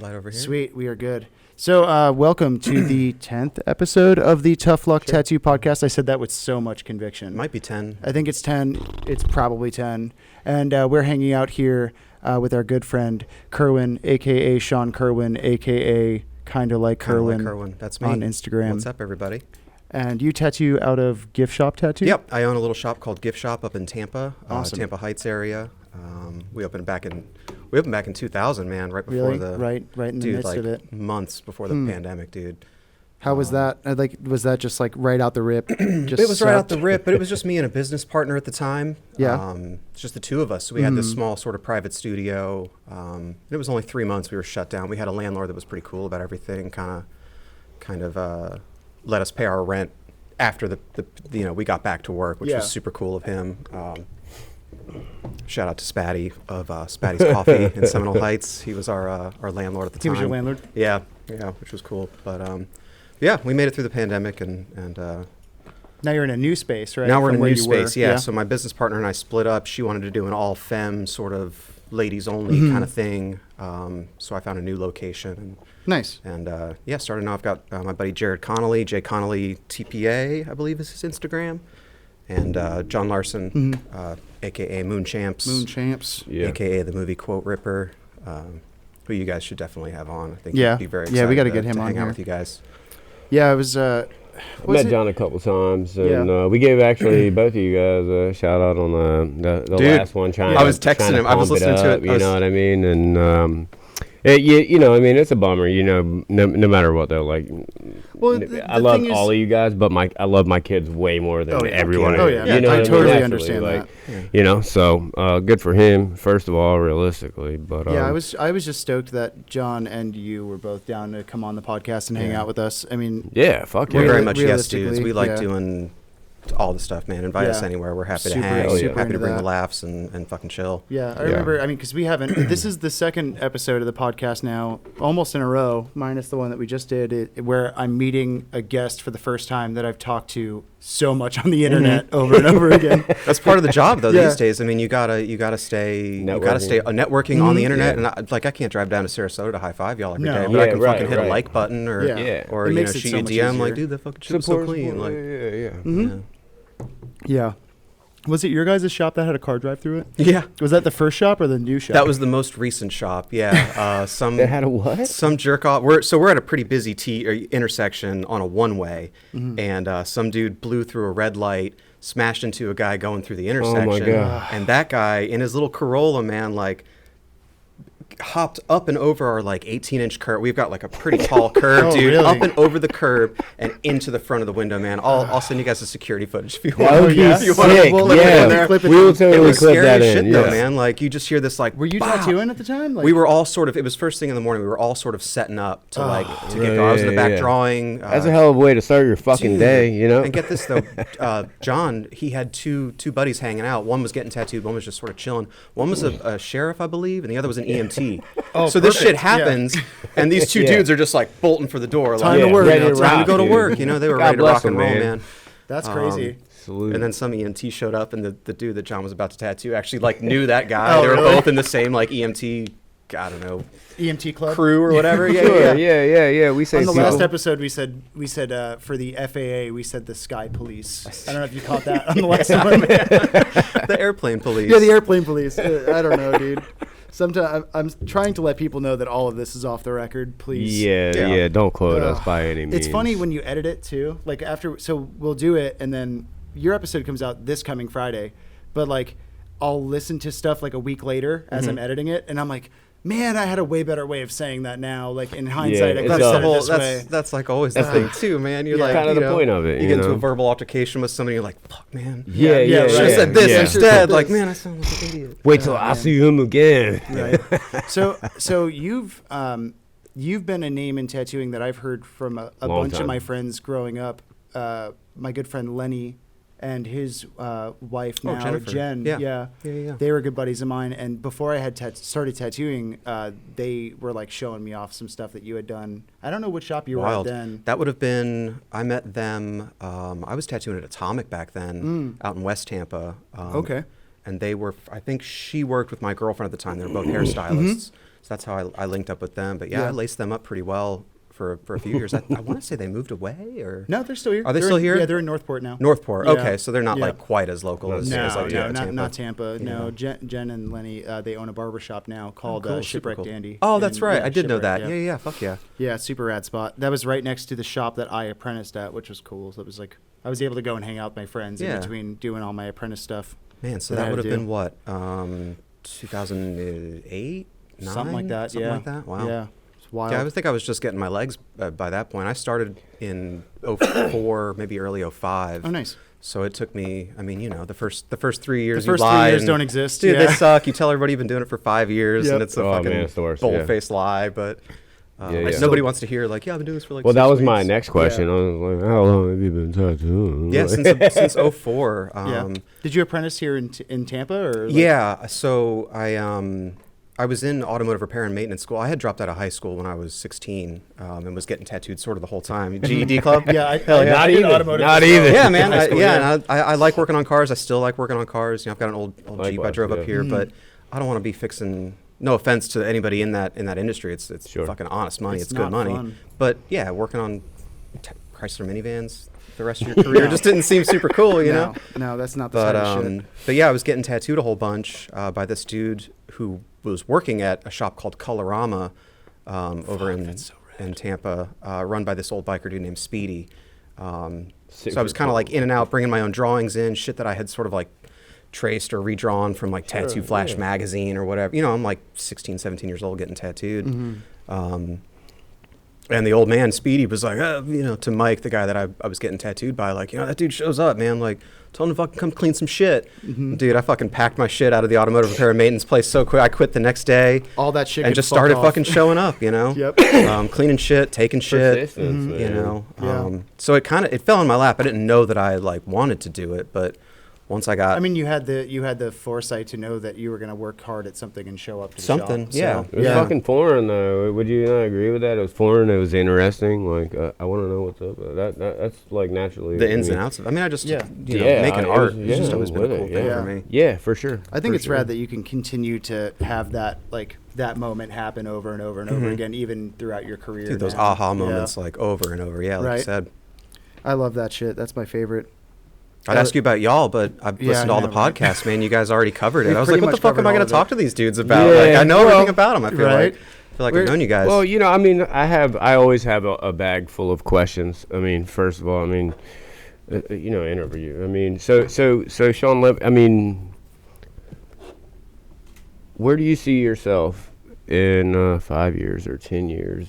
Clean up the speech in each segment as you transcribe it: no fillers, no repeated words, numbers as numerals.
red light over here. Sweet, we are good. So welcome to the 10th episode of the Tough Luck Tattoo Podcast. I said that with so much conviction. It might be 10. I think it's 10. It's probably 10. And we're hanging out here with our good friend Kerwin, a.k.a. Sean Kerwin, a.k.a. Kinda Like Kerwin. That's me. On Instagram. What's up, everybody? And you tattoo out of Gift Shop Tattoo? Yep. I own a little shop called Gift Shop up in Tampa, Awesome. Tampa Heights area. We opened back in 2000, man, right before Really? the Right in the midst of it. months before the pandemic, dude. How was that? Was that just like right out the rip? It was right out the rip, but it was just me and a business partner at the time. Yeah. It's just the two of us. So we had this small sort of private studio. It was only 3 months we were shut down. We had a landlord that was pretty cool about everything, kind of let us pay our rent after we got back to work, which was super cool of him. Shout out to Spatty of Spatty's Coffee in Seminole Heights. He was our landlord at the time. He was your landlord? Yeah, which was cool. But we made it through the pandemic and now you're in a new space, right? now we're in a From where new you space. were. Yeah. So my business partner and I split up. She wanted to do an all femme sort of ladies only kind of thing. So I found a new location Nice. and started now. I've got my buddy Jared Connolly, Jay Connolly TPA, I believe is his Instagram, and John Larson, aka Moon Champs, aka the movie Quote Ripper, who you guys should definitely have on. I think he'd be very excited we got to get him to on hang here out with you guys. Yeah, I was. Met John a couple times, and we gave actually both of you guys a shout out on the Dude, last one. I was texting him. I was listening to it. You know what I mean? And it's a bummer. No matter what though. Like, I love all of you guys, but I love my kids way more than everyone. Oh yeah, you know I totally naturally, understand like, that. So good for him, first of all, realistically. But I was just stoked that John and you were both down to come on the podcast and hang out with us. I mean, fuck We're yeah. very much yes dudes. realistically, We like doing all the stuff, man. Invite us anywhere. We're happy to hang. Happy to bring the laughs and fucking chill. Yeah, I remember. I mean, because we haven't. This is the second episode of the podcast now, almost in a row, minus the one that we just did, where I'm meeting a guest for the first time that I've talked to so much on the internet over and over again. That's part of the job, though. These days, I mean, you gotta stay networking on the internet, and I can't drive down to Sarasota to high five y'all every day, but I can fucking hit a like button or shoot you a DM like, dude, that fucking shit's so clean. Like, Yeah. Was it your guys' shop that had a car drive through it? Yeah. Was that the first shop or the new shop? That was the most recent shop. Yeah. That had a what? Some jerk off. We're at a pretty busy intersection on a one-way, and some dude blew through a red light, smashed into a guy going through the intersection. Oh my God. And that guy in his little Corolla, man, like, hopped up and over our 18-inch curb. We've got like a pretty tall curb, dude. Really? Up and over the curb and into the front of the window, man. I'll send you guys the security footage if you want. That would be If you want sick. to clip it in there. We will totally It was clip scary that as shit in. though, Yeah. man. Like you just hear this like. Were you bah! tattooing at the time? We were all sort of. It was first thing in the morning. We were all sort of setting up to get going. I was in the back drawing. That's a hell of a way to start your fucking day, you know. And get this though, John, he had two buddies hanging out. One was getting tattooed. One was just sort of chilling. One was a sheriff, I believe, and the other was an EMT. So this shit happens, and these two dudes are just like bolting for the door. Time to like, work. Time to go to work. You know, they were ready to rock and roll, man. That's crazy. Salute. And then some EMT showed up, and the dude that John was about to tattoo actually like knew that guy. They were both in the same like EMT, I don't know, EMT club crew or whatever. Yeah. We say on the last episode we said for the FAA we said the Sky Police. I don't know if you caught that on the last one. The airplane police. Yeah, the airplane police. I don't know, dude. Sometimes I'm trying to let people know that all of this is off the record, please. Yeah. Don't quote us by any means. It's funny when you edit it too. Like so we'll do it, and then your episode comes out this coming Friday, but like I'll listen to stuff like a week later as I'm editing it, and I'm like, man, I had a way better way of saying that now. Like in hindsight, I could have said it this way. That's like always the thing too, man. You're like, kind of the point of it. You get into a verbal altercation with somebody, you're like, fuck, man. Yeah, Should have said this instead. Like, man, I sound like an idiot. Wait till I see him again. Right. So you've been a name in tattooing that I've heard from a bunch of my friends growing up. My good friend Lenny and his wife now, Jennifer. Jen. Yeah. They were good buddies of mine. And before I had started tattooing, they were like showing me off some stuff that you had done. I don't know which shop you were at then. That would have been, I met them, I was tattooing at Atomic back then, out in West Tampa. Okay. And they were, I think she worked with my girlfriend at the time. They were both hairstylists. So that's how I linked up with them. But I laced them up pretty well for a few years. I want to say they moved away, or no, they're still here. Are they still here? Yeah, they're in Northport now. Northport. Okay, so they're not like quite as local as Tampa. Not Tampa. Yeah. No, Jen and Lenny, they own a barbershop now called Shipwreck Dandy. Oh, that's right. I did know that. Yeah. Fuck yeah. Yeah, super rad spot. That was right next to the shop that I apprenticed at, which was cool. So it was like I was able to go and hang out with my friends in between doing all my apprentice stuff. Man, so that would have been what, 2008, something like that. Something like that. Wow. Yeah. Wild. Yeah, I think I was just getting my legs by that point. I started in 04, maybe early 05. Oh, nice. So it took me, I mean, the first 3 years the first 3 years don't exist. Dude, they suck. You tell everybody you've been doing it for 5 years, and it's a fucking bold-faced lie, but nobody wants to hear, like, I've been doing this for like 6 that was weeks. my next question. I was like, how long have you been tattooing? Yeah, since 04. Did you apprentice here in Tampa? Or so I was in automotive repair and maintenance school. I had dropped out of high school when I was 16 and was getting tattooed sort of the whole time. GED club? Not even. Yeah, man. I like working on cars. I still like working on cars. I've got an old Jeep I drove up here, but I don't want to be fixing. No offense to anybody in that industry. It's fucking honest money. It's good money. Fun. But yeah, working on Chrysler minivans the rest of your career just didn't seem super cool, you know? No, that's not the side of shit. But yeah, I was getting tattooed a whole bunch by this dude who was working at a shop called Colorama over in Tampa, run by this old biker dude named Speedy. So I was kind of like in and out, bringing my own drawings in, shit that I had sort of like traced or redrawn from like Tattoo Flash magazine or whatever. I'm like 16, 17 years old getting tattooed. Mm-hmm. And the old man, Speedy, was like, to Mike, the guy that I was getting tattooed by, like, that dude shows up, man. Like, tell him to fucking come clean some shit. Mm-hmm. Dude, I fucking packed my shit out of the automotive repair and maintenance place so quick. I quit the next day. All that shit. And just started fucking showing up, Yep. Cleaning shit, taking shit. So it fell in my lap. I didn't know that I like wanted to do it, but once I got, you had the foresight to know that you were going to work hard at something and show up to something. The shop. It was fucking foreign though. Would you not agree with that? It was foreign. It was interesting. Like I want to know what's up. That's like naturally the ins and outs of. I just making art. It's just always been a cool thing for me. Yeah, for sure. I think it's rad that you can continue to have that that moment happen over and over and over again, even throughout your career. Dude, those aha moments like over and over. Yeah, like you said. I love that shit. That's my favorite. I'd ask you about y'all, but I've listened to all the podcasts, man. You guys already covered it. I was like, what the fuck am I going to talk to these dudes about? Yeah, I know everything about them, I feel like. I feel like I've known you guys. Well, I always have a bag full of questions. First of all, interview. So Sean, where do you see yourself in 5 years or 10 years,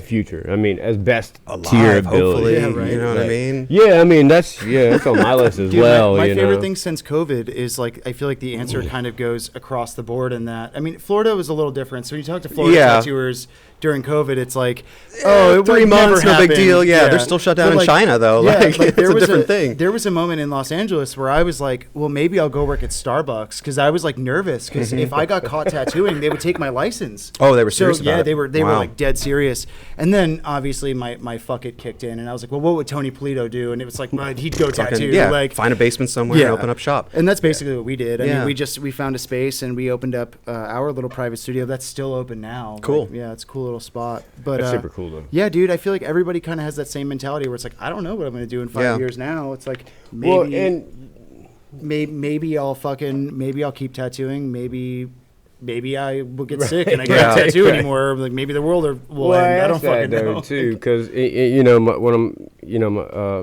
future? As best to your ability. Hopefully, you know what I mean? Yeah, that's on my list as well. My favorite thing since COVID is I feel like the answer kind of goes across the board in that. Florida was a little different. So when you talk to Florida tattooers during COVID, it's like, it 3 months, no big deal. Yeah, they're still shut down in China though. It's a different thing. There was a moment in Los Angeles where I was like, well, maybe I'll go work at Starbucks because I was like nervous because if I got caught tattooing, they would take my license. Oh, they were serious about it? They were like dead serious. And then obviously my fuck it kicked in and I was like, well, what would Tony Polito do? And it was like, he'd go tattoo. Yeah, find a basement somewhere and open up shop. And that's basically what we did. We found a space and we opened up our little private studio that's still open now. Cool. It's a cool little spot. But that's super cool though. Yeah, dude, I feel like everybody kind of has that same mentality where it's like, I don't know what I'm going to do in 5 years now. It's like maybe I'll keep tattooing. Maybe I will get sick and I can't tattoo anymore. Like maybe the world will end. I don't fucking know. Too, because my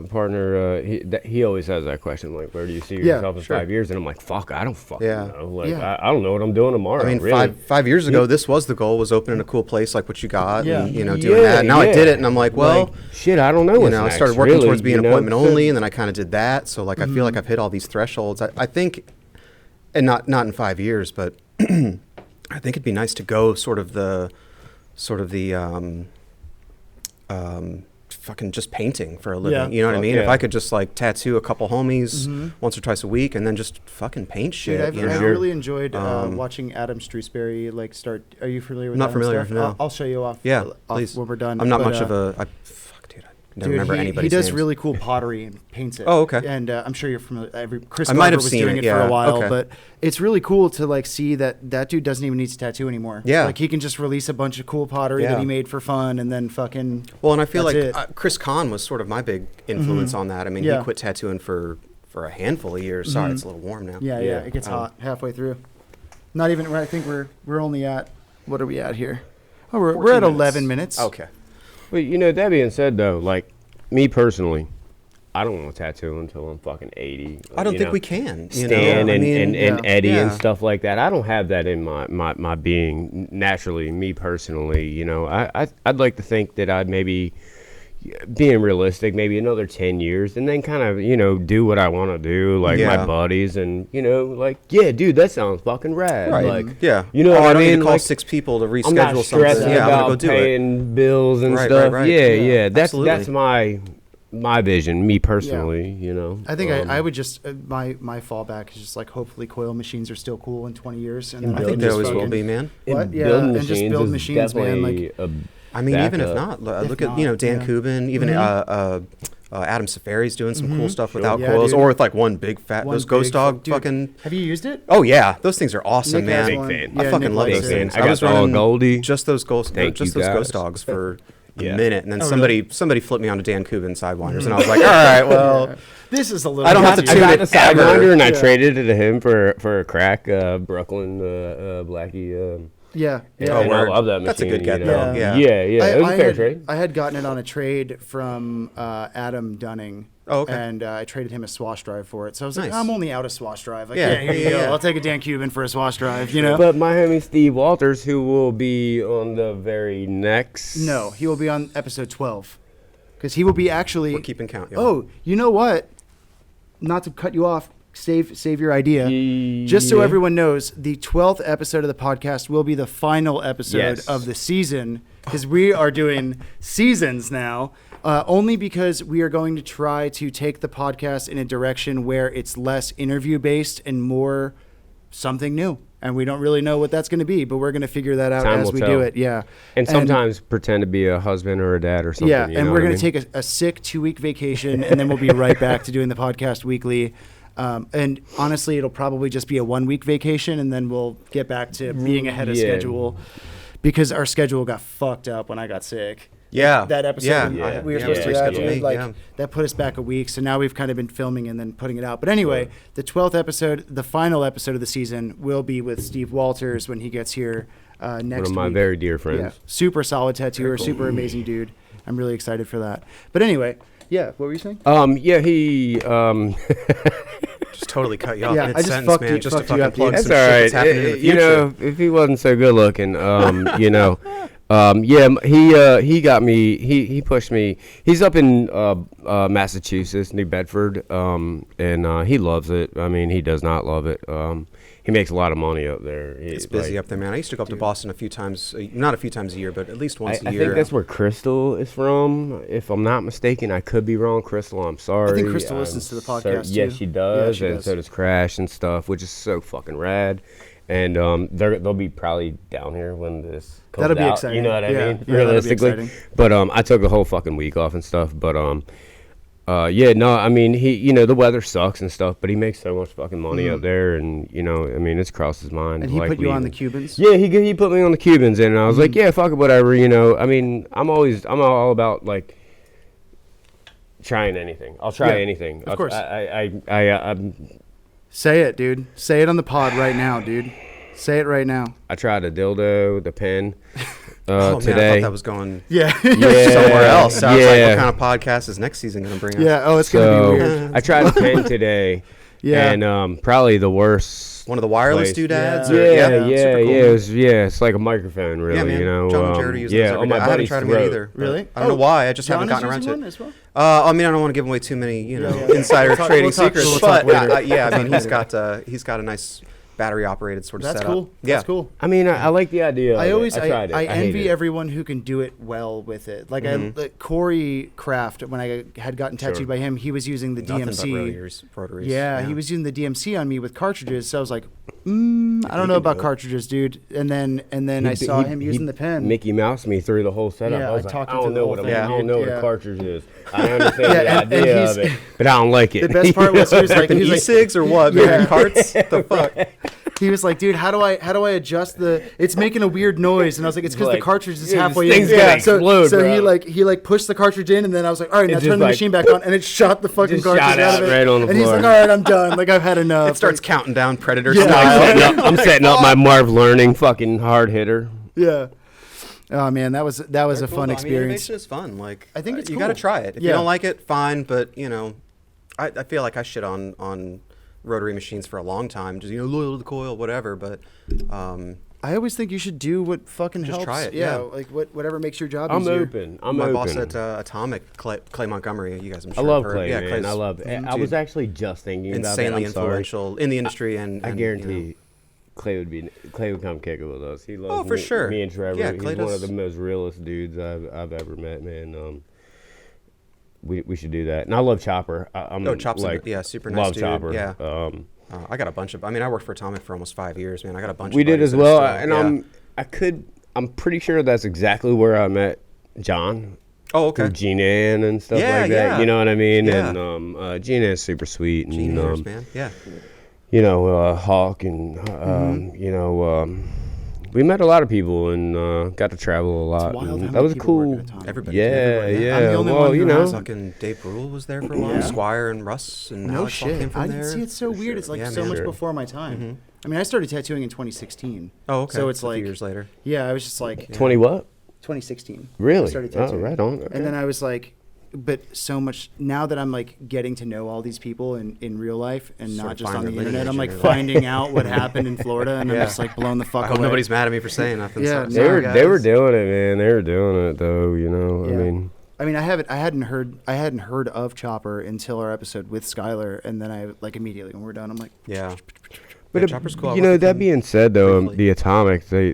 partner, he always has that question, like, where do you see yourself in 5 years? And I'm like, fuck, I don't fucking know. Like, I don't know what I'm doing tomorrow. Really. five years ago, this was the goal: was opening a cool place like what you got, and doing that. Now I did it, and I'm like, well, shit, I don't know. I started working towards being appointment only, and then I kind of did that. So like, I feel like I've hit all these thresholds. I think, and not in 5 years, but. I think it'd be nice to go sort of the fucking just painting for a living. You know what I mean? If I could just like tattoo a couple homies once or twice a week and then just fucking paint shit. Dude, I've really enjoyed watching Adam Streisberry start. Are you familiar with that? Not familiar, no. I'll show you off. Yeah, please. When we're done. I'm not much of a... Never remember anybody's He does names. really cool pottery and paints it. Oh, okay. And I'm sure you're familiar. Chris I might Garber have was seen doing it, it for yeah. a while, Okay. but it's really cool to like see that dude doesn't even need to tattoo anymore. Yeah. Like he can just release a bunch of cool pottery that he made for fun, and then fucking. Well, and I feel that's like it. Chris Kahn was sort of my big influence on that. I mean, he quit tattooing for a handful of years. Sorry, it's a little warm now. Yeah, it gets hot halfway through. Not even. I think we're only at. What are we at here? Oh, we're at 11 minutes. Okay. Well, you know, that being said, though, like, me personally, I don't want to tattoo until I'm fucking 80. I don't think we can. Stan and Eddie and Yeah. stuff like that. I don't have that in my being naturally, me personally. You know, I'd like to think that I'd maybe, being realistic, maybe another 10 years and then kind of, you know, do what I want to do, like my buddies and, you know, like, yeah, dude, that sounds fucking rad. Right. Like, yeah. You know what I I don't mean? need to call Like, 6 people to reschedule I'm not something. stressing Yeah, I'm about gonna go do it. paying bills and Right, stuff. right. Yeah, Absolutely. that's my vision, me personally, you know. I think I would just my fallback is just like hopefully coil machines are still cool in 20 years, and then I think they always will be, man. What? Yeah, building and just build machines, man. Like, I mean, even if not, look at Dan Kubin, even Adam Safari's doing some cool stuff without coils, dude. or with like one big fat those Ghost Dog dude, fucking. Have you used it? Oh yeah, those things are awesome, Nick has man. one. Big fan. I Yeah, fucking Nick love likes those it. things. I was got all running Goldie. just those Ghost Thank you, Ghost guys. Dogs for a Yeah. minute, and then Oh, somebody flipped me onto Dan Kubin Sidewinders, and I was like, all right, well. This is a little. I don't have to I tune got it the Sidewinder ever. and I traded it to him for a crack Brooklyn Blackie. Yeah. And Oh, I word. love that machine. That's a good get, you know? though. Yeah. Yeah. It was a fair trade. I had gotten it on a trade from Adam Dunning. Oh, okay. And I traded him a swash drive for it. So I was like, Nice. I'm only out of swash drive. Like, Yeah, here you go. yeah. I'll take a Dan Cuban for a swash drive, you know? But my homie Steve Walters, who will be on the very next. No, he will be on episode 12. Because he will be actually. We're keeping count. Yo. Oh, you know what? Not to cut you off, save your idea. Just so Yeah. everyone knows, the 12th episode of the podcast will be the final episode Yes. of the season, because we are doing seasons now. Only because we are going to try to take the podcast in a direction where it's less interview based and more something new. And we don't really know what that's going to be, but we're going to figure that out Time as will we tell. do it. Yeah. And sometimes pretend to be a husband or a dad or something. Yeah, you and know we're what I going to mean? take a sick 2-week vacation, and then we'll be right back to doing the podcast weekly. And honestly, it'll probably just be a 1-week vacation, and then we'll get back to being ahead of schedule, because our schedule got fucked up when I got sick. Yeah. That episode Yeah. we were Yeah. supposed to Yeah. reschedule, Yeah. like that put us back a week. So now we've kind of been filming and then putting it out. But anyway, the 12th episode, the final episode of the season, will be with Steve Walters when he gets here next week. One of my very dear friends. Yeah, super solid tattooer, super amazing dude. I'm really excited for that. But anyway, yeah, what were you saying? He Just totally cut you off. Yeah, mid I just sentence, fucked man. you- Just to fucked you fucking up, plug dude. That's some all shit right. that's happening in the You future. know, if he wasn't so good looking, you know, he got me. He pushed me. He's up in Massachusetts, New Bedford, and he loves it. I mean, he does not love it. He makes a lot of money up there. It's busy up there, man. I used to go up to Boston a few times, not a few times a year, but at least once a I year. think that's where Crystal is from. If I'm not mistaken, I could be wrong. Crystal, I'm sorry. I think Crystal listens to the podcast, Yes, too. she does, Yeah, she and does. so does Crash and stuff, which is so fucking rad. And they'll be probably down here when this comes That'll be out. exciting. You know what I Yeah, mean? yeah, that'll be Realistically, exciting. but I took a whole fucking week off and stuff. But yeah, no, I mean, the weather sucks and stuff, but he makes so much fucking money up there, and I mean, it's crossed his mind. And he like put you on the leaving. Cubans? Yeah, he put me on the Cubans, and I was like, yeah, fuck it, whatever. I mean, I'm all about like trying anything. I'll try Yeah, anything. of course. I'm Say it, dude. Say it on the pod right now, dude. Say it right now. I tried a dildo, the pen. oh, man, I Today. thought that was going Yeah. Yeah, somewhere else. I was like, yeah. what kind of podcast is next season going to bring us? Yeah. Oh, it's gonna be weird. I tried a pen today. Yeah. And probably the worst. One of the wireless place. doodads? Yeah. Or, Yeah, super cool. it's like a microphone, really. Yeah, man. You know, John and Jared are using those every day. I haven't tried them yet either. but Really? I don't know why. I just John haven't is gotten around to using it. one as well? I mean, I don't want to give away too many, insider We'll talk- trading we'll talk- secrets. we'll But talk later. yeah, I mean, We'll he's talk got a nice battery operated sort of That's setup. cool. Yeah, That's cool. I mean, I like the idea. I always, I tried it. I hate envy it. everyone who can do it well with it. Like like Corey Kraft, when I had gotten tattooed Sure. by him, he was using the Nothing DMC. but rotaries. Yeah, he was using the DMC on me with cartridges. So I was like, I don't know about cartridges, dude. And then I saw him using the pen. Mickey Mouse me through the whole setup. Yeah, I was like, talked I him don't through know the what whole I thing. don't know what a cartridge is. I understand the and idea of it, but I don't like it. The best part was he was like, e-cigs or what? Yeah. Carts? The fuck? He was like, dude, how do I adjust the? It's making a weird noise, and I was like, it's because the cartridge is halfway in. So he pushed the cartridge in, and then I was like, all right, now turn the machine back on, and it shot the fucking cartridge out of it. Right on the and floor. he's like, all right, I'm done. Like I've had enough. It starts counting down Predator style. I'm setting up my Marv Learning fucking hard hitter. Yeah. Oh man, that was a fun experience. Innovation is fun. Like I think it's you cool. got to try it. If you don't like it, fine. But I feel like I shit on rotary machines for a long time. Just loyal to the coil, whatever. But I always think you should do what fucking just helps. try it. Yeah, like whatever makes your job I'm easier. open. My boss at Atomic, Clay Montgomery. You guys, I'm sure I love have Clay, heard. man. I love it. I was actually just thinking about that. Insanely influential in the industry, and I guarantee Clay would come kick it with us. He loves for sure. Me and Trevor. Yeah, He's Clay one of the most realest dudes I've ever met, man. We should do that. And I love Chopper. Chop's super nice love dude. Chopper. Yeah. I got a bunch of. I mean, I worked for Atomic for almost 5 years, man. I got a bunch. We of did as buddies well, that are and I'm pretty sure that's exactly where I met John. Oh, okay. Through Gene Ann and stuff Yeah, like that. yeah. You know what I mean? Yeah. And Gene Ann's super sweet. And, Gene Ann's, man. Yeah. Hawk and we met a lot of people and got to travel a lot. wild how That was many people work cool. at Atomic. Everybody. Yeah, everywhere, yeah. I'm the only Well, one who you know, has Fucking Dave Brule was there for a while. Squire and Russ and No Alex all came shit. from I there. didn't see it so weird. It's like Yeah, so man. much Sure. before my time. I mean, I started tattooing in 2016. Oh, okay. So it's a like few years later. Yeah, I was just like 20 what? 2016. Really? I started Oh, tattooing. right on. Okay. And then I was like, but so much now that I'm like getting to know all these people in real life and Sort not of just find on the their internet. I'm like lineage or- finding out what happened in Florida, and I'm Yeah. just like blown the fuck I hope away. nobody's mad at me for saying nothing. Yeah, so, They were sorry, they were guys. doing it, man. They were doing it though. You know. Yeah. I mean, I hadn't heard of Chopper until our episode with Skylar, and then I like immediately when we're done, I'm like, Yeah. But Chopper's cool. I you worked know, with that him being said, though, briefly. the Atomics, they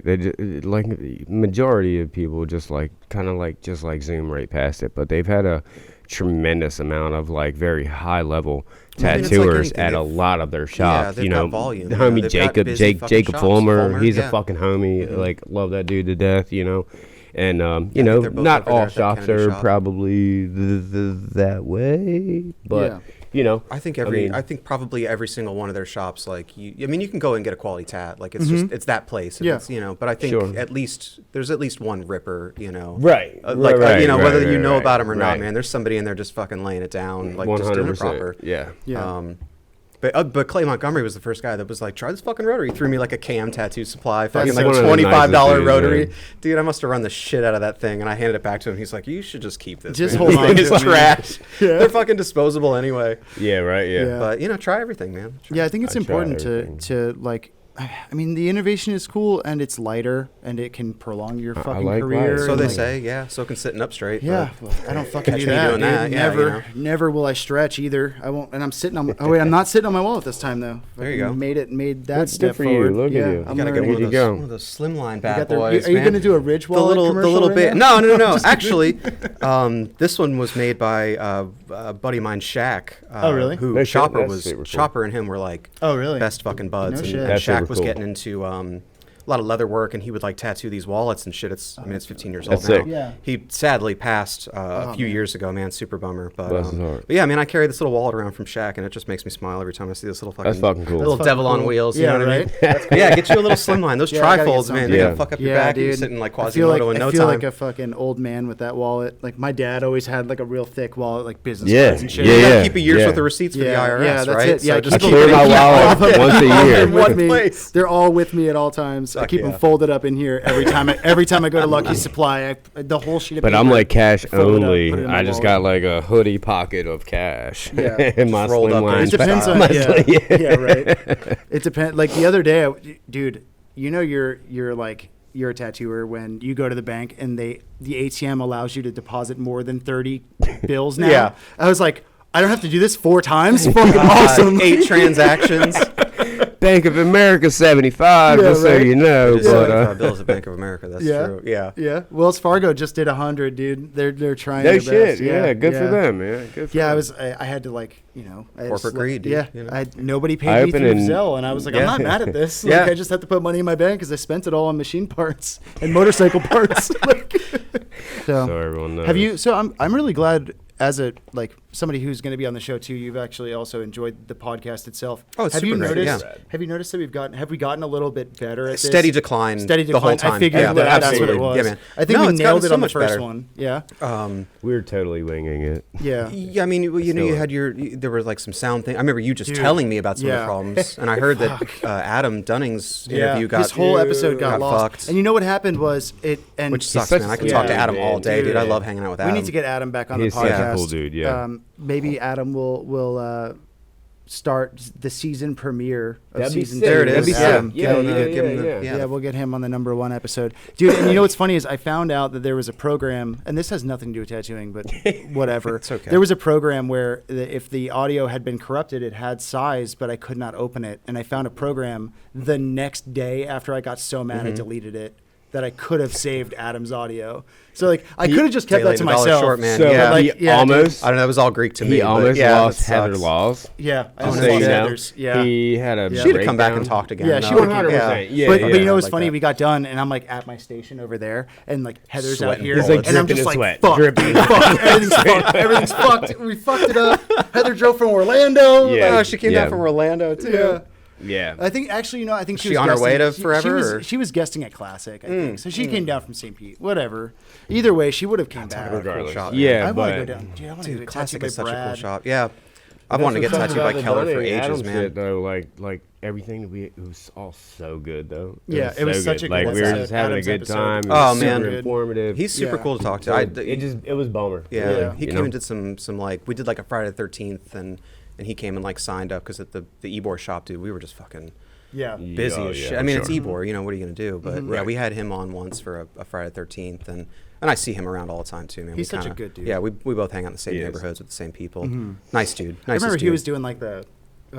like the majority of people just like kind of like just like zoom right past it. But they've had a tremendous amount of like very high level I mean, it's like tattooers anything. at a They've- lot of their shops. they've You got know, volume, the you know, homie they've got busy fucking Jacob shops. Fulmer, Fulmer, he's yeah. a fucking homie. Like love that dude to death. You know. And you I know, think they're both not over there all at that shops Kennedy are shop. probably that way, but Yeah. you know, I think mean- I think probably every single one of their shops, like you can go and get a quality tat, like it's just it's that place, Yeah. It's, but I think Sure. there's at least one ripper, Right, like right, whether right, you know right, about him or right. not, man, there's somebody in there just fucking laying it down, like just doing it proper. Yeah. yeah. But Clay Montgomery was the first guy that was like, try this fucking rotary. He threw me like a cam tattoo supply, fucking He's like one of the $25 nicest dudes, rotary. man. Dude, I must have run the shit out of that thing, and I handed it back to him. He's like, you should just keep this. Just man. hold This on thing to is it, man." trash. Yeah. They're fucking disposable anyway. Yeah, right. Yeah. Yeah. But try everything, man. Yeah, I think it's I try important everything. to like. I mean, the innovation is cool and it's lighter and it can prolong your fucking like career. light. So and, they like, say, yeah. So can sitting up straight. Yeah, but well, I don't fucking catch do me that. doing dude. that, yeah, Never, never will I stretch either. I won't, and I'm sitting on. Oh wait, I'm not sitting on my wallet this time though. There you go. Made that Good step for forward. you. Look at yeah, you. I'm You gotta get learning. one Here of, you those, go. one of those slimline You bad got the- boys. Are you man. gonna do a Ridge the wallet little commercial right bit? now? No. Actually, this one was made by a buddy of mine, Shaq. Oh, really? No Who shit, Chopper that's was? super cool. Chopper and him were like Oh, really? best fucking buds. No and shit. and That's Shaq super was cool. getting into a lot of leather work, and he would like tattoo these wallets and shit. It's 15 years old That's now. sick. Yeah. He sadly passed a few man. years ago, man. Super bummer. But, Bless his heart. but yeah, man, I carry this little wallet around from Shaq, and it just makes me smile every time I see this little fucking. That's fucking cool. Little That's devil fucking on cool. wheels. You Yeah, know what right? I mean? Yeah, get you a little slimline. Those Yeah, I gotta get trifolds, man, something. they're Yeah. gonna fuck up your Yeah, back. You're dude. sitting like I feel Quasimodo in no I feel time. like a fucking old man with that wallet. Like my dad always had like a real thick wallet, like business Yeah, cards and shit. yeah, You gotta yeah. keep a year's worth of receipts for the IRS, yeah, that's right? it. Yeah, So I just I keep clear it my in wallet once a year. They're with me. place. They're all with me at all times. I Fuck keep yeah. them folded up in here every time. Every time I go to Lucky Supply, the whole sheet of But paper. I'm like cash fold it up, only. put it in my I just wallet. got like a hoodie pocket of cash Yeah. in my Just rolled up slimline. in It depends style. on My yeah, slim- yeah, right. It depends. Like the other day, dude, you know you're a tattooer when you go to the bank and the ATM allows you to deposit more than 30 bills now. Yeah. I was like, I don't have to do this 4 times. Fucking awesome. 8 transactions. Bank of America 75, just so you know. Just bills at Bank of America. That's true. Yeah. Yeah. Wells Fargo just did 100, dude. They're trying No their shit. best. Yeah. Good for them, man. Good for them. I had to like, corporate greed, dude. Yeah. You know? Nobody paid me through Zelle, and I was like, I'm not mad at this. Like, Yeah. I just had to put money in my bank because I spent it all on machine parts and motorcycle parts. So everyone knows. So I'm really glad, as somebody who's going to be on the show too, you've actually also enjoyed the podcast itself. Oh, it's have super you great, noticed? yeah. Have you noticed that have we gotten a little bit better at this? Steady decline. Steady the whole decline. time. I figured that's what it was. Yeah, man. I think we it's nailed gotten it so on the much first better. one. Yeah. We were totally winging it. Yeah. Yeah, I mean, you had there was like some sound thing. I remember you just telling me about some of the problems, and I heard that Adam Dunning's interview got his whole episode got lost. fucked. And you know what happened was which sucks, man. I can talk to Adam all day, dude. I love hanging out with Adam. We need to get Adam back on He's the podcast. such a cool dude. Yeah. Maybe Adam will start the season premiere of That'd be season sick. 2. There it is. That'd be Yeah. sick. Yeah, we'll get him on the #1 episode. Dude, and you know what's funny is I found out that there was a program, and this has nothing to do with tattooing, but whatever. It's okay. There was a program where if the audio had been corrupted, it had size, but I could not open it. And I found a program the next day after I got so mad I deleted it, that I could have saved Adam's audio. So like I could have just kept that to myself. Short, man. So yeah. he almost. I don't know. It was all Greek to me. He almost but lost Heather Laws. Yeah. I Just almost so you lost know, Heather's. Yeah. he had a. She'd have come back and breakdown. talked again. Yeah, though. she would 100%. Yeah, but you know what's like funny? that. We got done, and I'm like at my station over there, and like Heather's out Sweating here, bullets. He's, like, and I'm dripping just in like, sweat. fuck, Dripping. fuck, everything's fucked, everything's fucked. We fucked it up. Heather drove from Orlando. Yeah. Oh, she came down from Orlando too. Yeah. Yeah. I think actually, I think Was she on her way to Forever, or? She was guesting at Classic, I think. So she came down from St. Pete. Whatever. Either way, she would have came back. Regardless. shop, Yeah, I want to go but down. Dude, I want to Dude, get Classic tattooed is by such a cool Brad. shop. Yeah. I've wanted to get tattooed by Keller for ages, man. Shit, though, like everything it was all so good though. Yeah, it was so such a like good we were episode. just having Adam's a good episode. time. It Oh, was man. super informative. He's super Yeah. cool to talk to. It was bummer. Yeah, really, he you came know? and did some like we did like a Friday the 13th, and he came and like signed up because at the Ebor shop, dude, we were just fucking Yeah. busy as shit. I mean, it's Ebor, what are you gonna do? But yeah, Right. we had him on once for a Friday the 13th, and I see him around all the time too, man. He's We such a kinda- good dude. Yeah, we both hang out in the same He is. neighborhoods with the same people. Nice dude. I Nicest remember he dude. was doing like the.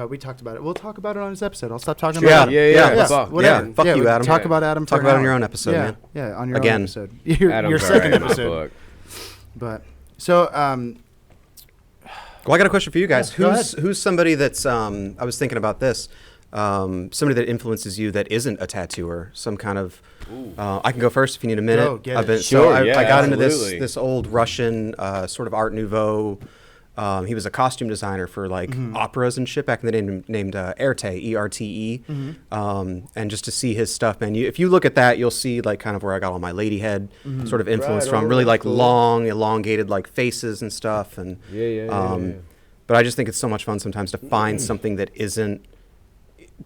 We talked about it. We'll talk about it on his episode. I'll stop talking Yeah, about it. yeah, fuck, whatever. yeah, fuck you, we Adam. Talk about Adam. Talk for about it an on your hour. own episode, yeah, man. Yeah, on your Again. own episode. Your Adam's second alright in my episode. book. But so Well, I got a question for you guys. Yeah, go Who's somebody that's I was thinking about this. Somebody that influences you that isn't a tattooer, some kind of. I can go first if you need a minute. Go, get it. Sure, I got into absolutely. this old Russian sort of Art Nouveau. He was a costume designer for like operas and shit back in the day, named Erte, E-R-T-E. And just to see his stuff, man, if you look at that, you'll see like kind of where I got all my lady head sort of influence Right from. on, Really like cool. long, elongated like faces and stuff. And Yeah. but I just think it's so much fun sometimes to find something that isn't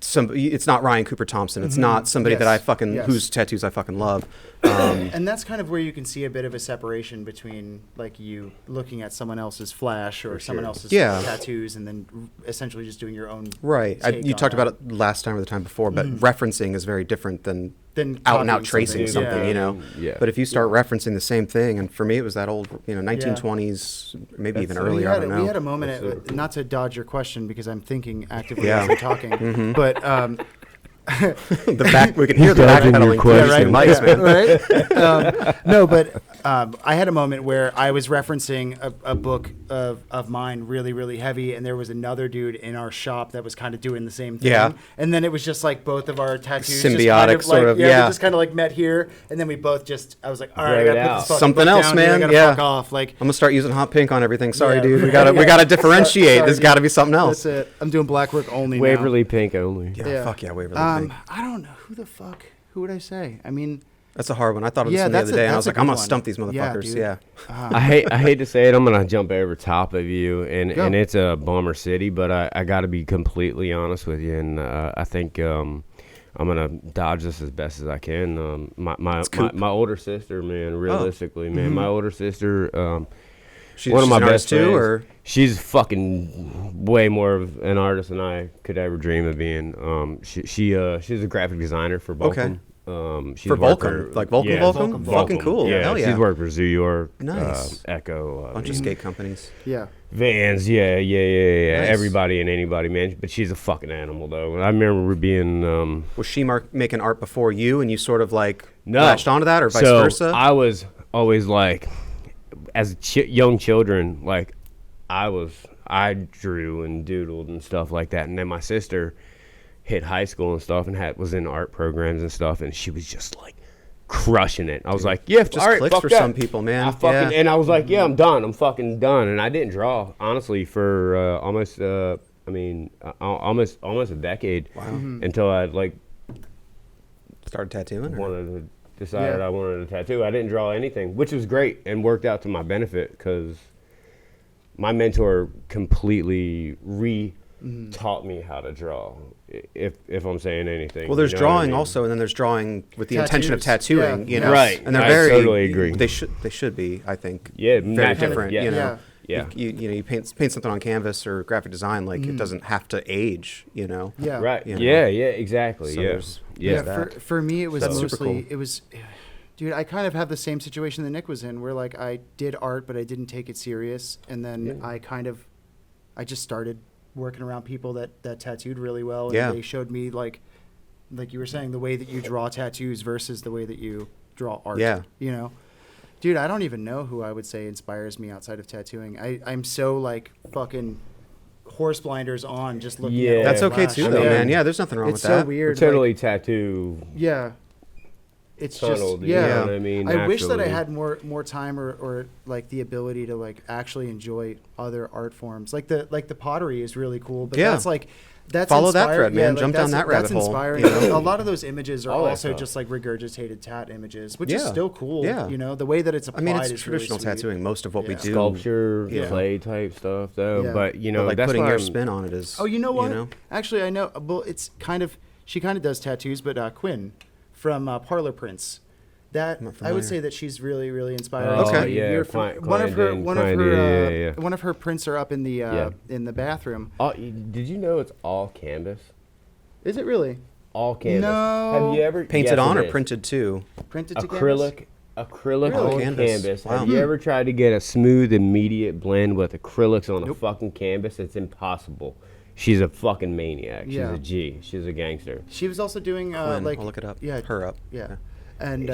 it's not Ryan Cooper Thompson. It's not somebody that I fucking whose tattoos I fucking love. and that's kind of where you can see a bit of a separation between like you looking at someone else's flash or someone else's tattoos and then essentially just doing your own. Right. take You on talked that. about it last time or the time before, but referencing is very different than Then out and out copying tracing something, Yeah. Yeah. But if you start referencing the same thing, and for me it was that old, 1920s, maybe even That's- earlier, I don't know. We had a moment, not to dodge your question because I'm thinking actively Yeah. as we're talking, but The back, we can hear the Dodging your backpedaling question. mics, man. right? No, but I had a moment where I was referencing a book of mine really, really heavy, and there was another dude in our shop that was kind of doing the same thing. Yeah. And then it was just like both of our tattoos Symbiotic just kind sort of, we yeah. just kind of like met here, and then we both just, I was like, all right, I Wrote gotta it put out. this fucking Something book else, down, dude. man. I gotta Yeah. fuck off. Like, I'm gonna start using hot pink on everything. Sorry, Yeah. dude. We gotta differentiate. Sorry, There's dude. got to be something else. That's it. I'm doing black work only now. Waverly Pink only. Yeah, fuck yeah, Waverly Pink. I don't know who would I say? I mean, That's a hard one. I thought of this yeah, one the that's other day, and I that's was a like, I'm good gonna one. stump these Yeah, motherfuckers. dude. Yeah. I hate to say it, I'm gonna jump over top of you, and Go. it's a bummer city, but I got to be completely honest with you, and I think I'm gonna dodge this as best as I can. My older sister, man, realistically, man, my older sister, She's one of my an artist best friends. too, or She's fucking way more of an artist than I could ever dream of being. She's a graphic designer for Bolton. She's For worked Vulcan, like Vulcan? Fucking cool. Yeah, Hell yeah. she's worked for Zoo York, Nice. Echo, Bunch of skate companies. Yeah. Vans. Yeah. Nice. Everybody and anybody, man. But she's a fucking animal, though. I remember being. Was she making art before you, and you sort of like No. latched onto that, or vice So versa? I was always like, as young children, like I drew and doodled and stuff like that, and then my sister hit high school and stuff and was in art programs and stuff, and she was just like crushing it. I was like, yeah, just all right, clicks fuck for that. some people, man. And I was like, yeah, I'm done. I'm fucking done. And I didn't draw honestly for almost a decade. Wow. Until I like Started tattooing? decided I wanted a tattoo. I didn't draw anything, which was great and worked out to my benefit because my mentor completely taught me how to draw, if I'm saying anything. Well, there's you know what I drawing mean? also, and then there's drawing with the Tattoos. intention of tattooing. Yeah. You know, Right. And they're I very totally agree. They should be, I think. Yeah, very naturally, different. yeah. You know, Yeah. You paint something on canvas or graphic design, like it doesn't have to age. You know. Yeah. Right. You know? Yeah, exactly. So yeah. there's- Yeah. that. For me, it was That's super mostly, cool. it was, dude, I kind of have the same situation that Nick was in, where like I did art, but I didn't take it serious. And then I just started working around people that tattooed really well. And Yeah. they showed me like you were saying, the way that you draw tattoos versus the way that you draw art. Yeah. You know? Dude, I don't even know who I would say inspires me outside of tattooing. I'm so like fucking horse blinders on just looking at all Yeah. That's the okay flash. too, though, Yeah. man. Yeah, there's nothing wrong It's with so that. weird. Totally like, tattoo. yeah. It's Tunneled, just you yeah. know what I mean? I wish that I Naturally. had more time or like the ability to like actually enjoy other art forms. Like the pottery is really cool, but Yeah. that's Follow that inspired- thread, man. like, Jump down that's- that rabbit that's hole, inspiring. you know? A lot of those images are All that also stuff. just like regurgitated tat images, which is Yeah. still cool. Yeah. You know, the way that it's I applied mean, it's is traditional really sweet. tattooing. Most of what we Yeah. do, Sculpture, Yeah. clay type stuff, though. Yeah. But, you know, but, like that's putting why your I'm- spin on it is. Oh, you know what? You know? Actually, I know. Well, it's she kind of does tattoos, but Quinn from Parlor Prints. That I'm not I would familiar. say that she's really, really inspiring. Oh, to me. yeah, You're one of her, yeah. one of her prints are up in the bathroom. Did you know it's all canvas? Is it really All canvas. No. Have you ever Painted yes, on it or is. printed too? printed to canvas? Acrylic Really? on Canvas. canvas. Wow. Have you ever tried to get a smooth, immediate blend with acrylics on a Nope. fucking canvas? It's impossible. She's a fucking maniac. She's Yeah. a G. She's a gangster. She was also doing Quinn, like I'll look it up. Yeah, Her up. Yeah, and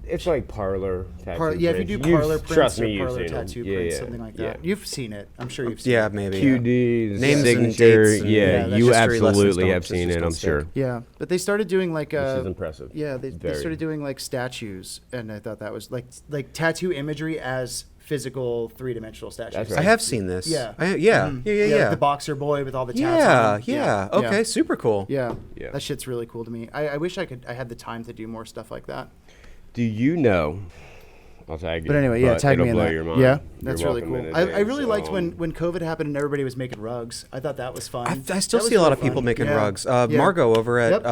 It's like parlor tattoo. if you do prints. parlor prints trust or me, you've parlor seen 'em. tattoo Yeah, prints, yeah, something like yeah. that. You've seen it. I'm sure you've seen Yeah, it. maybe. QDs, Names and signature. dates and- yeah, Yeah, you history lessons absolutely don't- have just seen it. don't I'm stick. sure. Yeah, but they started doing like Which is impressive. Yeah, they Very. started doing like statues, and I thought that was like tattoo imagery as physical 3-dimensional statues. That's I right. have seen this. Yeah. Yeah. Mhm. Yeah. like the boxer boy with all the tats Yeah, on him. yeah. Okay, super cool. Yeah. Yeah. That shit's really cool to me. I wish I had the time to do more stuff like that. Do you know? I'll tag you. But anyway, yeah, tag it'll me in blow that. your mind. Yeah, You're that's really welcome cool. in I really liked advance. when COVID happened and everybody was making rugs. I thought that was fun. I still That see a was lot really of people fun. making Yeah. rugs. Yeah. Margot over at Yep.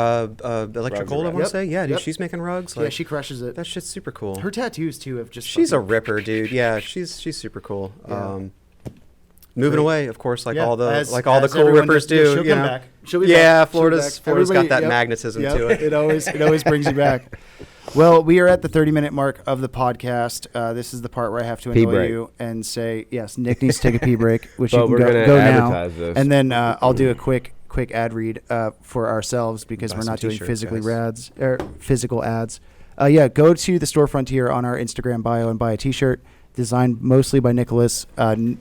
Electric Rugs Gold, I are want Yep. to say. Yeah, dude, Yep. she's making rugs. Yeah, Like, she crushes it. that shit's super cool. Her tattoos too have just. She's a fucking- ripper, dude. Yeah, she's super cool. Yeah. Moving Great. away, of course, like Yeah, all the as cool everyone rippers does. Yeah, do. she'll You come know? back. She'll be Yeah, back. She'll be back. Florida's got that Everybody- yep. magnetism Yep. to it. It always brings you back. Well, we are at the 30-minute mark of the podcast. This is the part where I have to Pee annoy break. you and say, yes, Nick needs to take a pee break, which But you we're can gonna go now. advertise this. And then I'll do a quick ad read for ourselves because Buy we're some not doing t-shirts, physical ads. Go to the storefront here on our Instagram bio and buy a T-shirt designed mostly by Nicholas,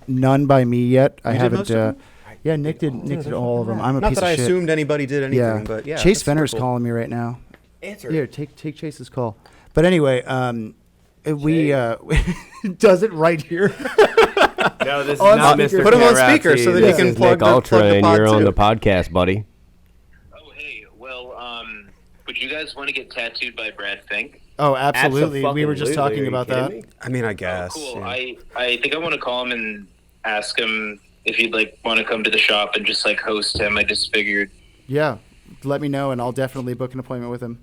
none by me yet. I You did haven't. most of them? Yeah, Nick did all of them. I'm a Not piece that I of shit. assumed anybody did anything, Yeah, but yeah. Chase that's super Fenner's cool. calling me right now. Answer. Here, take Chase's call. But anyway, we does it right here. No, this is On not speaker. Mr. Put him on Karate. speaker so that he This can is plug Nick the- Ultra, plug the and pod you're on too. the podcast, buddy. Oh, hey. Well, would you guys want to get tattooed by Brad Fink? Oh, absolutely. We were just Abso-fucking-lutely. talking Are you about kidding that. me? I mean, I guess. Cool. yeah. I think I want to call him and ask him if he'd want to come to the shop and just host him. I just figured. Yeah, let me know, and I'll definitely book an appointment with him.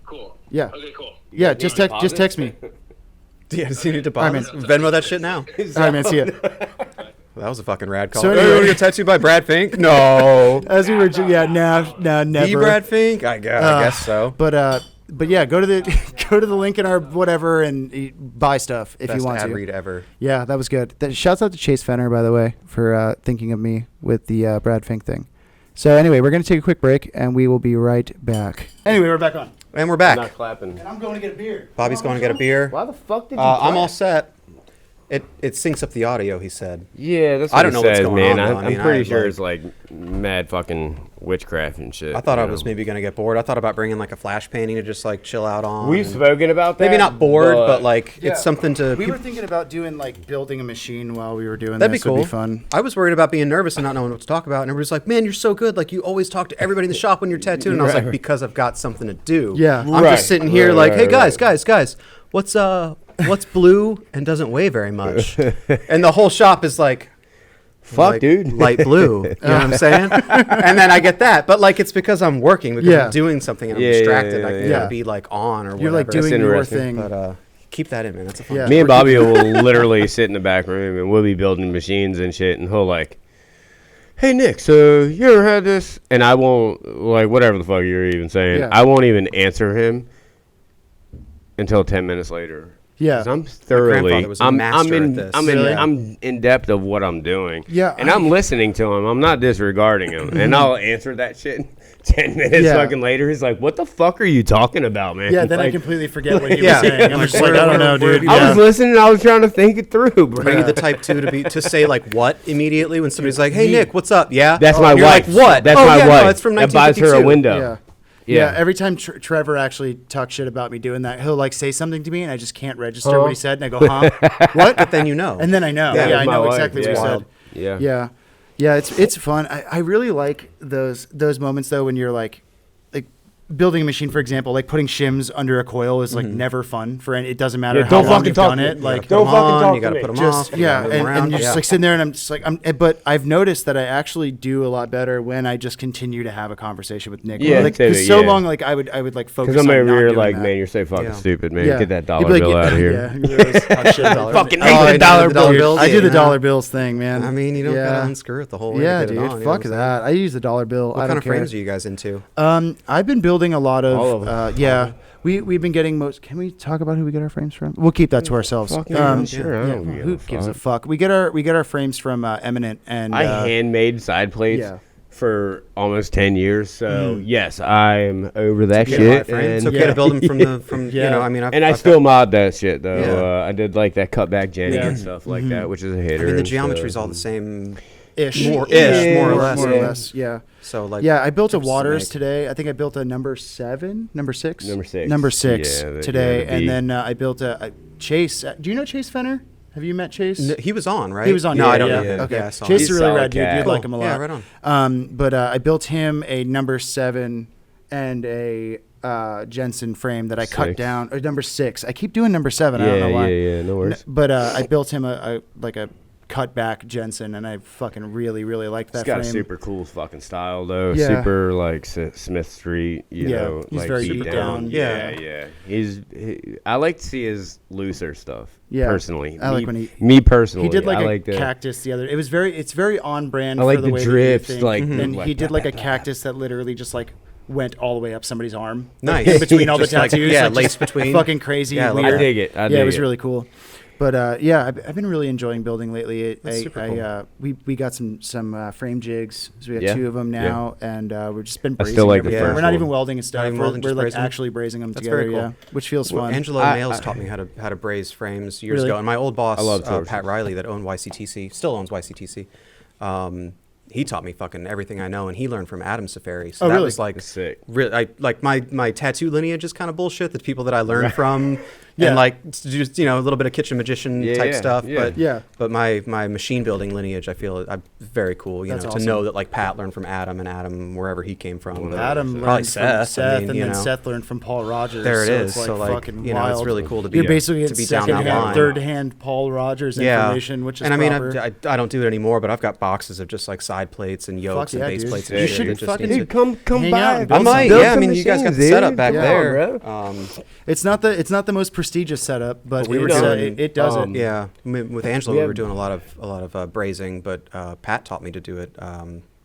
Cool. Yeah. Okay, cool. Yeah, You just want text deposits? me. Yeah, does he need to All buy right, this? man. Venmo that shit now. All right, man. See ya. That was a fucking rad call. So So you anyway- want to get tattooed by Brad Fink? No. As we were, never. The Brad Fink? I guess so. But but yeah, go to the link in our whatever and buy stuff if Best you want ad to. read ever. Yeah, that was good. Shouts out to Chase Fenner, by the way, for thinking of me with the Brad Fink thing. So anyway, we're going to take a quick break, and we will be right back. Anyway, we're back on. And we're back. I'm not clapping. And I'm going to get a beer. Bobby's going to get a beer. Why the fuck did you I'm all set. It syncs up the audio, he said. Yeah, that's what I don't know what's going man. on, though. I'm pretty sure it's like mad fucking witchcraft and shit. I thought I was maybe going to get bored. I thought about bringing like a flash painting to just like chill out on. We've spoken about that. Maybe not bored, but like it's something to... We were thinking about doing like building a machine while we were doing That'd this. be cool. Would be fun. I was worried about being nervous and not knowing what to talk about. And everybody's like, man, you're so good. Like you always talk to everybody in the shop when you're tattooing. And I was like, because I've got something to do. Yeah. I'm just sitting here like, hey guys, what's blue and doesn't weigh very much? And the whole shop is like, fuck, dude. Light blue. You know what I'm saying? And then I get that. But like it's because I'm working, because I'm doing something and I'm distracted. I gotta be like on or whatever. You're like doing your thing. But keep that in, man. That's a fun Yeah. Me and Bobby will literally sit in the back room and we'll be building machines and shit, and he'll like, hey Nick, so you ever had this? And I won't, like, whatever the fuck you're even saying, I won't even answer him until 10 minutes later. Yeah. 'Cause I'm thoroughly, was a master at this. I'm in depth of what I'm doing. Yeah, and I'm listening to him. I'm not disregarding him. And I'll answer that shit 10 minutes fucking later. He's like, what the fuck are you talking about, man? Yeah, then like, I completely forget what he was saying. I'm just like, I don't know, dude. I was listening. I was trying to think it through, bro. Are you the type to say like what immediately when somebody's like, hey Nick, what's up? Yeah, That's my You're wife. Like, what? That's my wife. No, it's from that buys her a 1952. window. Yeah, every time Trevor actually talks shit about me doing that, he'll like say something to me and I just can't register what he said, and I go, huh? What? But then you know. And then I know. Yeah, Yeah, I my know wife. exactly what he said. Yeah. Yeah, it's fun. I really like those moments though when you're like building a machine, for example, like putting shims under a coil is like never fun for any. It doesn't matter how long you've done it. Like don't fucking talk. You gotta put them just off. and you're just like sitting there, and I'm just like, but I've noticed that I actually do a lot better when I just continue to have a conversation with Nick. Yeah, like, cause so long, like I would like focus. Because I'm on over not here doing like, that. man, you're so fucking stupid, man. Yeah. Get that dollar He'd be like, bill out of here. Yeah, he really talks shit about Fucking it. hate the dollar bill. I do the dollar bills thing, man. I mean, you don't gotta unscrew it the whole way. Yeah, to get dude. it on, Fuck that. I use the dollar bill. What kind of frames are you guys into? I've been building a lot of. All of them. We've been getting most. Can we talk about who we get our frames from? We'll keep that to ourselves. Sure. Who gives a fuck? We get our frames from Eminent, and I handmade side plates for almost 10 years. So yes, I'm over that shit. And it's And okay to build them from you know. I mean, I still mod that shit though. Yeah. I did like that cutback Jenny and stuff like that, which is a hitter. I mean, the and geometry's stuff. all the same. more or less. More or less. Yeah. So like. Yeah, I built a tips to Waters make. today. I think I built a number 6 today, Yeah, and then I built a Chase. Do you know Chase Fenner? Have you met Chase? No, he was on, right? He was on. No, yeah, I don't. Yeah. Yeah, Okay. yeah, I saw Chase him. is a really solid rad dude. cat. You'd like him a lot. Yeah, right on. But I built him a number 7 and a Jensen frame that I cut 6. down. Or number 6. I keep doing number 7. I don't know why. Yeah, no worries. But I built him a cut back Jensen, and I fucking really liked that He's got frame. a super cool fucking style though. Yeah. Super like Smith Street, you know, he's like very deep deep down. down. Yeah. I like to see his looser stuff. Yeah. Personally, I like when me personally. He did like I a like the, cactus the other. It's very on brand. I like for the the way drifts, that you think. like and like he did like a cactus that literally just like went all the way up somebody's arm. Nice. In between all the Just like, tattoos. yeah, like, lace just between. Fucking crazy. Yeah, weird. I dig it. It was really cool. But I've been really enjoying building lately. That's super cool. We got some frame jigs. So we have Yeah. 2 of them now, and we've just been I brazing. still like the everything. first We're not one. even welding and stuff. Not even We're, welding, we're just like brazing? actually brazing them That's together. very cool. Yeah, which feels Well, fun. Angelo Nails taught me how to braze frames years Really? ago, and my old boss, I love torches. Pat Riley, that owned YCTC, still owns YCTC. He taught me fucking everything I know, and he learned from Adam Safari. So Oh, that really? was like That's sick. like my tattoo lineage is kind of bullshit. The people that I learned from, Yeah. and like just a little bit of kitchen magician type stuff. Yeah. But my machine building lineage, I feel very cool. That's to awesome. know that like Pat learned from Adam, and Adam wherever he came from. Adam probably learned Seth, from Seth, I mean, and you then know. Seth learned from Paul Rogers. There it so is. It's So like fucking it's wild. really cool to be You're basically to getting be down that secondhand, line. third-hand Paul Rogers information, which is and I mean, proper. I don't do it anymore, but I've got boxes of just like side plates and yokes and yeah, base dude. plates. You And should shit. It just fucking- needs Dude, to- come Hang by. out and I build might, build yeah. I some mean, you guys got the machines, setup dude. back Yeah, there. bro. It's not the most prestigious setup, but we were it's, doing, it does it. Yeah, with Angela, We we were have- doing a lot of brazing, but Pat taught me to do it.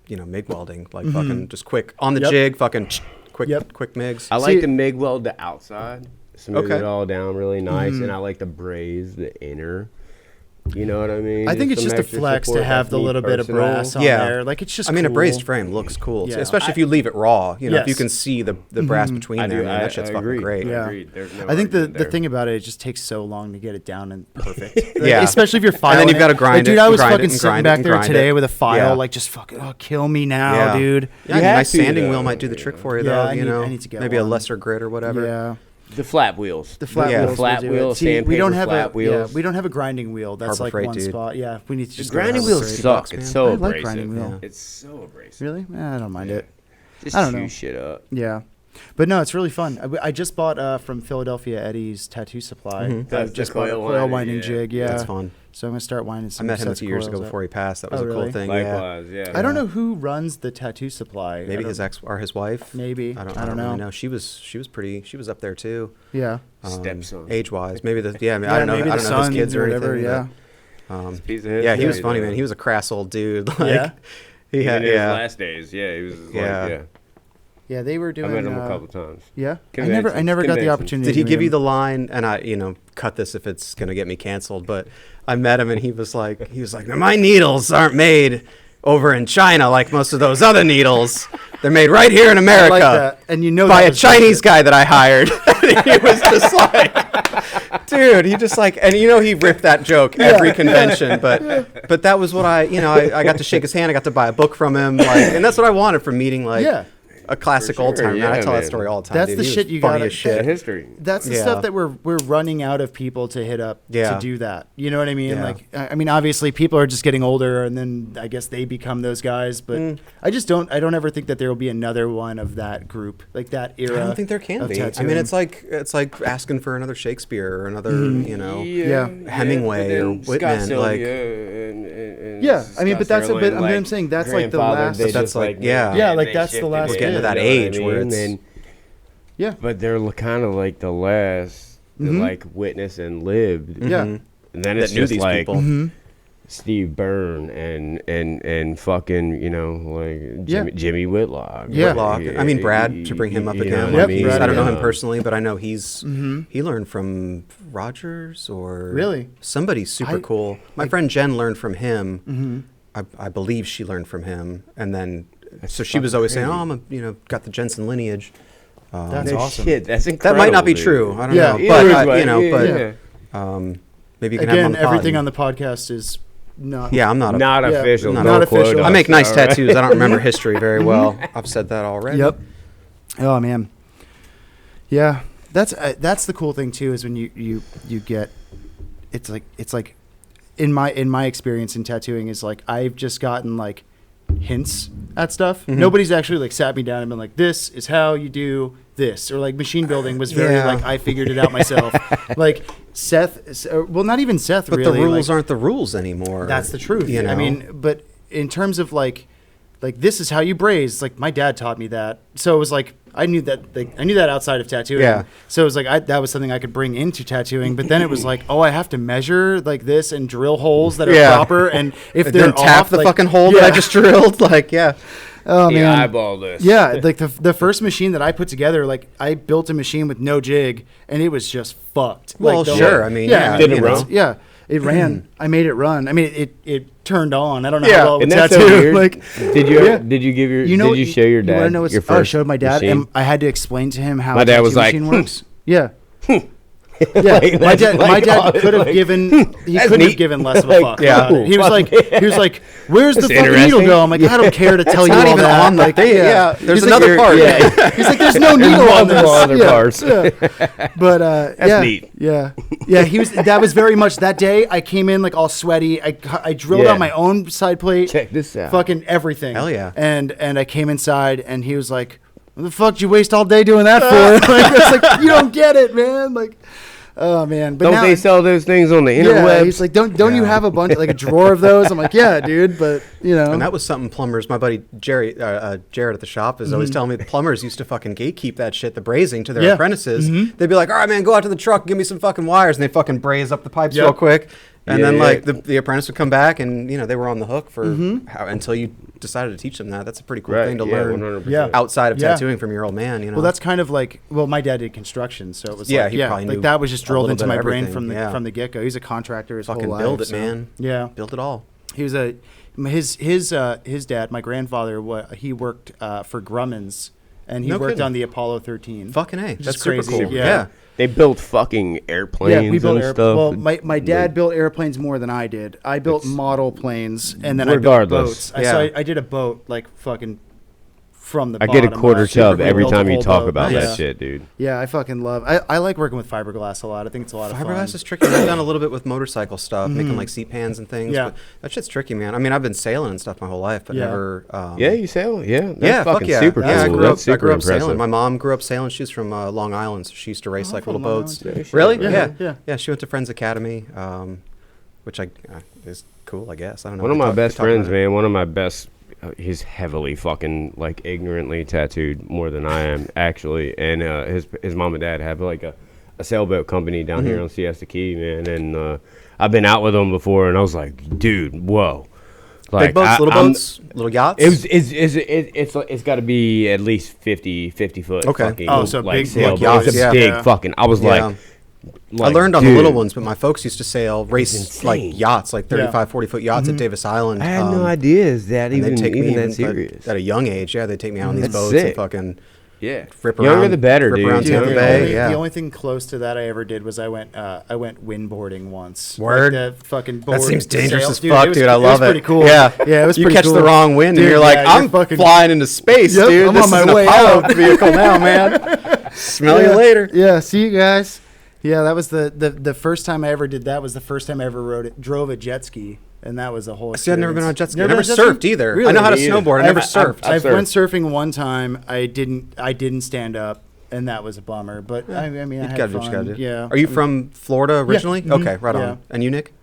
MIG welding, like fucking just quick on the Yep. jig, fucking quick MIGs. I like to MIG weld the outside, smooth Okay. it all down really nice, and I like to braze the inner. You know what I mean? I think it's Some just a extra flex to support. have That's the me little bit of personal. brass on Yeah. there. Like it's just. I mean, a cool. brazed frame looks cool, Yeah. especially if you leave it raw. You know, if you Yes. can see the brass between I there, do. man, that shit's fucking agree. great. Yeah. Agreed. There's no I think the argument there. thing about it just takes so long to get it down and perfect. Like, Yeah. especially if you're filing. And then you've it. gotta grind Like, dude, it, I was grind it, fucking and sitting grind it, back and there grind today it. with a file, Yeah. like just fucking kill me now, Yeah. dude. Yeah, a You have nice to, sanding though. wheel might do the trick for you, Yeah, though. I You need- know, I need to get maybe a one. lesser grit or whatever. Yeah. The flat wheels. The flat Yeah. wheels. The flat will do it. wheels, See, we don't sandpaper have flat wheels. we don't have a grinding wheel. That's Harbor like Freight, one dude. spot. Yeah, we need to The just grinding go wheels Harbor Freight. suck. man. It's so I like abrasive. grinding wheel. Yeah. It's so abrasive. Really? I don't mind it. Just I don't know. chew shit up. Yeah. But no, it's really fun. I just bought from Philadelphia Eddie's Tattoo Supply. I That's the just bought a coil coil winding, winding yeah. jig. Yeah, That's fun. So I'm gonna start winding I some. met him a sets of few years ago coils up. before he passed. That was Oh, a cool really? thing. Yeah. Likewise, yeah. I don't know who runs the Tattoo Supply. Maybe I his don't- ex or his wife. Maybe. I don't I don't really know. know. She was pretty. She was up there too. Yeah. Stepson. Age wise, maybe the I mean, Yeah, I don't know. maybe I the don't know his son kids or whatever. anything. Yeah. But, Piece of yeah, he was history, funny, though. man. He was a crass old dude. Like, Yeah? he Even had in his yeah. last days, yeah, he was Yeah. like, yeah. Yeah, they were I doing. met him a couple times. Yeah. I Conventions, never got the conventions. opportunity. Did he to give meet you him. the line? And I, cut this if it's gonna get me canceled. But I met him and he was like, "Now, my needles aren't made over in China like most of those other needles. They're made right here in America." I like that. And you know by that a was Chinese bullshit. guy that I hired. He was just like, dude, he just like, and he ripped that joke every convention, but that was what I got to shake his hand. I got to buy a book from him, like, and that's what I wanted from meeting like Yeah. a classic For old sure, timer. Man, I yeah, tell that man. story all the time. That's dude. the He was shit you funny gotta- as shit. The history. That's the Yeah. stuff that we're running out of people to hit up Yeah. to do that. You know what I mean? Yeah. Like, I mean, obviously people are just getting older, and then I guess they become those guys. But I don't ever think that there will be another one of that group, like that era. I don't think there can of be. I tattooing. mean, it's like asking for another Shakespeare or another, Yeah. Hemingway or Scott Whitman, like- Sylvia and Yeah, I mean, Scott but that's a bit- Sterling, I'm saying that's like the grandfather, last- they That's just, like- yeah. Yeah, like they that's the shifted last it, We're getting to bit. that you know what age I where mean? it's And- Yeah. but they're kind of like the last that like witnessed and lived. Yeah. And then it's that knew just these like people. Steve Byrne and fucking like Yeah. Jimmy Whitlock. Yeah. Whitlock. I mean, Brad, to bring him up You know again. what Yep, I mean? Brad, I don't know yeah. him personally, but I know he learned from Rogers or Really? somebody super I- cool. My friend Jen learned from him. I believe she learned from him, and then so she was always saying, "Oh, I'm got the Jensen lineage." That's No awesome. shit, that's That incredible. might not be dude. true. I don't Yeah. know, Either but way, yeah. maybe you can have him on Again, the pod. everything on the podcast is not. Yeah, I'm not. Not Yeah. official. Not don't official. quote I us, make nice all right? tattoos. I don't remember history very well. I've said that already. Yep. Oh man. Yeah, that's the cool thing too is when you get, it's like in my experience in tattooing is like I've just gotten like hints at stuff. Nobody's actually like sat me down and been like, this is how you do this, or like machine building was very Yeah. like I figured it out myself. Like Seth, well, not even Seth But really. the rules like, aren't the rules anymore. that's the truth. You know? I mean, but in terms of like this is how you braze. Like my dad taught me that, so it was like I knew that. I knew that outside of tattooing. Yeah. So it was like that was something I could bring into tattooing. But then it was like, oh, I have to measure like this and drill holes that are Yeah. proper. And if And they're then tap off, the like, fucking hole that I just drilled. Like, yeah. Oh Yeah, man. eyeball this. Yeah, like the first machine that I put together, like I built a machine with no jig, and it was just fucked. Well, like, the sure. whole- I mean, yeah, Did it you know, run? Yeah, it ran. I made it run. I mean, it turned on. I don't know Yeah. how well it And would that's tattoo. so weird. Like, did you yeah. did you give your you know, did you show your wanna dad know what's- your I first showed my dad, machine? and I had to explain to him how My a dad tattoo was like, machine works. Yeah. Yeah, Like, my that's dad. My like dad all- could have like, given. He that's couldn't have neat. given less of a Like, fuck. yeah. about it. He was like, "Where's the That's fucking needle interesting. go?" I'm like, "I don't care to tell you not all even that." on the Like, thing. Yeah. There's He's like, another part. Yeah. He's like, "There's no needle on this." multiple other Yeah, parts. yeah. But yeah, neat. yeah. He was. That was very much that day. I came in like all sweaty. I drilled Yeah. out my own side plate. Check this out. Fucking everything. Hell yeah. And I came inside, and he was like, "What the fuck did you waste all day doing that for?" Like, it's like you don't get it, man. Like, oh man. But Don't now, they sell those things on the yeah, interwebs? he's like, don't you Yeah. have a bunch like a drawer of those? I'm like, yeah, dude, but you know, And that was something plumbers, my buddy Jared at the shop is always telling me the plumbers used to fucking gatekeep that shit, the brazing to their Yeah. apprentices. They'd be like, all right, man, go out to the truck, give me some fucking wires. And they fucking braze up the pipes Yep. real quick. And then like the apprentice would come back, and they were on the hook for until you decided to teach them that. That's a pretty cool thing to learn 100%. outside of tattooing from your old man. Well, that's kind of like my dad did construction, so it was he probably knew that was just drilled into my brain everything. from the get go. He's a contractor his fucking whole life. Build it, man. Yeah, build it all. He was his dad, my grandfather. He worked for Grumman's, and he worked on the Apollo 13. Fucking A, that's crazy. super cool. Yeah. They built fucking airplanes. Yeah, we built stuff. Well, my dad built airplanes more than I did. I built model planes, and then regardless. I built boats. I did a boat like fucking from the I bottom. get a quarter chub every time you talk boat. about that shit, dude. Yeah, I fucking love. I like working with fiberglass a lot. I think it's a lot of fun. Fiberglass is tricky. I've done a little bit with motorcycle stuff, making like seat pans and things. Yeah. But that shit's tricky, man. I mean, I've been sailing and stuff my whole life, but never. You sail? Yeah. That's fucking fuck yeah. super cool. Yeah, I grew That's super up impressive. sailing. My mom grew up sailing. She's from Long Island, so she used to race like little boats. Really? Yeah. She went to Friends Academy, which is cool, I guess. I don't know. One of my best friends, man. One of my best. He's heavily fucking like ignorantly tattooed more than I am actually, and his mom and dad have like a sailboat company down here on Siesta Key, man. And I've been out with them before, and I was like, dude, whoa. Like, big boats, little boats, little yachts. It's got to be at least 50 foot. Okay. Fucking, so like, big sailboat. yachts. It's a big fucking. I was like I learned on dude, the little ones, but my folks used to race insane. like yachts, like 35, 40-foot yachts at Davis Island. I had no idea is that even that serious. At a young age. Yeah, they'd take me out on these That's boats sick. and fucking rip Younger around. the better, rip dude. around Tampa Bay. The only thing close to that I ever did was I went windboarding once. Word? Like the fucking board That seems dangerous as Dude, fuck, dude. I love it. It was pretty cool. Yeah, it was you pretty catch cool. the wrong wind, Dude, and you're like, yeah, I'm flying into space, Yep, dude. I'm This on is my an way Apollo out. vehicle now, man. Smell you later. Yeah, see you guys. Yeah, that was the first time I ever did that. Was the first time I ever drove a jet ski, and that was a whole. See, I've never been on a jet ski. I Never never surfed either. Really? I know how to Me either. snowboard. I never surfed. I went surfing one time. I didn't stand up, and that was a bummer. But I mean, I had gotta do fun. what you gotta do. Yeah. Are you from Florida originally? Yeah. Okay, right Yeah. on. And you, Nick?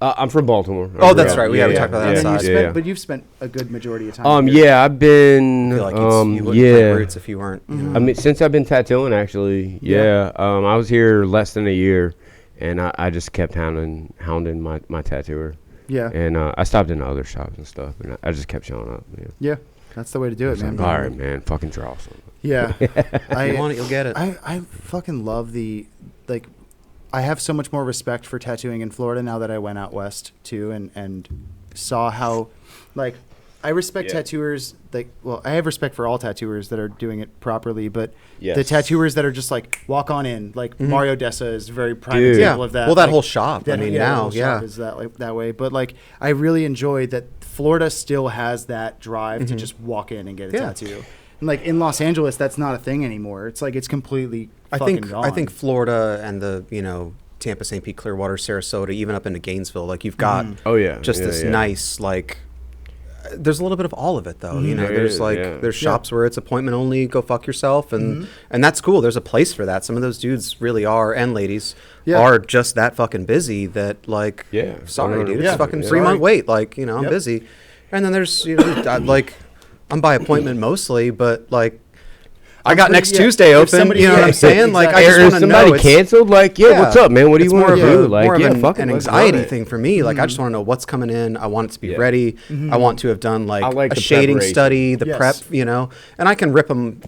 I'm from Baltimore. Oh, that's right. We talked about that And then outside. but you've spent a good majority of time. Yeah, I've been. I feel like you wouldn't have roots if you weren't. You know? I mean, since I've been tattooing, actually, I was here less than a year, and I just kept hounding my tattooer. Yeah. And I stopped into other shops and stuff, and I just kept showing up. Yeah, that's the way to do it, man. Like, all right, man, fucking draw something. Yeah. You want it, you'll get it. I fucking love I have so much more respect for tattooing in Florida now that I went out west too and saw how I respect tattooers I have respect for all tattooers that are doing it properly, but the tattooers that are just like walk on in, like Mario Dessa is a very prime example of that. Well, that whole shop. I mean, now, is that way. But I really enjoy that Florida still has that drive to just walk in and get a tattoo. And in Los Angeles, that's not a thing anymore. It's it's completely fucking gone. I think Florida and the Tampa, St. Pete, Clearwater, Sarasota, even up into Gainesville, you've got this nice there's a little bit of all of it though. There's shops where it's appointment only, go fuck yourself, and that's cool. There's a place for that. Some of those dudes really are, and ladies are just that fucking busy that sorry dude, it's fucking 3-month wait, I'm busy. And then there's I'm by appointment mostly, but I got next Tuesday open. You know what I'm saying? Exactly. I just want to know. Somebody canceled? What's up, man? What do you want to do? More of an anxiety thing for me. I just want to know what's coming in. I want it to be ready. I want to have done a shading study, the prep, and I can rip them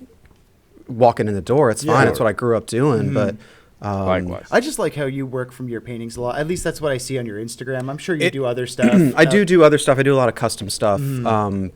walking in the door. It's fine. It's what I grew up doing, but. Likewise. I just like how you work from your paintings a lot. At least that's what I see on your Instagram. I'm sure you do other stuff. I do other stuff. I do a lot of custom stuff.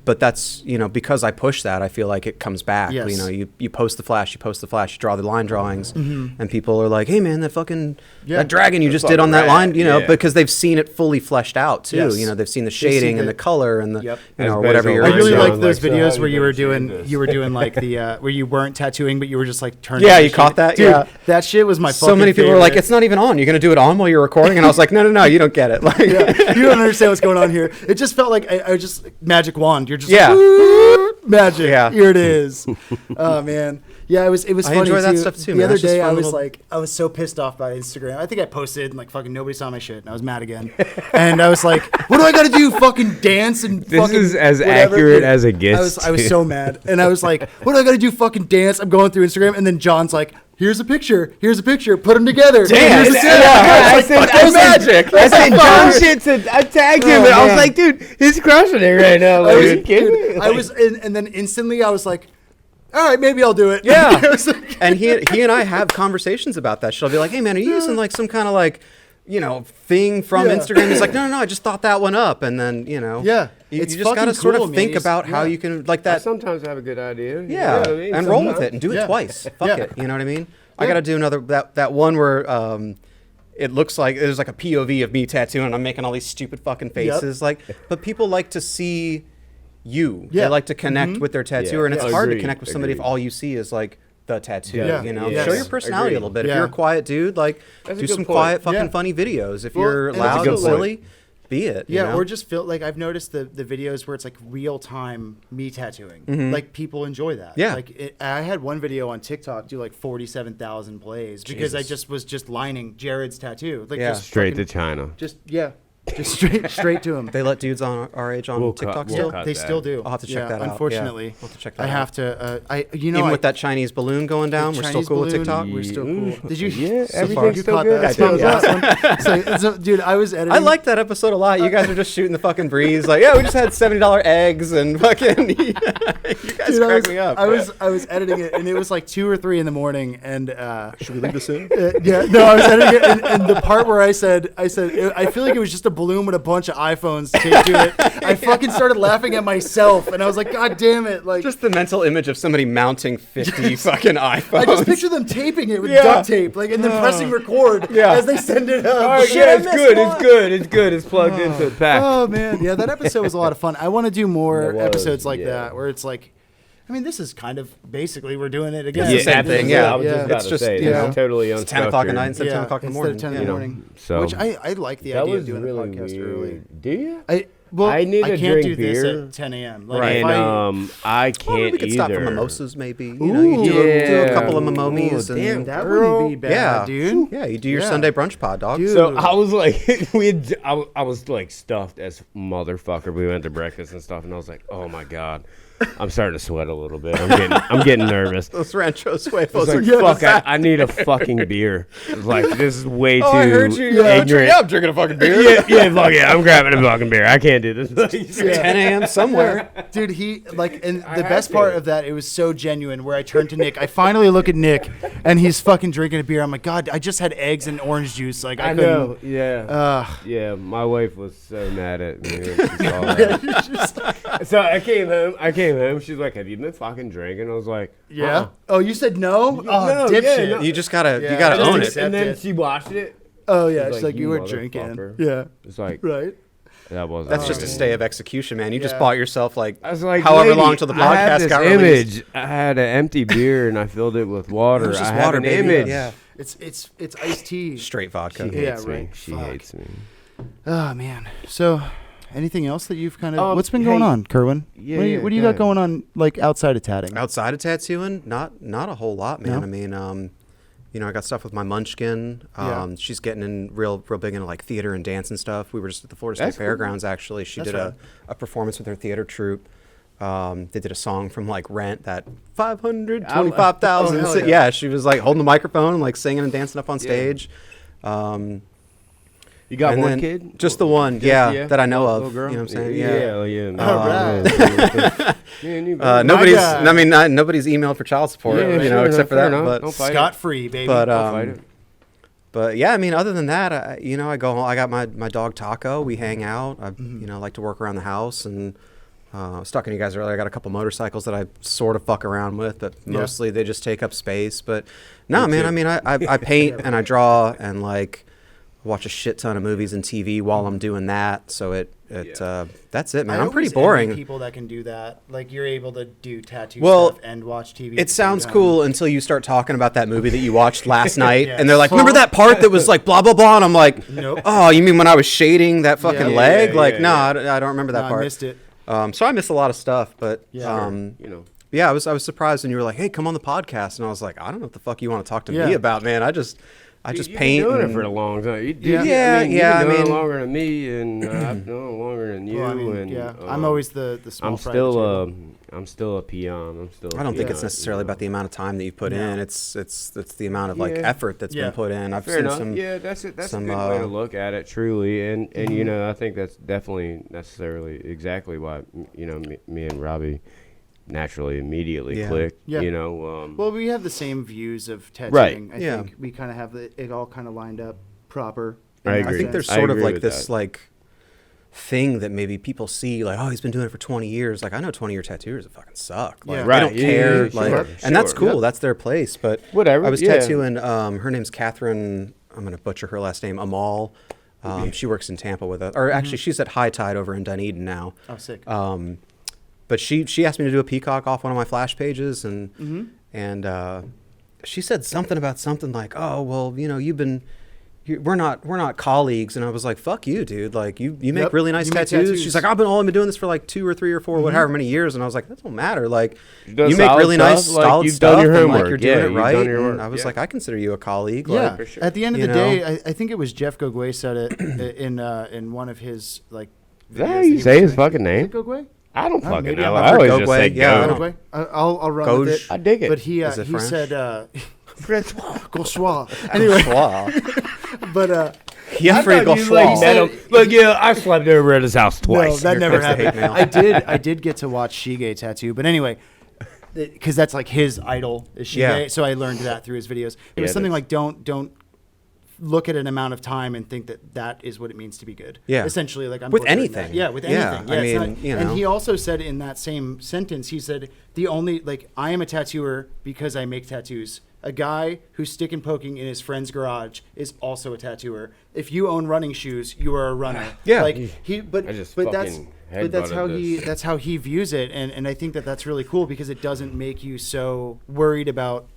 But that's, because I push that, I feel like it comes back. Yes. You post the flash, you draw the line drawings, and people are like, hey man, that dragon you just did on that line, because they've seen it fully fleshed out too. Yes. They've seen the shading and the color and the, or whatever you're I really into. like those videos where you were doing the where you weren't tattooing, but you were just turning. Yeah, you caught that? Dude, Yeah. that shit was my So many people were like, it's not even on. You're going to do it on while you're recording? And I was like, no, you don't get it. You don't understand what's going on here. It just felt like I just magic wand. You're just Magic. Yeah. Here it is. Oh man. Yeah, it was funny. I enjoy that too. stuff too. The man. other It's just day, fun I was little- like, I was so pissed off by Instagram. I think I posted and like fucking nobody saw my shit, and I was mad again. And I was like, what do I got to do? Fucking dance and This fucking is as whatever? accurate as it gets. I was so mad, and I was like, what do I got to do? Fucking dance. I'm going through Instagram, and then John's like, here's a picture. Here's a picture. Put them together. Damn, Here's the yeah, I said, that's magic. I said John shit to I tagged him, and I was man. like, dude, he's crushing it right now. Like, are you kidding me? Dude, I was, and then instantly I was like, all right, maybe I'll do it. Yeah. I was like, And he and I have conversations about that. She'll be like, "Hey man, are you using like some kind of like, thing from Yeah. Instagram?" He's like, "No, I just thought that one up." And then Yeah. you It's just gotta fucking sort cool, of man. think You just- about how yeah. you can like I that. sometimes have a good idea. You Yeah, know what I mean? and roll with Sometimes. it and do it Yeah. twice. Fuck Yeah. it. You know what I mean? I gotta do another that one where it looks like there's like a POV of me tattooing and I'm making all these stupid fucking faces. Like, but people like to see you. Yeah. They like to connect with their tattooer, and it's Yeah. hard to Agreed. connect with somebody if all you see is like the tattoo. Yeah. You know, Yes. show your personality a Agreed. little bit. Yeah. If you're a quiet dude, like That's a do good some point. quiet, fucking Yeah. funny videos. If Well, you're and that's loud a and good point. silly, be it. you yeah, know? or just feel like I've noticed the videos where it's like real time me tattooing. Like people enjoy that. Yeah. Like I had one video on TikTok do like 47,000 plays because I Jesus. was just lining Jared's tattoo. Like Yeah. just Straight to fucking- China. Just straight to him. They let dudes on our age on We'll TikTok cut- still. we'll cut They that. still do. I'll have to check that out. Unfortunately, Yeah. I'll have to check that I out. have to. Even with that Chinese balloon going down, we're still Chinese cool with balloon, TikTok. We're still Mm. cool. Did you? Yeah, so everything's far, you still caught good. that. I did, That was awesome. So, dude, I was editing. I liked that episode a lot. You guys are just shooting the fucking breeze. Like, yeah, we just had $70 eggs and fucking. You guys Dude, crack me up. I was editing it, and it was like 2 or 3 in the morning, and Should we leave this in? yeah, no, I was editing it, and the part where I said, I feel like it was just a balloon with a bunch of iPhones taped to it. I fucking started laughing at myself, and I was like, God damn it! Like, Just the mental image of somebody mounting 50 fucking iPhones. I just picture them taping it with Yeah. duct tape, like, and then pressing record Yeah. as they send it up. Oh, yeah, it's good. It's good. It's good. It's plugged into the pack. Oh man, yeah, that episode was a lot of fun. I want to do more It was, episodes like yeah. that, where it's like, I mean, this is kind of basically we're doing it again. It's the same thing, absolutely. yeah. I was just Yeah. about It's to just, say, you it's know, totally It's 10 o'clock at night unstructured. instead of 10 o'clock in the instead of morning. 10 in Yeah. the morning. So Which I like the that idea was of doing really the podcast weird. early. Do you? I need I to can't drink do this beer. at 10 a.m. Like Right. if And I, I can't Well, we could stop for either. mimosas, maybe. You know, you do a couple of mimomies. Ooh, and damn, that girl. wouldn't be bad, Yeah. dude. Yeah, you do your Yeah. Sunday brunch pod, dog. Dude. So I was like, I was like stuffed as motherfucker. We went to breakfast and stuff, and I was like, oh my god, I'm starting to sweat a little bit. I'm getting nervous. Those rancho I was suevos like, are fuck, I need a fucking beer. I was like, this is way Oh, too I heard you. ignorant. Yeah, I'm drinking a fucking beer. Yeah, fuck yeah, I'm grabbing a fucking beer. I can't do this. 10 a.m. somewhere. Dude, he like, and I the had best to. part of that, it was so genuine. Where I turned to Nick, I finally look at Nick, and he's fucking drinking a beer. I'm like, God, I just had eggs and orange juice. Like I I couldn't. know, yeah. Yeah, my wife was so mad at me when she saw that. So I came home. She's like, "Have you been fucking drinking?" I was like, Yeah. "Uh-uh." Oh, you said no? Oh, No, dipshit. yeah, no. You just gotta, Yeah, you gotta just own accept it. And then it. she watched it. Oh yeah, She's she's like, like, you "You were drinking. motherfucker." Yeah. It's like Right. that wasn't. That's just a right. stay of execution, man. You just Yeah. bought yourself like, I was like, however lady, long till the I had podcast this got image. released. I had an empty beer and I filled it with water. It was just I had water, an baby. image. Yeah, It's iced tea. straight She vodka. hates Yeah, me. right. She Fuck. hates me. Oh man. So, anything else that you've kind of? Um, what's been going hey, on, Kerwin? yeah, What do you, yeah, what do you go got ahead. going on, like outside of tatting? Outside of tattooing, not a whole lot, man. No? I mean, I got stuff with my Munchkin. Yeah. She's getting in real big into like theater and dance and stuff. We were just at the Florida State That's cool. Fairgrounds actually. She That's did rad. a performance with her theater troupe. They did a song from like Rent, that 525,000. Oh, hell yeah. Yeah, she was like holding the microphone and like singing and dancing up on stage. You got And one then kid? just the one, that I know of. Little girl? You know what I'm saying? Yeah. All right. Nobody's. guy. I mean, nobody's emailed for child support. Yeah, you know, sure, except for fair that. enough. But Don't fight it. Scot free, baby. but Don't fight it. but yeah, I mean, other than that, I go home. I got my dog Taco. We hang out. I like to work around the house, and I was talking to you guys earlier. I got a couple motorcycles that I sort of fuck around with, but mostly they just take up space. But no, man, too. I mean, I paint and I draw and like watch a shit ton of movies and TV while I'm doing that. So that's it, man. I'm pretty always envy boring. People that can do that, like you're able to do tattoo Well, stuff and watch TV. at the It same sounds time. cool until you start talking about that movie that you watched last night, Yeah. and they're like, "Remember that part that was like blah blah blah?" And I'm like, Nope. "Oh, you mean when I was shading that fucking Yeah, leg?" yeah, Like, yeah, no, yeah. I don't remember that No, part. I missed it. So I miss a lot of stuff, but yeah. I was surprised when you were like, "Hey, come on the podcast," and I was like, "I don't know what the fuck you want to talk to me Yeah. about, man. I just You've paint." been doing and- it for a long time. Yeah, You've been doing it longer than me, and I've known it longer than you. Well, I mean, I'm always the small I'm fry still at the table. I'm still a peon. I'm still. I don't think peon, it's necessarily about the amount of time that you've put in. It's the amount of like Yeah. effort that's been put in. I've Fair seen enough. some. Yeah, that's it. That's some, a good way to look at it, truly. And you know, I think that's definitely necessarily exactly why me and Robbie naturally immediately clicked. Yeah. You know. Well, we have the same views of tattooing. Right. I Yeah. think we kind of have it all kind of lined up proper. I in agree. that I think there's sense. sort of agree like with this that. like thing that maybe people see like, oh, he's been doing it for 20 years. Like I know 20-year tattooers that fucking suck. Like, Yeah. they Right. don't Yeah, care. yeah, like, sure, and that's sure. cool. Yep. That's their place. But Whatever, I was yeah. tattooing. Her name's Catherine. I'm gonna butcher her last name. Amal. She works in Tampa with us, or actually she's at High Tide over in Dunedin now. Oh, sick. But she asked me to do a peacock off one of my flash pages, and she said something about something like, oh well, we're not colleagues, and I was like, fuck you, dude. Like you make Yep, really nice you make tattoos. tattoos. She's like, I've been doing this for like 2 or 3 or 4 whatever many years, and I was like, that don't matter. Like done you make solid really nice, stuff, like, solid you've stuff, done your and like homework. you're doing Yeah, it you've right. done your And work. I was Yeah. like, I consider you a colleague. Yeah. Like, At the end of you the know? day, I think it was Jeff Gogwe said it in one of his like. Is that videos how you he say was his making. fucking Is name? it Gogwe? I don't fucking maybe know. I'm I not always sure. just say Gogwe, yeah. go. Gogwe? I'll run with Goj. it. I dig it. But he Is it he French? said Gauchois. Anyway, wow. but Jeffrey Gauchois. said- Look, yeah, I slept over at his house no, twice. that Here never comes the hate happened. mail. I did get to watch Shige tattoo, but anyway, because that's like his idol is Shige. Yeah. So I learned that through his videos. It was Yeah, something that's- like don't look at an amount of time and think that is what it means to be good. Yeah. Essentially, like I'm With butchering anything. that. Yeah, with Yeah, anything. I Yeah, it's mean, not- you know. And he also said in that same sentence, he said the only like I am a tattooer because I make tattoos. A guy who's stick and poking in his friend's garage is also a tattooer. If you own running shoes, you are a runner. Yeah. Like he, but I just but that's fucking but that's how headbutted this. that's how he views it, and I think that's really cool because it doesn't make you so worried about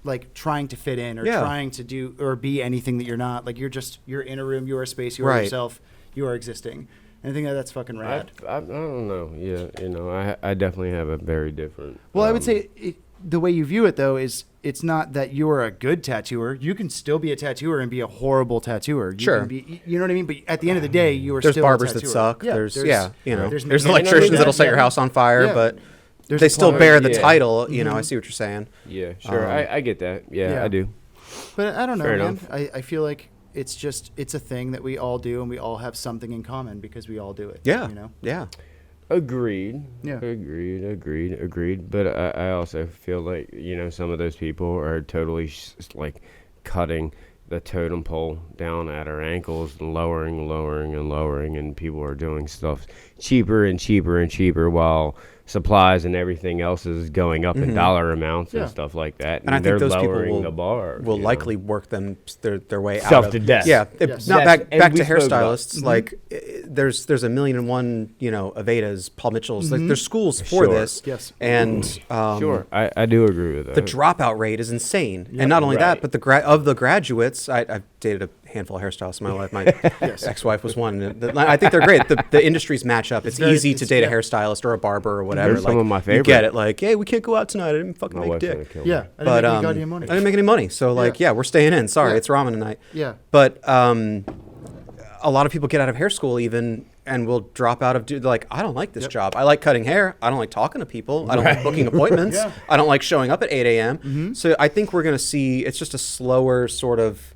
like trying to fit in or Yeah. trying to do or be anything that you're not. Like you're in a room, you're a space, you are Right. yourself, you are existing. And I think that's fucking rad. I don't know. Yeah, I definitely have a very different. Well, I would say the way you view it though is it's not that you're a good tattooer. You can still be a tattooer and be a horrible tattooer. You Sure. can be, you know what I mean? But at the end of the day, you are There's still barbers a that tattooer. suck. Yeah, There's mechanics electricians that- that'll set your yeah. house on fire, Yeah. but There's they a still plumber. bear the Yeah. title. You know, I see what you're saying. Yeah, sure. I get that. Yeah, Yeah. I do. But I don't know, Fair man. enough. I feel like it's a thing that we all do, and we all have something in common because we all do it. Yeah. You know. Yeah. Agreed. Yeah. Agreed. But I also feel like, some of those people are totally like cutting the totem pole down at our ankles, and lowering, and people are doing stuff cheaper and cheaper while supplies and everything else is going up in dollar amounts Yeah. and stuff like that. And I think they're those people lowering will, the bar. will you know? likely work their way out Self of to death. Yeah, Yes. not That's- back and to we spoke about- hairstylists. Like there's a million and one Avedas, Paul Mitchells. Like there's schools for Sure. this. Yes. And Sure, I do agree with that. the dropout rate is insane. And not only that, Right. but of the graduates, I've dated a handful of hairstylists in my life. My ex-wife was one. I think they're great. The industries match up. It's easy to date a hairstylist or a barber or whatever. They're some of my You favorite. get it. Like, hey, we can't go out tonight. I didn't fucking My make wife's gonna dick. kill me. Yeah. I didn't But make any goddamn money. I didn't make any money. So like, yeah, we're staying in. Sorry, Yeah. it's ramen tonight. Yeah. But a lot of people get out of hair school even and will drop out of like, I don't like this job. I like cutting hair. I don't like talking to people. I don't like booking appointments. Yeah. I don't like showing up at 8 a.m. So I think we're going to see, it's just a slower sort of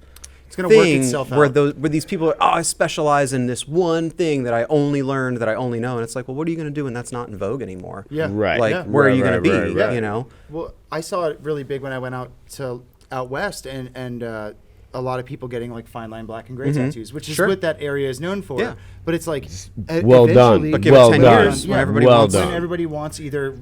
It's gonna work thing itself where out. where these people are, I specialize in this one thing that I only learned, that I only know. And it's like, well, what are you going to do when that's not in vogue anymore? Yeah. Right. Like, Yeah. where are you Right, going to be? right, right. You know? Well, I saw it really big when I went out west, and a lot of people getting like fine line black and gray tattoos, which is Sure. what that area is known for. Yeah. But it's like well done. eventually- But give Well it 10 done. years when Yeah. everybody Well wants done. When everybody wants either,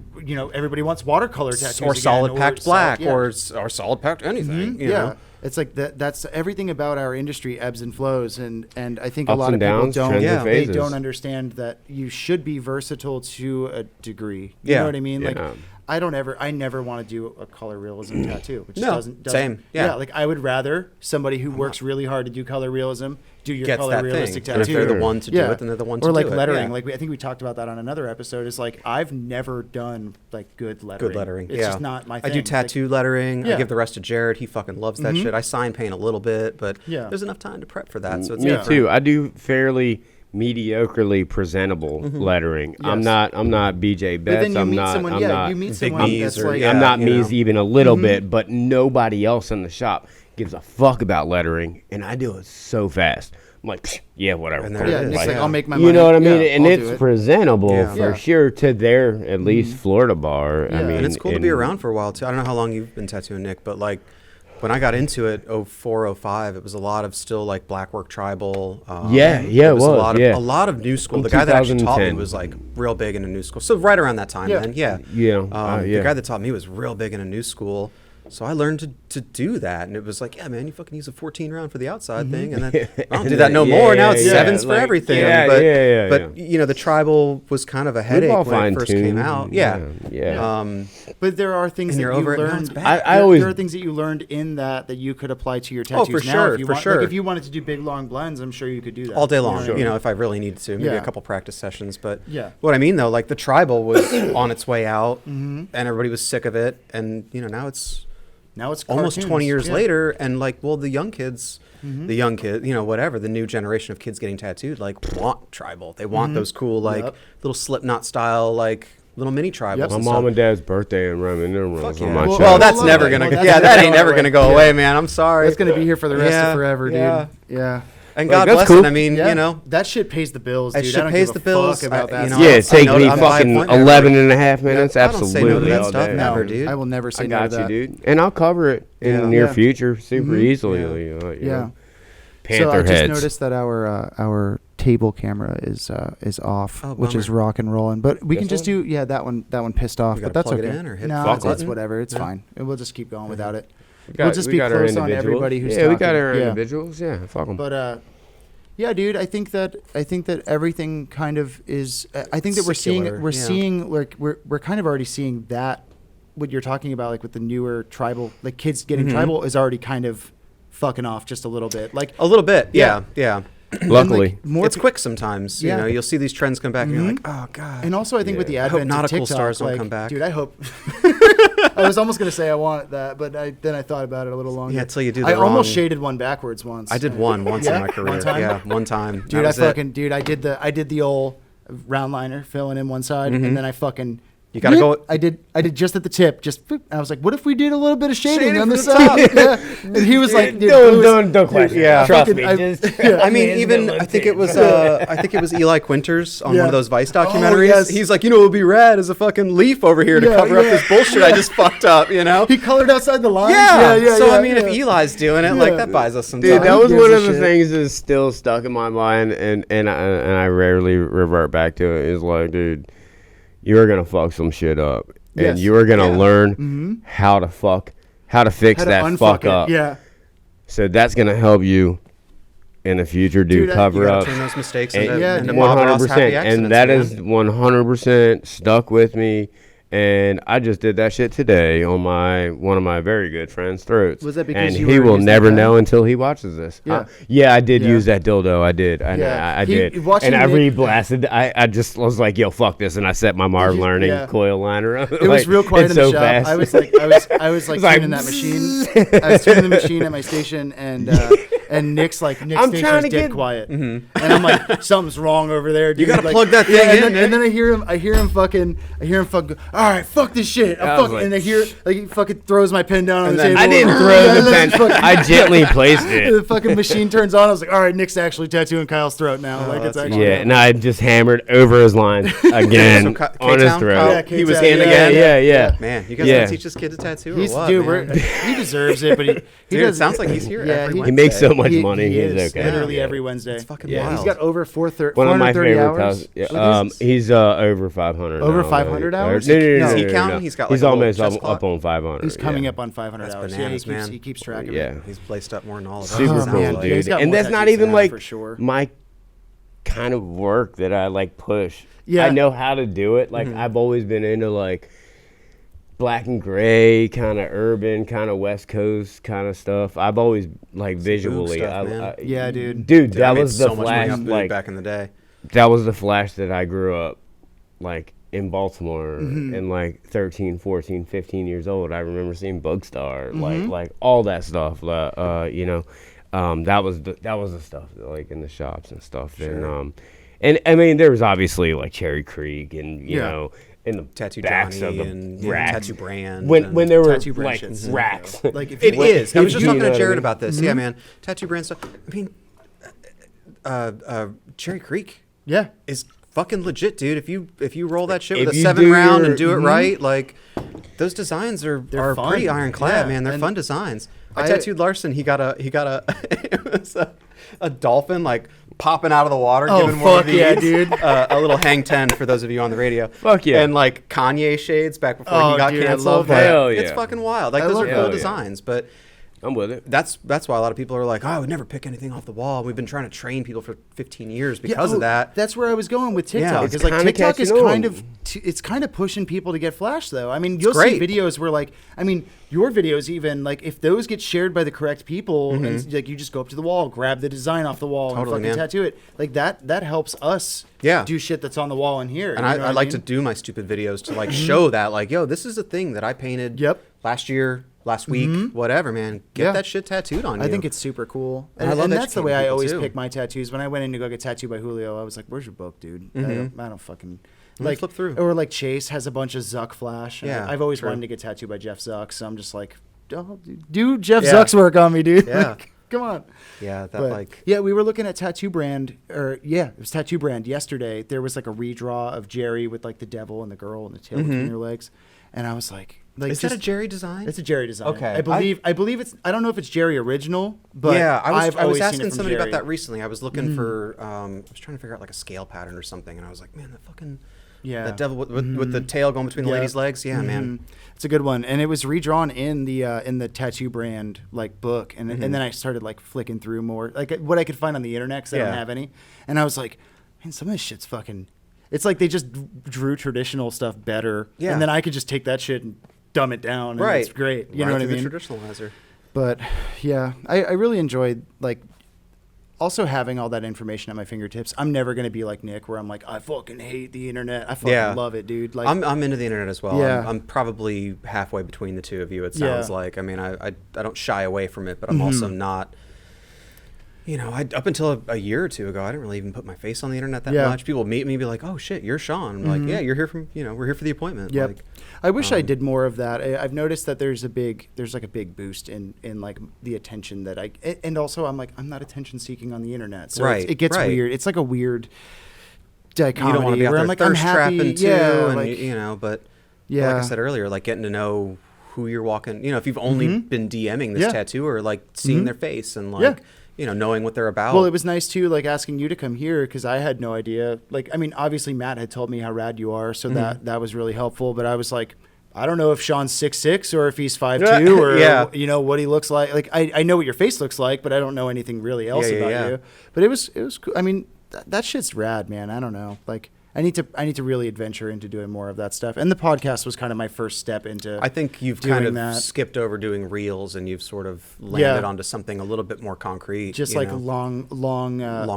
everybody wants watercolor tattoos or again, solid packed black yeah. or solid packed anything. You yeah. know? It's like that's everything about our industry ebbs and flows, and I think a Ups lot of and people downs, don't trends and they phases. don't understand that you should be versatile to a degree. You Yeah. know what I mean? Like Yeah. I never want to do a color realism tattoo, which doesn't same. Yeah. Like I would rather somebody who works really hard to do color realism do your Gets color that realistic thing. tattoo. And if they're the one to do it, then they're the one to do it. Or like lettering. Yeah. Like I think we talked about that on another episode. Is like I've never done like good lettering. Good lettering. It's just not my thing. I do tattoo lettering. Yeah. I give the rest to Jared. He fucking loves that shit. I sign paint a little bit, but Yeah. there's enough time to prep for that. So it's Me different. too. I do fairly mediocrely presentable lettering. Yes. I'm not BJ But then Betts. you I'm meet not. someone. I'm Yeah, not. you meet Big someone Mies that's or- like. yeah. I'm not you know. me's even a little bit, but nobody else in the shop gives a fuck about lettering, and I do it so fast. I'm like, "Psh, yeah, whatever. And there Yeah, it is. Nick's like, Yeah. I'll make my money. You know what I mean? Yeah, And I'll it's do it. presentable Yeah. for Yeah. sure to their at least Florida bar. I Yeah. mean, And it's cool to be around for a while too. I don't know how long you've been tattooing, Nick, but like when I got into it, 04, 05, it was a lot of still like blackwork tribal. Yeah, it was it a was, lot of yeah. a lot of new school. In The guy that actually taught me 2010. was like real big into new school. So right around that time, Yeah. then yeah, Yeah, The yeah. guy that taught me was real big into new school. So I learned to do that, and it was like, yeah, man, you fucking use a 14 round for the outside thing, and then I don't do that no more. Now it's Yeah, sevens for like, everything. yeah, but yeah, but you know, the tribal was kind of a We've headache all when it first came fine-tuned. out. Yeah, Yeah. But there are things And that you're you over it, now learned. it's back. I always- there are things that you learned in that you could apply to your tattoos for now. sure, if you for want. sure. Like if you wanted to do big long blends, I'm sure you could do that all day You know long. what I You mean? know, if I really needed to, maybe Yeah. a couple practice sessions. But Yeah. what I mean though, like the tribal was on its way out, and everybody was sick of it, and you know now it's Now it's almost cartoons. 20 years Yeah. later, and like, well, the young kids, you know, whatever, the new generation of kids getting tattooed, like want tribal. They want those cool, like Yep. little Slipknot style, like little mini tribals. Yep. My and mom stuff. and dad's birthday in Roman numerals Fuck on yeah. my Well, chest. Well, that's Well, never well, gonna. that's Yeah, never that ain't gonna never go gonna go away. away, man. I'm sorry. It's gonna be here for the rest Yeah, of forever, dude. yeah. Yeah. And Like, God that's bless cool. it. I mean, Yeah. you know, that shit pays the bills, That dude. shit I don't pays give the a bills. fuck about that. You know, stuff. Yeah, I it takes know me that I'm by a fucking point never. 11 and a half minutes. I don't say no to Absolutely. that all stuff, day. never, No, dude. I will never say I no to got you, that. dude. And I'll cover it in the Yeah. near Yeah. future super easily. Yeah. You know, Yeah. Panther so I just heads. noticed that our table camera is off, Oh, which is bummer. rock and rolling. But we can This just do that one pissed off. We But gotta that's plug it okay. in or hit no, fuck it's button? whatever. It's No. fine. And we'll just keep going without it. We We'll just be our close on individuals. everybody who's Yeah, we got talking. our Yeah. individuals. Yeah, fuck them. But yeah, dude, I think that everything kind of is. I think that Secular, we're yeah. seeing like we're kind of already seeing that what you're talking about, like with the newer tribal, like kids getting tribal is already kind of fucking off just a little bit. Like A little bit. Yeah. Yeah. Luckily. like, more It's pe- quick sometimes. Yeah. You know, you'll see these trends come back, and you're like, oh god. And also, I think with the Yeah. I hope advent of nautical TikTok, stars don't like, come back. dude, I hope. I was almost gonna say I want that, but then I thought about it a little longer. Yeah, till you do the I almost wrong- shaded one backwards once. I did one once Yeah? in my career. One time? Yeah, one time. Dude, That was it. I did the old round liner filling in one side, and then I fucking. You gotta go- I did just at the tip, just. Boop. I was like, "What if we did a little bit of shading Shading on the from the top. side?" Yeah. And he was like, dude, it was- Don't question. Yeah. Trust Fucking- me. I- Just, yeah. I mean, even I think it was Eli Quinters on Yeah. one of those Vice Oh, documentaries. yes. He's like, you know, it would be rad as a fucking leaf over here to Yeah, cover up yeah. this bullshit I just fucked up. You know? He colored outside the lines. Yeah. So I mean, yeah. if Eli's doing it, like Yeah. that buys us some dude, time. that was gives one a of the shit? things that's still stuck in my mind, and I rarely revert back to it. Is like, dude, you are gonna fuck some shit up, and Yes. you are gonna Yeah. learn how to fix Had to that unfuck fuck it. up. Yeah. So that's gonna help you in the future, do Dude, cover You gotta up. turn those mistakes And- into, Yeah, into dude. Bob Ross 100%, happy accidents, and that man. is 100% stuck with me. And I just did that shit today on one of my very good friends' throats. Was that because and you he were will using never that? know until he watches this. Yeah. Yeah, I did Yeah. use that dildo. I did. I, Yeah. I He- did. watching And I Nick- reblasted. I just was like, yo, fuck this. And I set my Marv just- Learning yeah. coil liner up. It was real quiet in the so shop. fast. I was like It's like, tuning that machine. I was tuning the machine at my station, and Nick's I'm station trying was to dead get- quiet, and I'm like, something's wrong over there. Dude. You gotta like, plug that yeah, thing in, and then I hear him fucking. Go, all right, fuck this shit. I was like- And I hear like he fucking throws my pen down on And the then- table. I didn't And throw then the pen. it's fucking- I gently placed and it. the fucking machine turns on. I was like, all right, Nick's actually tattooing Kyle's throat now. Like it's that's actually. Yeah, and I just hammered over his line again So on his K-Town, throat. Kyle, Yeah, he was K-Town, in yeah, again. Yeah. Man, you guys Yeah. gotta teach this kid to tattoo He's or what, dude, man? he deserves it, but he Dude, does. it sounds like he's here Yeah, every he- He makes so much He- money. he He's is, okay. literally Yeah. every Wednesday. It's fucking Yeah. wild. He's got over 430 One of my 430 favorite hours. times. Yeah, What is this? he's over 500. Over now, 500 maybe. hours? No, Does he count? He's got, like, he's a little almost chest up clock? on 500. He's coming yeah. up on 500 That's hours. bananas, yeah, man. he keeps track of Yeah. it. He's laced up more than all of us. Super it sounds cool, man, like. dude. He's dude. got And more that's not tattoos even than I like for sure. my kind of work that I like push. Yeah. I know how to do it. Like I've always been into like black and gray, kind of urban, kind of West Coast kind of stuff. I've always like visually. Yeah, dude. Dude, that was the so much money Flash. off Like back in the day. that was the Flash that I grew up like in Baltimore and like 13, 14, 15 years old. I remember seeing Bugstar, like all that stuff. You know, that was the stuff like in the shops and stuff. Sure. And I mean, there was obviously like Cherry Creek and you know. In the Tattoo backs Johnny of the and racks. Tattoo Brand. When there were Tattoo Brand like shit's racks. Like if It you, is. I was just you talking know to what I Jared mean? about this. Yeah, man. Tattoo Brand stuff. I mean, Cherry Creek Yeah. is fucking legit, dude. If you roll that shit If with a you 7 do round your- and do it right, like those designs are fun. pretty ironclad, Yeah, man. They're and fun designs. I I- tattooed Larson. He got a it was a dolphin like popping out of the water. Oh, giving one of fuck yeah, these. dude. A little hang 10 for those of you on the radio. Fuck yeah. And like Kanye shades back before Oh, he got dude, I canceled. love But that. Hell It's yeah. fucking wild. Like I those are love cool that. Hell yeah. designs, but. I'm with it. That's why a lot of people are like, oh, I would never pick anything off the wall. We've been trying to train people for 15 years because of that. That's where I was going with Yeah, TikTok. it's Because like kinda TikTok is catching on. kind of it's kind of pushing people to get Flash though. I mean, you'll great. see videos where like your videos even like if those get shared by the correct people and like you just go up to the wall, grab the design off the wall Totally, and fucking man. tattoo it. Like that helps us Yeah. do shit that's on the wall in here. And you know I what like to mean? do my stupid videos to like show that, like, yo, this is a thing that I painted Yep. last year, last week, whatever, man. Get Yeah. that shit tattooed on you. I think it's super cool. And I love that's the way I educating always people, too. pick my tattoos. When I went in to go get tattooed by Julio, I was like, "Where's your book, dude? I don't fucking me flip through. Or like Chase has a bunch of Zuck Flash. And Yeah, I've always true. wanted to get tattooed by Jeff Zuck, so I'm just like, oh, do Jeff Yeah. Zuck's work on me, dude. Yeah. Like, come on. Yeah, that But, like. yeah, we were looking at Tattoo Brand, it was Tattoo Brand yesterday. There was like a redraw of Jerry with like the devil and the girl and the tail between their legs, and I was like Is that a Jerry design? It's a Jerry design. Okay. I believe it's. I don't know if it's Jerry original, but yeah, I I've was always seen asking it from somebody Jerry. about that recently. I was looking for, I was trying to figure out like a scale pattern or something, and I was like, man, that fucking, that devil with the tail going between the lady's legs. Yeah, man. It's a good one, and it was redrawn in the Tattoo Brand like book, and then I started like flicking through more like what I could find on the internet because I don't have any, and I was like, man, some of this shit's fucking. It's like they just drew traditional stuff better, and then I could just take that shit and dumb it down, and it's great. You know what I mean? The traditionalizer. But yeah, I really enjoyed like also having all that information at my fingertips. I'm never gonna be like Nick, where I'm like, I fucking hate the internet. I fucking love it, dude. Like I'm into the internet as well. Yeah. I'm probably halfway between the two of you. It sounds like. I mean, I don't shy away from it, but I'm also not. You know, up until a year or two ago, I didn't really even put my face on the internet that much. People meet me, be like, "Oh shit, you're Sean." I'm like, "Yeah, you're here from. We're here for the appointment." Yep. Like, I wish I did more of that. I've noticed that there's like a big boost in like the attention that and also I'm like, I'm not attention seeking on the internet. So it gets weird. It's like a weird dichotomy you don't want to be out where there I'm like, I'm thirst happy. trapping too, Yeah, and like, but yeah. like I said earlier, like getting to know who you're walking. If you've only been DMing this tattooer, like seeing their face and like. Knowing what they're about. Well, it was nice too, like asking you to come here because I had no idea. Like, I mean, obviously Matt had told me how rad you are, so that was really helpful. But I was like, I don't know if Sean's 6'6" or if he's 5'2" or what he looks like. Like, I know what your face looks like, but I don't know anything really else about you. But it was cool. I mean, that shit's rad, man. I don't know, like. I need to really adventure into doing more of that stuff. And the podcast was kind of my first step into I think you've kind of skipped over doing reels and you've sort of landed onto something a little bit more concrete. Just like long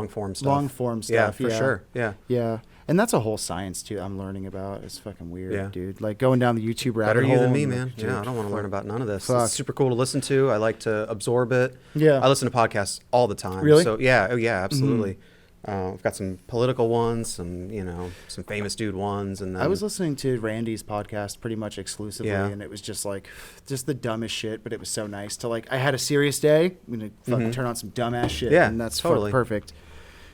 form stuff. Long form stuff. Yeah, for sure. Yeah. Yeah. And that's a whole science too I'm learning about. It's fucking weird, dude. Like going down the YouTube rabbit Better hole. you than me, man. Dude, I don't want to learn about none of this. Fuck. It's super cool to listen to. I like to absorb it. Yeah. I listen to podcasts all the time. Really? So yeah, absolutely. We've got some political ones, some famous dude ones, and then I was listening to Randy's podcast pretty much exclusively, and it was just the dumbest shit. But it was so nice to like. I had a serious day. I'm gonna fucking turn on some dumbass shit, and that's totally perfect.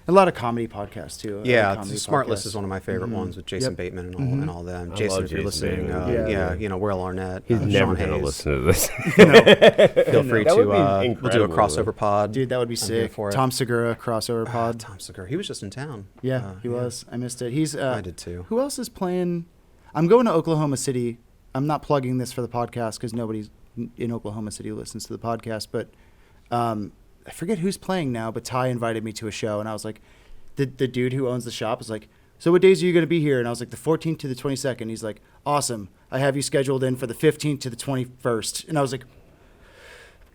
A lot of comedy podcasts too. Yeah, Smart List is one of my favorite ones with Jason Bateman and all them. Jason, if you're listening, Will Arnett. He's never Sean gonna Hayes. listen to this. Feel free That to. would be We'll do a incredible, crossover pod. Dude, that would be I'm here sick. for it. Tom Segura crossover pod. Tom Segura. He was just in town. Yeah, he was. I missed it. He's. I did too. Who else is playing? I'm going to Oklahoma City. I'm not plugging this for the podcast because nobody's in Oklahoma City who listens to the podcast. But I forget who's playing now. But Ty invited me to a show, and I was like, the dude who owns the shop was like, so what days are you going to be here? And I was like, the 14th to the 22nd. He's like, awesome. I have you scheduled in for the 15th to the 21st. And I was like,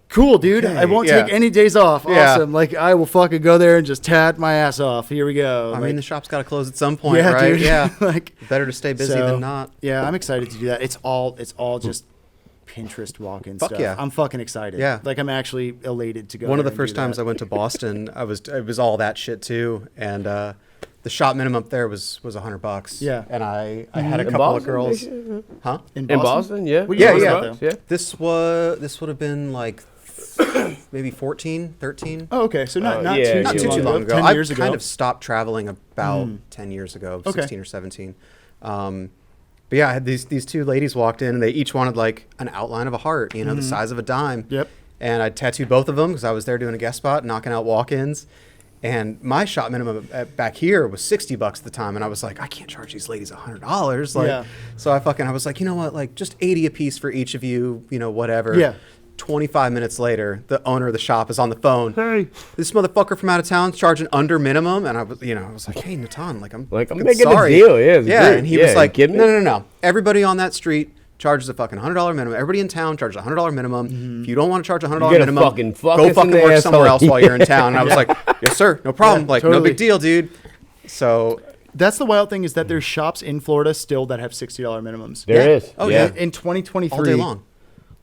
cool, dude. Okay, I won't yeah. take any days off. Yeah. Awesome. Like, I will fucking go there and just tat my ass off. Here we go. I Like, mean, the shop's got to close at some point, yeah, right? dude. Yeah. Like, Better to stay busy so, than not. Yeah, I'm excited to do that. It's all just Pinterest walk-in Fuck stuff. yeah. I'm fucking excited. Yeah. Like, I'm actually elated to go. One of there the and first do times that. I went to Boston, it was all that shit too, and the shop minimum up there was $100. Yeah. and I had a In couple Boston, of girls, they- huh? in In Boston, yeah. What do you Yeah, think yeah. about that? yeah. This would have been like maybe 14, 13. Oh, okay. So not yeah, too, Not yeah, too long ago. 10 I years ago. kind of stopped traveling about 10 years ago, Okay. 16 or 17. But yeah, I had these two ladies walked in, and they each wanted like an outline of a heart, you know, the size of a dime. Yep. And I tattooed both of them because I was there doing a guest spot, knocking out walk-ins. And my shop minimum back here was $60 at the time, and I was like, I can't charge these ladies $100. Like, Yeah. so I was like, you know what, like just 80 a piece for each of you, you know, whatever. Yeah. 25 minutes later, the owner of the shop is on the phone. Hey. This motherfucker from out of town's charging under minimum, and I was like, hey, Natan, I'm making sorry. a deal. Yeah, it's yeah, great. and he Yeah, was like, you kidding me? no. Everybody on that street charges a fucking $100 minimum. Everybody in town charges a $100 minimum. If you don't want to charge a $100 You're gonna minimum, fucking fuck go us in fucking the work asshole. somewhere else while you're in town. And I was like, yes, sir, no problem. Yeah, Like, no totally. big deal, dude. So, That's the wild thing is that there's shops in Florida still that have $60 minimums. There Yeah. is. Oh, yeah. yeah. In 2023. all day long.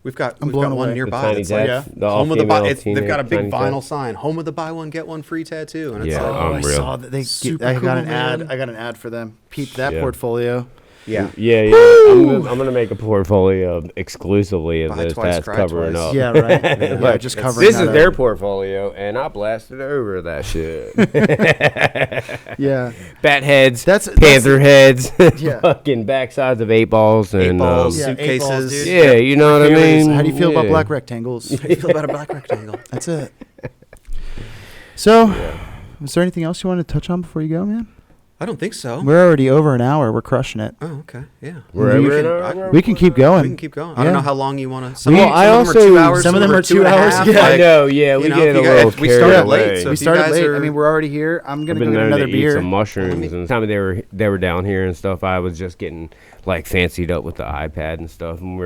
We've got blown one away. nearby. Tiny It's like tats, yeah. the home of the all-female they've got a big tiny vinyl tats. sign. Home of the buy one get one free tattoo. And it's Yeah. like, Oh, I Unreal. saw that they. Super I got cool, an man. ad. I got an ad for them. Peep that Yeah. portfolio. yeah. Yeah, yeah. I'm gonna make a portfolio exclusively of Buy those twice, tats cry covering twice. up. Yeah, right. Yeah, Like, just covering. This that is up. their portfolio, and I blasted over that shit. Yeah. Bat heads, That's- panther heads, Yeah. fucking backsides of 8 balls, and balls. Yeah, Suitcases. 8 balls, dude. yeah, you know what I Feelings. mean. How do you feel about Yeah. black rectangles? How do you feel about a black rectangle? That's it. So, is there anything else you want to touch on before you go, man? I don't think so. We're already over an hour. We're crushing it. Oh, okay. Yeah. We're We over can- an hour? We can keep going. We can keep going. I Yeah. don't know how long you want to. Well, I also- some of them are 2 hours. half, Yeah. I like, know, yeah, we you know, get if a you guys- little if we carried started away. late, so We if you started guys late. are- I mean, we're already here. I'm I've gonna been go get known another to eat beer. some mushrooms, and the time they were down here and stuff, I was just getting like fancied up with the iPad and stuff, and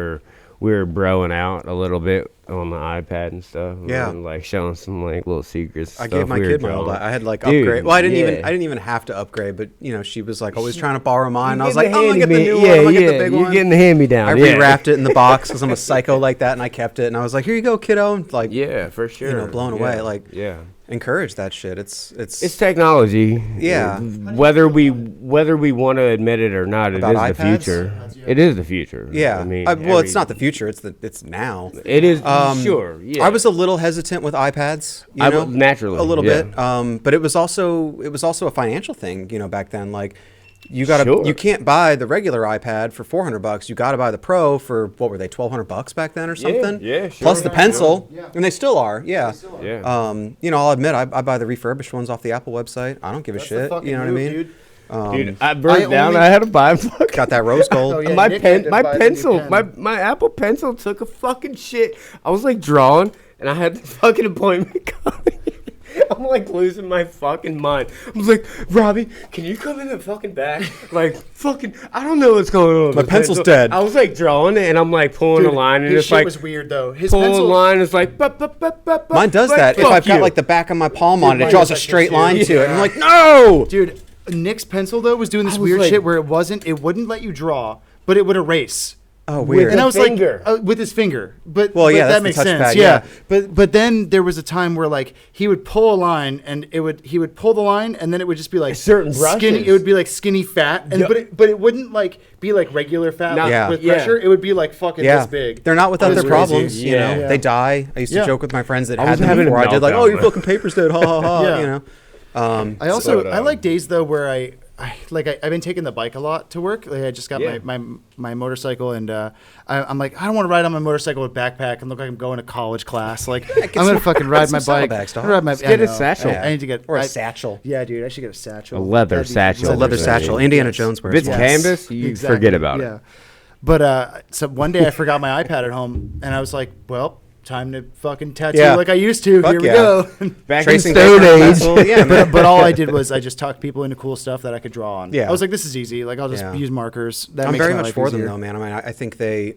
we were broing out a little bit on the iPad and stuff. Yeah. and, like showing some like little secrets. I stuff gave my we were kid my old. drawing. I had like Dude, upgrade. Well, I didn't yeah. even have to upgrade, but you know, she was like always trying to borrow mine. I was Getting like, I'm gonna get the handyman- new one. I'm gonna get the big you're one. getting the hand me down. I yeah. rewrapped it in the box because I'm a psycho like that, and I kept it. And I was like, here you go, kiddo. And, like, Yeah, for sure. blown Yeah, away. Like, yeah. encourage that shit. It's It's technology. Yeah. Whether we want to admit it or not, it About is iPads? the future. It is the future. yeah. I mean, well, it's not the future. It's now. It is sure. Yeah. I was a little hesitant with iPads. You I know, w- naturally, a little yeah. bit. But it was also a financial thing. You know, back then, like Sure. you can't buy the regular iPad for $400. You got to buy the Pro for what were they, $1,200 back then or something? yeah, sure. Plus the Yeah, pencil, sure. Yeah. and they still are. Yeah. Yeah. You know, I'll admit I buy the refurbished ones off the Apple website. I don't give a That's the shit. fucking You know what I move, mean? dude. Dude, I burned down. only- I had to buy Got that rose gold. Oh, yeah. my Nick had to my buy the new pencil, pen. my Apple Pencil took a fucking shit. I was like drawing, and I had the fucking appointment coming. I'm like losing my fucking mind. I was like, Robbie, can you come in the fucking back? Like, fucking, I don't know what's going on. with My this pencil's pencil. dead. I was like drawing it, and I'm like pulling Dude, a line, and his it's shit like was weird though. His pulling a pencil. line. It's like, bup, bup, bup, bup, bup, Mine does like, that. If fuck I've got you. like the back of my palm on it, mine it draws does a that straight too. line to it. And I'm Yeah. like, no. Dude, Nick's pencil though was doing this I was weird like- shit where it wouldn't let you draw, but it would erase. Oh, With weird. And I his was finger. like, with his finger. But Well, but yeah, that that's makes the sense. touchpad, Yeah. yeah. But then there was a time where like he would pull a line and he would pull the line and then it would just be like Certain skinny. brushes. It would be like skinny fat, and Yeah. but it wouldn't like be like regular fat No, with, Yeah. with yeah. pressure. It would be like fucking Yeah, this big. they're not without It was their crazy. problems. You Yeah. know, Yeah. they die. I used to Yeah. joke with my friends that I had was them having a before. I did like, meltdown, oh, your man. fucking paper's dead. Ha ha ha. Yeah. You know. I also But, I like days though where I've been taking the bike a lot to work. Like I just got Yeah. my motorcycle, and I'm like, I don't want to ride on my motorcycle with backpack and look like I'm going to college class. Like I'm gonna fucking ride my some bike. saddlebags, dog. Ride my, Let's get I a know. satchel. I need to get Or a I- satchel. Yeah, dude, I should get a satchel. A leather That'd be satchel. It's a leather Yes. satchel. Indiana Jones If wears it's one. canvas, you Exactly. forget about it. Yeah. But so one day I forgot my iPad at home, and I was like, well, time to fucking tattoo like I used to. Fuck Here we yeah. go. Back Tracing in Stone paper, Age. pencil, yeah, man. But all I did was I just talked people into cool stuff that I could draw on. Yeah. I was like, this is easy. Like I'll just use markers. That I'm makes very my much life for easier. them though, man. I mean, I think they,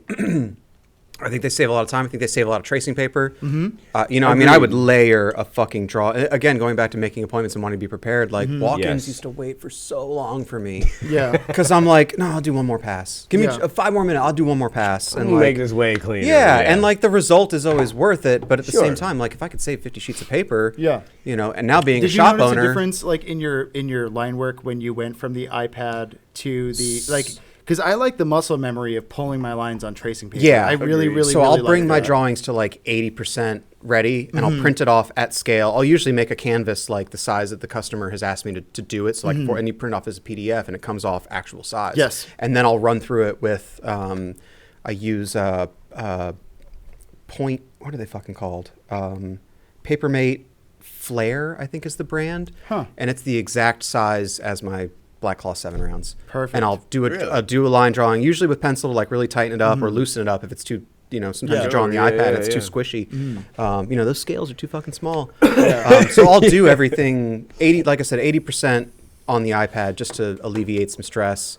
I think they save a lot of time. I think they save a lot of tracing paper. You know, I mean, I would layer a fucking draw. Again, going back to making appointments and wanting to be prepared. Like walk-ins used to wait for so long for me. Yeah. Because I'm like, no, I'll do one more pass. Give me 5 more minutes. I'll do one more pass. And like, make this way cleaner. yeah, and like the result is always worth it. But at the same time, like if I could save 50 sheets of paper, you know, and now being a shop Did you notice owner, a difference like in your line work when you went from the iPad to the like? Because I like the muscle memory of pulling my lines on tracing paper. Yeah, I really So really I'll bring like my that. drawings to like 80% ready, and I'll print it off at scale. I'll usually make a canvas like the size that the customer has asked me to do it. So like, and you print it off as a PDF, and it comes off actual size. Yes. And then I'll run through it with, I use point. What are they fucking called? Papermate Flare, I think is the brand. And it's the exact size as my Black Claw 7 rounds. Perfect. And I'll do a line drawing, usually with pencil to like really tighten it up or loosen it up if it's too, you know, sometimes you draw on the iPad, it's too squishy. You know, those scales are too fucking small. So I'll do everything 80, like I said, 80% on the iPad just to alleviate some stress.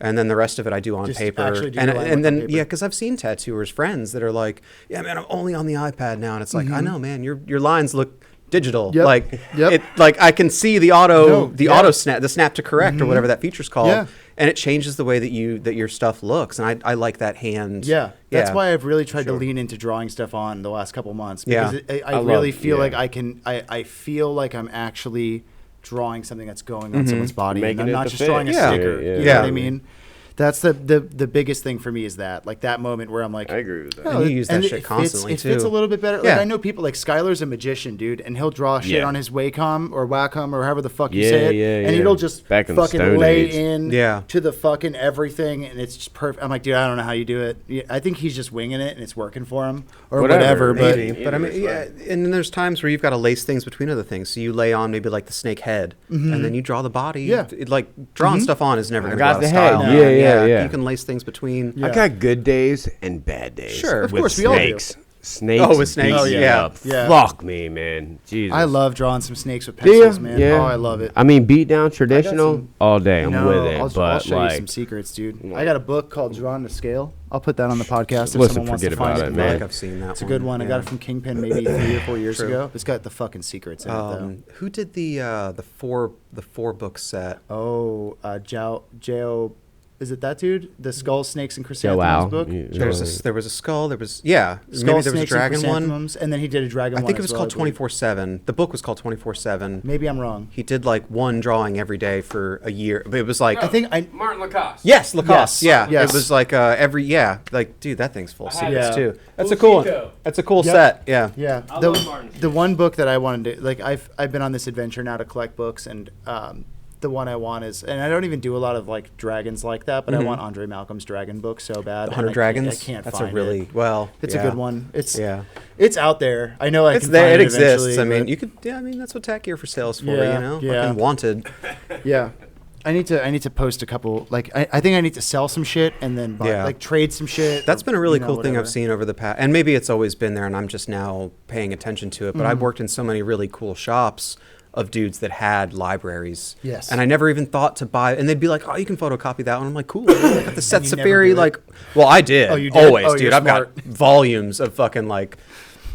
And then the rest of it I do on Just paper. actually do the line work And on then, paper. yeah, because I've seen tattooers, friends that are like, yeah, man, I'm only on the iPad now. And it's like, I know, man, your lines look digital. Like it, like I can see the auto snap, the snap to correct or whatever that feature's called, and it changes the way that your stuff looks. And I like that hand. That's why I've really tried to lean into drawing stuff on the last couple months, because I really feel like I feel like I'm actually drawing something that's going on someone's body, and I'm not just drawing a sticker. You know what I mean? That's the biggest thing for me, is that like that moment where I'm like, I agree with that. And you use that shit constantly it fits too. a little bit better. Like I know people like Skylar's a magician, dude, and he'll draw shit on his Wacom or Wacom or however the fuck you say it, and it'll just fucking lay in to the fucking everything, and it's just perfect. I'm like, dude, I don't know how you do it. I think he's just winging it, and it's working for him or whatever. Maybe. But I mean, and then there's times where you've got to lace things between other things. So you lay on maybe like the snake head, and then you draw the body. Like drawing stuff on is never going to go out of style. Yeah. You can lace things between. I got good days and bad days. Sure, of course, we all do. Snakes. Oh, with snakes. Yeah. Fuck me, man. Jesus. I love drawing some snakes with pencils, man. Yeah. Oh, I love it. I mean, beat down traditional all day. I'm with it. I'll show you some secrets, dude. I got a book called Drawn to Scale. I'll put that on the podcast if someone wants to find it. I feel like I've seen that. It's a good one. I got it from Kingpin maybe 3 or 4 years ago. It's got the fucking secrets in it, though. Who did the four book set? Oh, J.O. Is it that dude? The Skull, Snakes, and Chrysanthemums book? There was a skull. There was Skull, maybe there was a dragon one. And then he did a dragon one. I think it was called 24/7. The book was called 24/7. Maybe I'm wrong. He did like one drawing every day for a year. But it was like Martin Lacoste. Yes, Lacoste. Yes. It was like like dude, that thing's full of secrets too. That's a cool one. That's a cool set. Yeah. Yeah. I love Martin. The one book that I wanted to like, I've been on this adventure now to collect books, and the one I want is, and I don't even do a lot of like dragons like that, but I want Andre Malcolm's dragon book so bad. 100 Dragons. I can't That's find a really it. It's a good one. It's out there. I know it's can there. find It exists. eventually, I mean, you could. Yeah, I mean that's what Tack Gear for sale is for. Yeah, You know, yeah. fucking wanted. Yeah. I need to post a couple, like I think I need to sell some shit and then buy, like trade some shit. That's been a really cool thing whatever. I've seen over the past, and maybe it's always been there and I'm just now paying attention to it, but I've worked in so many really cool shops of dudes that had libraries. Yes. And I never even thought to buy, and they'd be like, oh, you can photocopy that one. I'm like, cool. I got the Set you never Safari, do it? like, well, I did. Oh, you did? Always, Oh, dude. you're I've smart. got volumes of fucking like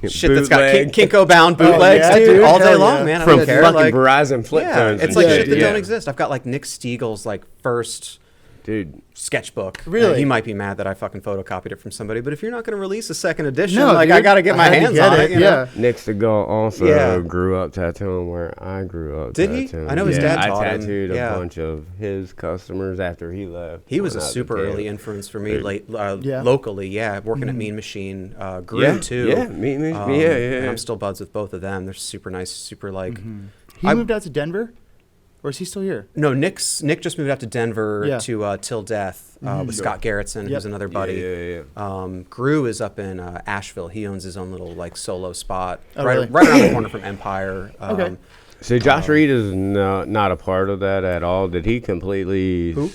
shit that's got Bootleg. Kinko bound bootlegs, yeah, dude, dude. all day Hell long, yeah. man. I From don't care. fucking Like, Verizon flip yeah, phones. it's and like shit. shit that don't exist. I've got like Nick Stiegel's like first Dude. sketchbook. Really? He might be mad that I fucking photocopied it from somebody, but if you're not going to release a second edition, No, like dude, I got to get my I had to hands get on it, it. You know? Nick Seagal also Yeah. grew up tattooing where I grew up. Did he? tattooing. I know his dad I taught him. tattooed a Yeah. bunch of his customers after he left. He was a when I super kid. early influence for me Yeah. locally. Yeah, working at Mean Machine, Grew Yeah, too. yeah, Mean Machine, yeah. And I'm still buds with both of them. They're super nice, super like. He moved out to Denver, or is he still here? No, Nick just moved out to Denver Yeah. to Till Death with Scott Garrettson, who's another buddy. Yeah. Grew is up in Asheville. He owns his own little like solo spot Oh, right really? around the corner from Empire. Okay. So Josh Reed is not a part of that at all. Did he completely? Who?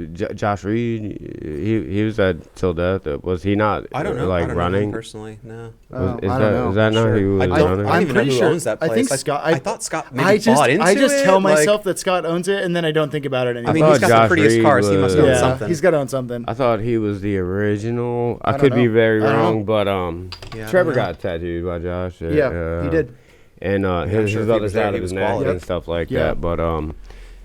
Josh Reed. He was at till death. Was he not? I don't know. Like I don't running know personally. No. Is I don't that know. is that not Sure. who was I don't, running? I don't I'm even know pretty who sure- owns that I place. think Scott- I thought Scott maybe bought into it. I just tell like- myself that Scott owns it, and then I don't think about it anymore. I mean, thought he's got Josh the prettiest Reed cars. He must was- own yeah, something. he's got to own something. I thought he was the original. I don't could be know. very I don't wrong, know. but Yeah, I Trevor don't know. got tattooed by Josh. Yeah, he did. And his sure if he other was there, side he of his was neck quality. and stuff like Yeah. that. But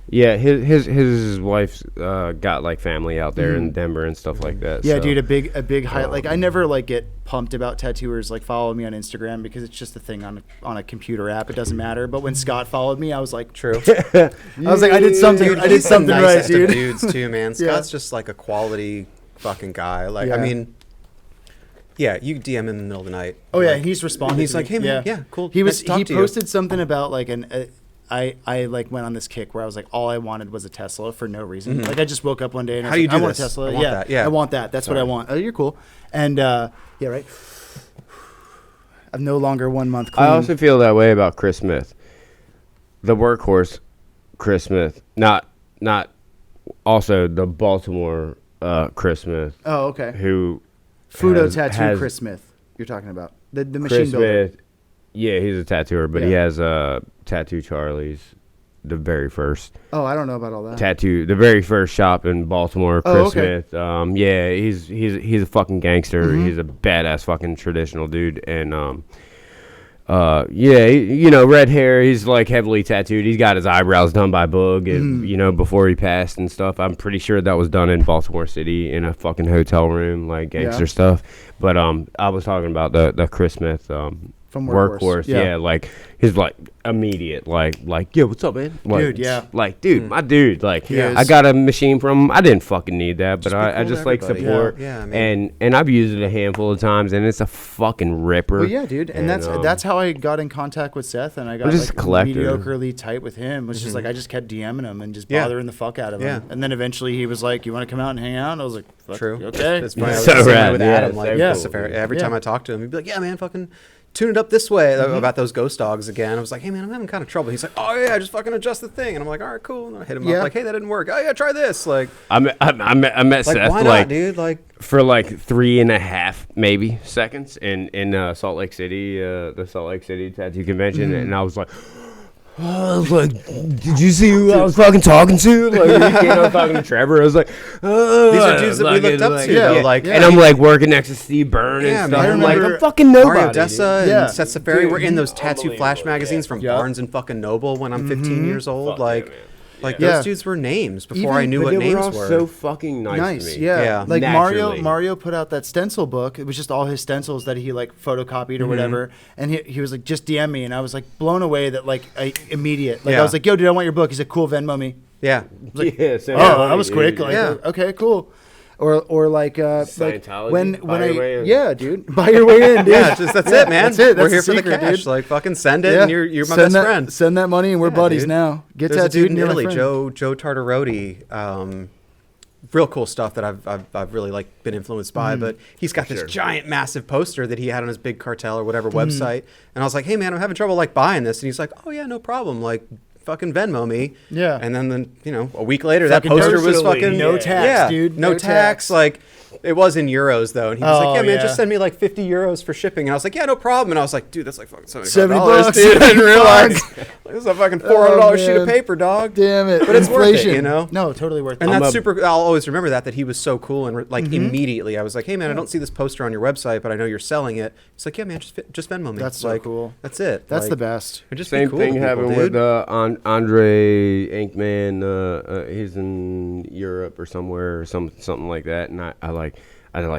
yeah, his wife's got like family out there in Denver and stuff like that. Yeah, so. dude, a big high. Like I never like get pumped about tattooers like follow me on Instagram because it's just a thing on a computer app. It doesn't matter. But when Scott followed me, I was like, True. I was like, I did something. Dude, I did he's the something right, nicest of dude. dudes too, man. Yeah. Scott's just like a quality fucking guy. Like, I Yeah. mean, yeah, you DM him in the middle of the night. Oh yeah, Like, he's responded. and he's to like, me. hey man, yeah, cool. He nice to talk to you. posted something about like I like went on this kick where I was like, all I wanted was a Tesla for no reason. Like I just woke up one day and I How was do you like, do I want this? a Tesla. I want Yeah, that. Yeah. I want that. That's what I Sorry. want. Oh, you're cool. And yeah, right. I'm no longer 1 month clean. I also feel that way about Chris Smith, the workhorse, Chris Smith. Not also the Baltimore Chris Smith, oh, okay. who Fudo tattoo has Chris Smith. You're talking about the machine Chris builder. Smith. Yeah, he's a tattooer, but he Yeah. has Tattoo Charlie's, the very first Oh, I don't know about all that. the very first shop in Baltimore. Chris Oh, okay. Smith. Yeah, he's a fucking gangster. Mm-hmm. He's a badass fucking traditional dude, and yeah, you know, red hair. He's like heavily tattooed. He's got his eyebrows done by Boog, and, you know, before he passed and stuff. I'm pretty sure that was done in Baltimore City in a fucking hotel room, like gangster Yeah. stuff. But I was talking about the Chris Smith From Workhorse. Yeah, like his like immediate, like yeah, what's up, man? Like, Dude, yeah. like dude, my dude, like He I is. got a machine from him. I didn't fucking need that, but Just be I cool to just like everybody. support. Yeah, I mean- and I've used it a handful of times, and it's a fucking ripper. Well, yeah, dude, and that's how I got in contact with Seth, and I got I'm just like a collector. mediocrely tight with him. Was just like I just kept DMing him and just Yeah. bothering the fuck out of him. Yeah. And then eventually he was like, "You want to come out and hang out?" And I was like, Fuck, True. okay, It's funny. I was So the same way rad, with yeah, Adam. so Like, cool, every Yeah. time I talk to him, he'd be like, "Yeah, man, fucking tune it up this way about those ghost dogs again." I was like, "Hey, man, I'm having kind of trouble." He's like, "Oh yeah, just fucking adjust the thing." And I'm like, "All right, cool." And I hit him Yeah. up like, "Hey, that didn't work." "Oh yeah, try this." Like, I met like Seth why like not, dude? Like, for like 3.5 maybe seconds in Salt Lake City, the Salt Lake City Tattoo Convention, and I was like. I was like, did you see who I was fucking talking to? Like, I was talking to Trevor. I was like, oh, these are dudes that we looked up to, though. Like, and I'm like working next to Steve Byrne Yeah, and man, stuff. I I'm like, remember I'm fucking nobody. Mario Dessa and Yeah. Seth Safari Dude, were in those tattoo flash unbelievable, magazines yeah. from Yep. Barnes and fucking Noble when I'm 15 years old. Fuck Like, yeah, man. like Yeah. those dudes were names before Even- I knew But what they names were all were. so fucking nice to me. Yeah. Yeah. Like Naturally. Mario put out that stencil book. It was just all his stencils that he like photocopied or whatever. And he was like, just DM me. And I was like blown away that like immediate. Like I Yeah. was like, yo, dude, I want your book. He's like, cool, Venmo me. Yeah. Yeah, so Oh, that was quick. Like, Yeah. okay, cool. Or like Scientology? when Buy your way in. yeah, dude, buy your way in, dude. Yeah, that's it, man. That's it. That's We're here the for the secret, cash. dude. Like, fucking send it, Yeah. and you're my Send best that, friend. Send that money, and we're Yeah, buddies dude. now. Get There's a tattooed dude in and you're my Italy, friend. Joe Tartaroti. Real cool stuff that I've really like been influenced by. But he's got this giant, massive poster that he had on his big cartel or whatever website. And I was like, "Hey, man, I'm having trouble like buying this." And he's like, "Oh yeah, no problem. Like, fucking Venmo me." Yeah. And then a week later, that Fucking poster was personally, fucking no tax, yeah, dude. no No tax. tax. Like. It was in euros though, and he was Oh, like, "Yeah, man, yeah. just send me like 50 euros for shipping." And I was like, "Yeah, no problem." And I was like, "Dude, that's like fucking $70, $75, dude." I didn't realize Fuck. like, this is a fucking $400 sheet of man. paper, dog. Damn it. But it's worth it, Inflation. you know? No, totally worth it. And I'm that's a- super. I'll always remember that he was so cool and like immediately I was like, "Hey, man, I don't see this poster on your website, but I know you're selling it." He's like, "Yeah, man, just Venmo me." That's so like, cool. That's it. That's like, the best. or just be Same cool to thing people, happened dude. with Andre Inkman. He's in Europe or somewhere or something like that, and I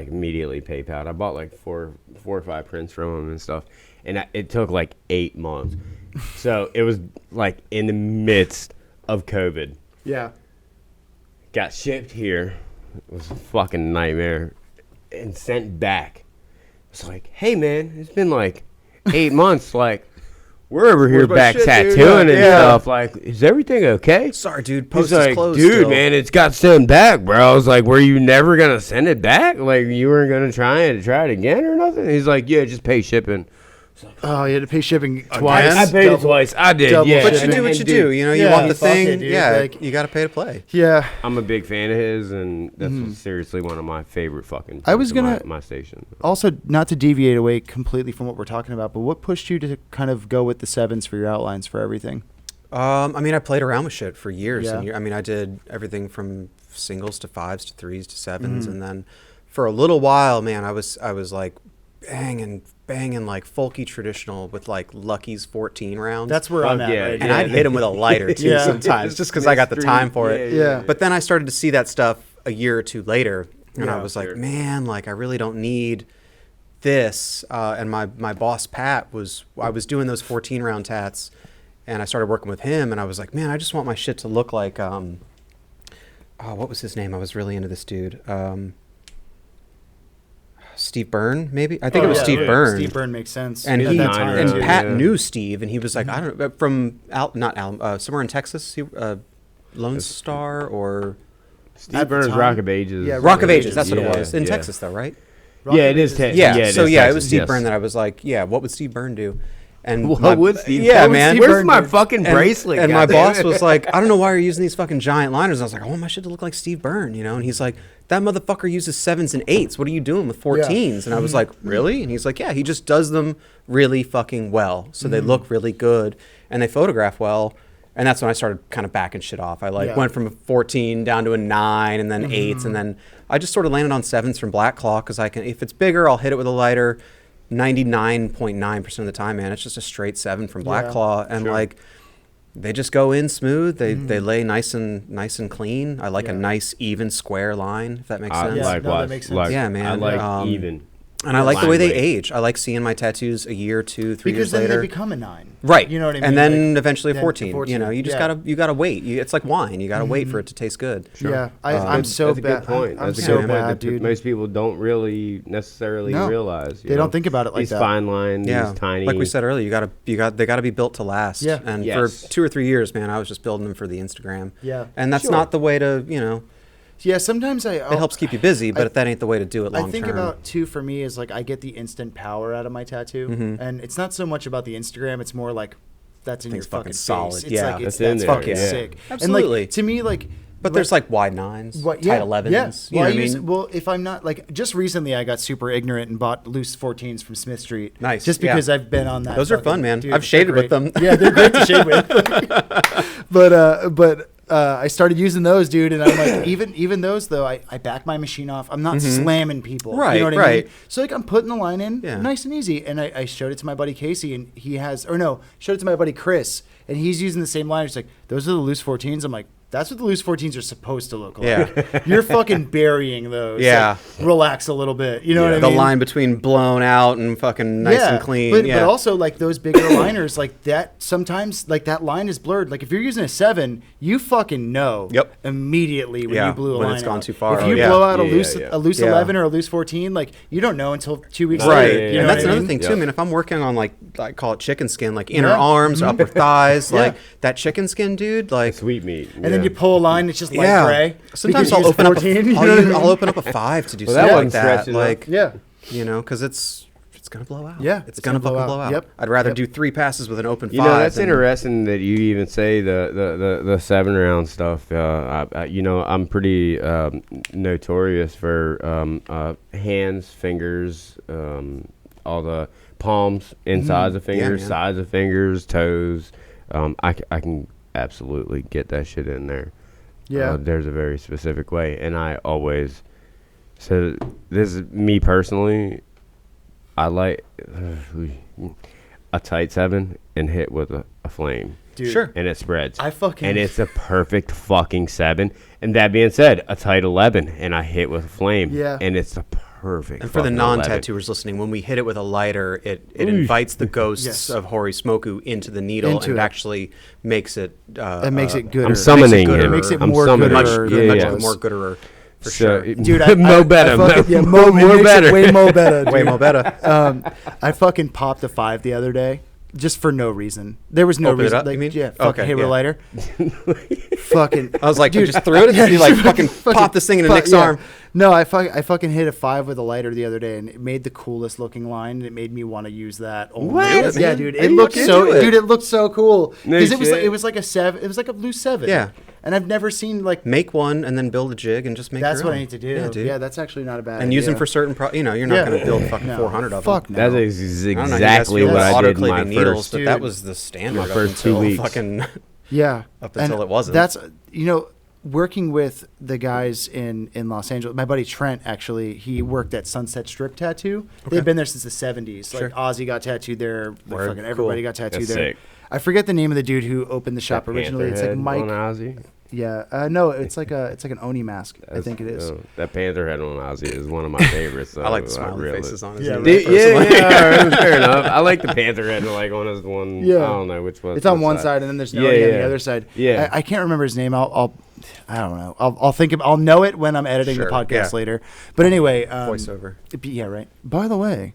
immediately PayPal. I bought like four or five prints from him and stuff, and it took like 8 months. So it was like in the midst of COVID. Yeah. Got shipped here. It was a fucking nightmare, and sent back. It's like, hey man, it's been like 8 months. Like, we're over here Where's my back shit, dude? tattooing and Yeah. stuff. Like, is everything okay? Sorry, dude. He's Post like, is closed. dude, still. man, it's got sent back, bro. I was like, were you never gonna send it back? Like, you weren't gonna try it again or nothing? He's like, yeah, just pay shipping. Oh, you had to pay shipping twice. I paid it twice. I did. double Yeah. But you do what you do. You know, you Yeah, want the fuck thing. it, dude. Yeah, Like- you got to pay to play. Yeah. I'm a big fan of his, and that's seriously one of my favorite fucking. I was parts of gonna- my station. Also, not to deviate away completely from what we're talking about, but what pushed you to kind of go with the 7s for your outlines for everything? I mean, I played around with shit for years. Yeah. And I mean, I did everything from singles to 5s to 3s to 7s, and then for a little while, man, I was like banging like folky traditional with like Lucky's 14 rounds. That's where I'm Fuck at. yeah. Right and now. I'd hit him with a lighter too Yeah. sometimes, just because I got the time for it. Yeah. But then I started to see that stuff a year or two later, and Yeah, I was like, sure. man, like I really don't need this. And my boss Pat I was doing those 14 round tats, and I started working with him, and I was like, man, I just want my shit to look like what was his name? I was really into this dude. Steve Byrne, maybe? I think it was Steve Byrne. Steve Byrne makes sense. And At he that time, and too. Pat knew Steve, and he was like, I don't know, from somewhere in Texas, Lone Star or Steve At the Byrne's time- Rock of Ages. Yeah, Rock of Ages. That's what Yeah, it was in yeah. Texas, though, right? Yeah, it is. Yeah. it So is yeah, it Texas, was Steve yes. Byrne that I was like, yeah, what would Steve Byrne do? And What my- would Steve? Yeah, what would man. Steve Where's Where's my Byrne fucking bracelet? And my goddamn boss it? was like, I don't know why you're using these fucking giant liners. And I was like, I want my shit to look like Steve Byrne, you know? And he's like, that motherfucker uses 7s and 8s. What are you doing with 14s? And I was like, really? And he's like, yeah, he just does them really fucking well. So they look really good and they photograph well. And that's when I started kind of backing shit off. I went from a 14 down to a 9 and then 8s. And then I just sort of landed on 7s from Black Claw because I can, if it's bigger, I'll hit it with a lighter. 99.9% of the time, man, it's just a straight 7 from Black Claw, and like they just go in smooth. They lay nice and clean. I like a nice even square line, if that makes sense. Yeah, no, Likewise. that makes sense. Like, Yeah, man. I like even. And I like the way they line weight. age. I like seeing my tattoos a year, 2, 3 because years then later. they become a 9. Right. You know what I mean? And then Like, eventually a then 14. to 14. You know, you just Yeah. gotta wait. It's like wine. You gotta wait for it to taste good. Yeah, I'm so That's a bad. good point. I'm That's a so good bad, point that dude. most people don't really necessarily No. realize. They don't think about it like these that. fine lines, Yeah, these tiny. like we said earlier, they gotta be built to last. Yeah. And Yes. for 2 or 3 years, man, I was just building them for the Instagram. Yeah. And that's Sure. not the way to, Yeah, sometimes it helps keep you busy, but that ain't the way to do it long I think term. about too for me is like I get the instant power out of my tattoo, and it's not so much about the Instagram. It's more like that's in Thing's your fucking fucking solid. face. It's Yeah. like That's in that's there, fucking yeah. sick. Absolutely. And like to me, like, But there's like wide 9s, what? tight Yeah, 11s. yeah. You know Well, what I mean? well, if I'm not like just recently, I got super ignorant and bought loose 14s from Smith Street. Nice, Just yeah. because I've been on that. Those are fucking- fun, man. Dude, I've they're shaded with great. them. Yeah, they're great to shade with. But I started using those, dude, and I'm like, even those though, I back my machine off. I'm not slamming people. Right, You know what I right. mean? So like I'm putting the line in Yeah. nice and easy, and I showed it to my buddy Casey, and showed it to my buddy Chris, and he's using the same line. He's like, those are the loose 14s. I'm like, that's what the loose 14s are supposed to look like. Yeah. You're fucking burying those. Yeah. Like, relax a little bit. You know what I The mean? line between blown out and fucking nice and clean. But also like those bigger liners, like that sometimes like that line is blurred. Like if you're using a 7, you fucking know Yep. immediately when Yeah, you blew a when line it's gone out. too far. If Oh, you yeah. blow out Yeah, a loose yeah. 11 or a loose 14, like you don't know until 2 weeks Right. later. yeah, You know And what that's I another mean? thing too, Yeah. man. If I'm working on like I call it chicken skin, like inner Yeah. Mm-hmm. arms, upper thighs, Yeah. like that chicken skin, dude, like sweet meat. And then you pull a line, it's just light yeah. gray. Sometimes because I'll you use open up 14, you know I'll what I mean? open up a 5 to do Well, something that like wasn't that. stretching Like Yeah. because it's gonna blow out. Yeah, it's gonna fucking blow out. Yep. I'd rather Yep. do 3 passes with an open 5. You know, that's than- interesting that you even say the 7 round stuff. I'm pretty notorious for hands, fingers, all the palms, insides of fingers, man. sides of fingers, toes. I can absolutely get that shit in there. Yeah. There's a very specific way, and I always. So this is me personally. I like a tight 7 and hit with a flame. Dude, Sure. And it spreads. I it's a perfect fucking 7. And that being said, a tight 11 and I hit with a flame. Yeah. And it's the perfect. And for the fucking non-tattooers listening, when we hit it with a lighter, it invites the ghosts Yes. of Hori Smoku into the needle Into and it. actually makes it. That makes it gooder. I'm summoning gooder. him. Makes it I'm more summoning gooder him. than Yeah, it yeah. was. more gooder for So, sure. Dude, Mo better. more More better. Way more better. Way dude. more better. I fucking popped a 5 the other day just for no reason. There was no Open it reason. up, like, you mean? Yeah. Fucking Okay, halo yeah. lighter. fucking. I was like, dude, you just threw it. yeah, You like fucking pop this thing into Nick's arm. No, I fucking hit a 5 with a lighter the other day, and it made the coolest looking line, and it made me want to use that. What? Yeah, dude. It looked so cool. No Because shit. it was like a 7. It was like a blue 7. Yeah. And I've never seen like. Make one and then build a jig and just make. That's your what own. I need to do. Yeah, dude. Yeah, that's actually not a bad. And idea. use them for certain. You're not going to build fucking 400 of them. Fuck no. That is I don't know, you guys exactly feel what about I did in my autoclaving needles, first. but that was the standard. my up first 2 until weeks. Fucking Yeah. up until it wasn't. That's working with the guys in Los Angeles. My buddy Trent actually, he worked at Sunset Strip Tattoo. They've been there since the 70s. Sure. Like Ozzy got tattooed there. Word. Fucking everybody Cool. got tattooed That's there. sick. I forget the name of the dude who opened the shop originally. It's like Mike. on Ozzy. Yeah. No, it's like an Oni mask. I think it is. That panther head on Ozzy is one of my favorites. So I like the smiley really- faces on his Yeah, knee, right. personally. Yeah, fair enough. I like the panther head like on his one. Yeah. I don't know which one. It's on one side, and then there's no Oni on the other side. Yeah. I can't remember his name. I don't know. I'll think of. I'll know it when I'm editing the Sure, podcast yeah. later. But anyway, Voiceover. Yeah, right. By the way,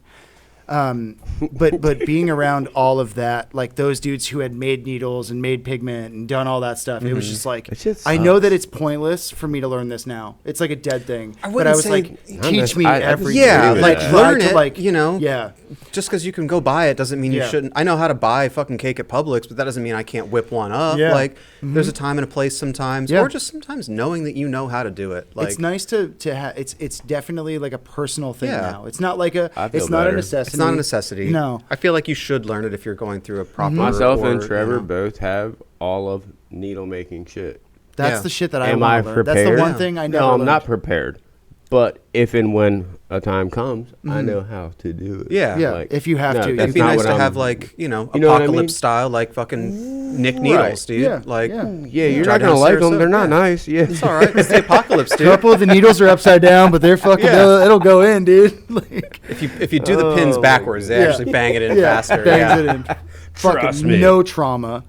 but being around all of that, like those dudes who had made needles and made pigment and done all that stuff, it was just like, It just I know sucks. that it's pointless for me to learn this now. It's like a dead thing. I but wouldn't I was say- like, I teach me I everything. Yeah, agree with like that. learn Try to, it. like, You know. Yeah. Just because you can go buy it doesn't mean you Yeah. shouldn't. I know how to buy fucking cake at Publix, but that doesn't mean I can't whip one up. Yeah. Like there's a time and a place sometimes, Yeah. or just sometimes knowing that you know how to do it. Like It's nice to have. It's definitely like a personal thing Yeah. now. It's not like a. I feel It's not a better. necessity. it's not a necessity. No. I feel like you should learn it if you're going through a proper. Myself and or, Trevor you know. both have all of needle making shit. That's Yeah. the shit that I Am I want to learn. That's prepared? the one thing I never No, I'm learned. not prepared. But if and when a time comes, I know how to do it. Yeah. Yeah, if you have to, that's It'd be not nice what to I'm- have like You know what I apocalypse mean? style like fucking Nick Needles, dude. Yeah, Like yeah. Yeah, you're Try not down gonna like them. Sarasota, They're not yeah. nice. Yeah, it's all right. It's the apocalypse, A dude. couple of the needles are upside down, but they're fucking. Yeah. It'll go in, dude. Like, If you do the pins Oh, backwards, they yeah. actually bang it in yeah, faster. bangs Yeah. it in. Fucking Trust me. no trauma.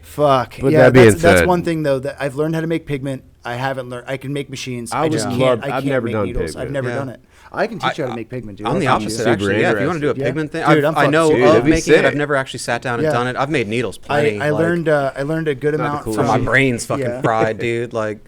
Fuck. But yeah, that being that's said- one thing though that I've learned how to make pigment. I haven't learned. I can make machines. I would just love- can't. I I've can't never make done needles. pigment. I've never Yeah. done it. I can teach you how to make pigment, dude. I'm the I'll teach opposite, you. Super actually. Yeah, if you want to do a interested. pigment thing, Dude, I I'm know fucked. Dude, of that'd be making it. sick. I've never actually sat down and Yeah. done it. I've made needles plenty. I learned. I learned a good amount cool from So my brain's fucking Yeah. fried, dude. Like,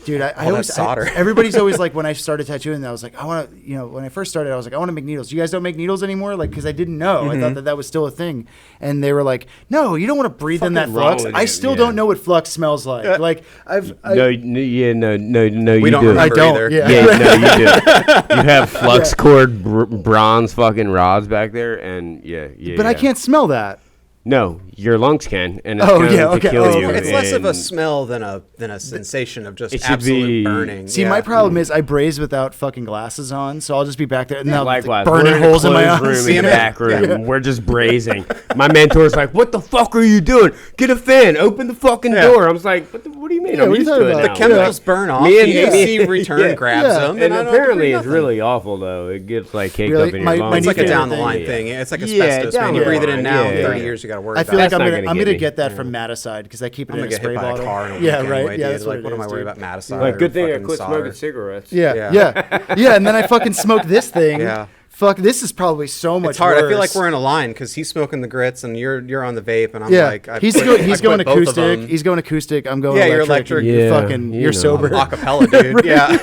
Dude, I All always that solder. everybody's always like when I started tattooing, I was like, I want to, when I first started, I was like, I want to make needles. You guys don't make needles anymore, like because I didn't know. I thought that was still a thing, and they were like, No, you don't want to breathe in that Fucking wrong flux. with I you, still yeah. don't know what flux smells like. Like I've no, no, we you don't do. remember I don't. either. Yeah. Yeah, no, you do. You have flux cord bronze fucking rods back there, and yeah. but I can't smell that. No, your lungs can, and it's Oh, going yeah, to okay. kill Oh, you. okay. It's less of a and- smell than a sensation of just It should absolute be- burning. See, Yeah. my problem is I braise without fucking glasses on, so I'll just be back there and now Likewise, burning we're in a holes in my closed eyes. room in Yeah. the back room. We're just brazing. My mentor's like, "What the fuck are you doing? Get a fan. Open the fucking Yeah. door." I was like, "What do you mean? Yeah, I'm what are you used talking to it about? now." The chemicals burn off. Me and- the me- AC return yeah. grabs Yeah. them, And I don't have to apparently, breathe it's nothing. really awful though. It gets like caked Really? up in My- your my lungs. It's like a favorite down the thing- line thing. It's like Yeah, asbestos, down man. You the breathe it in line. now. Yeah, In 30 yeah. years, you got to worry I about feel it. like That's I'm not gonna gonna get me. get that from Maticide because I keep it I'm in gonna a get hit spray by a bottle. car in a week Yeah, anyway, right. Yeah, dude. that's Like, what what it am I is, worried dude. about Maticide? Like, or good thing I fucking quit solder? smoking cigarettes. Yeah, Yeah. yeah. And then I fucking smoke this thing. Yeah. Fuck, this is probably so much It's hard. worse. I feel like we're in a line because he's smoking the grits and you're on the vape, and I'm Yeah, like, he's quit- going. I He's quit going both of acoustic. them. He's going acoustic. I'm going. Yeah, you're electric. electric. You're Yeah, fucking. you You're know. sober. acapella, dude. Yeah.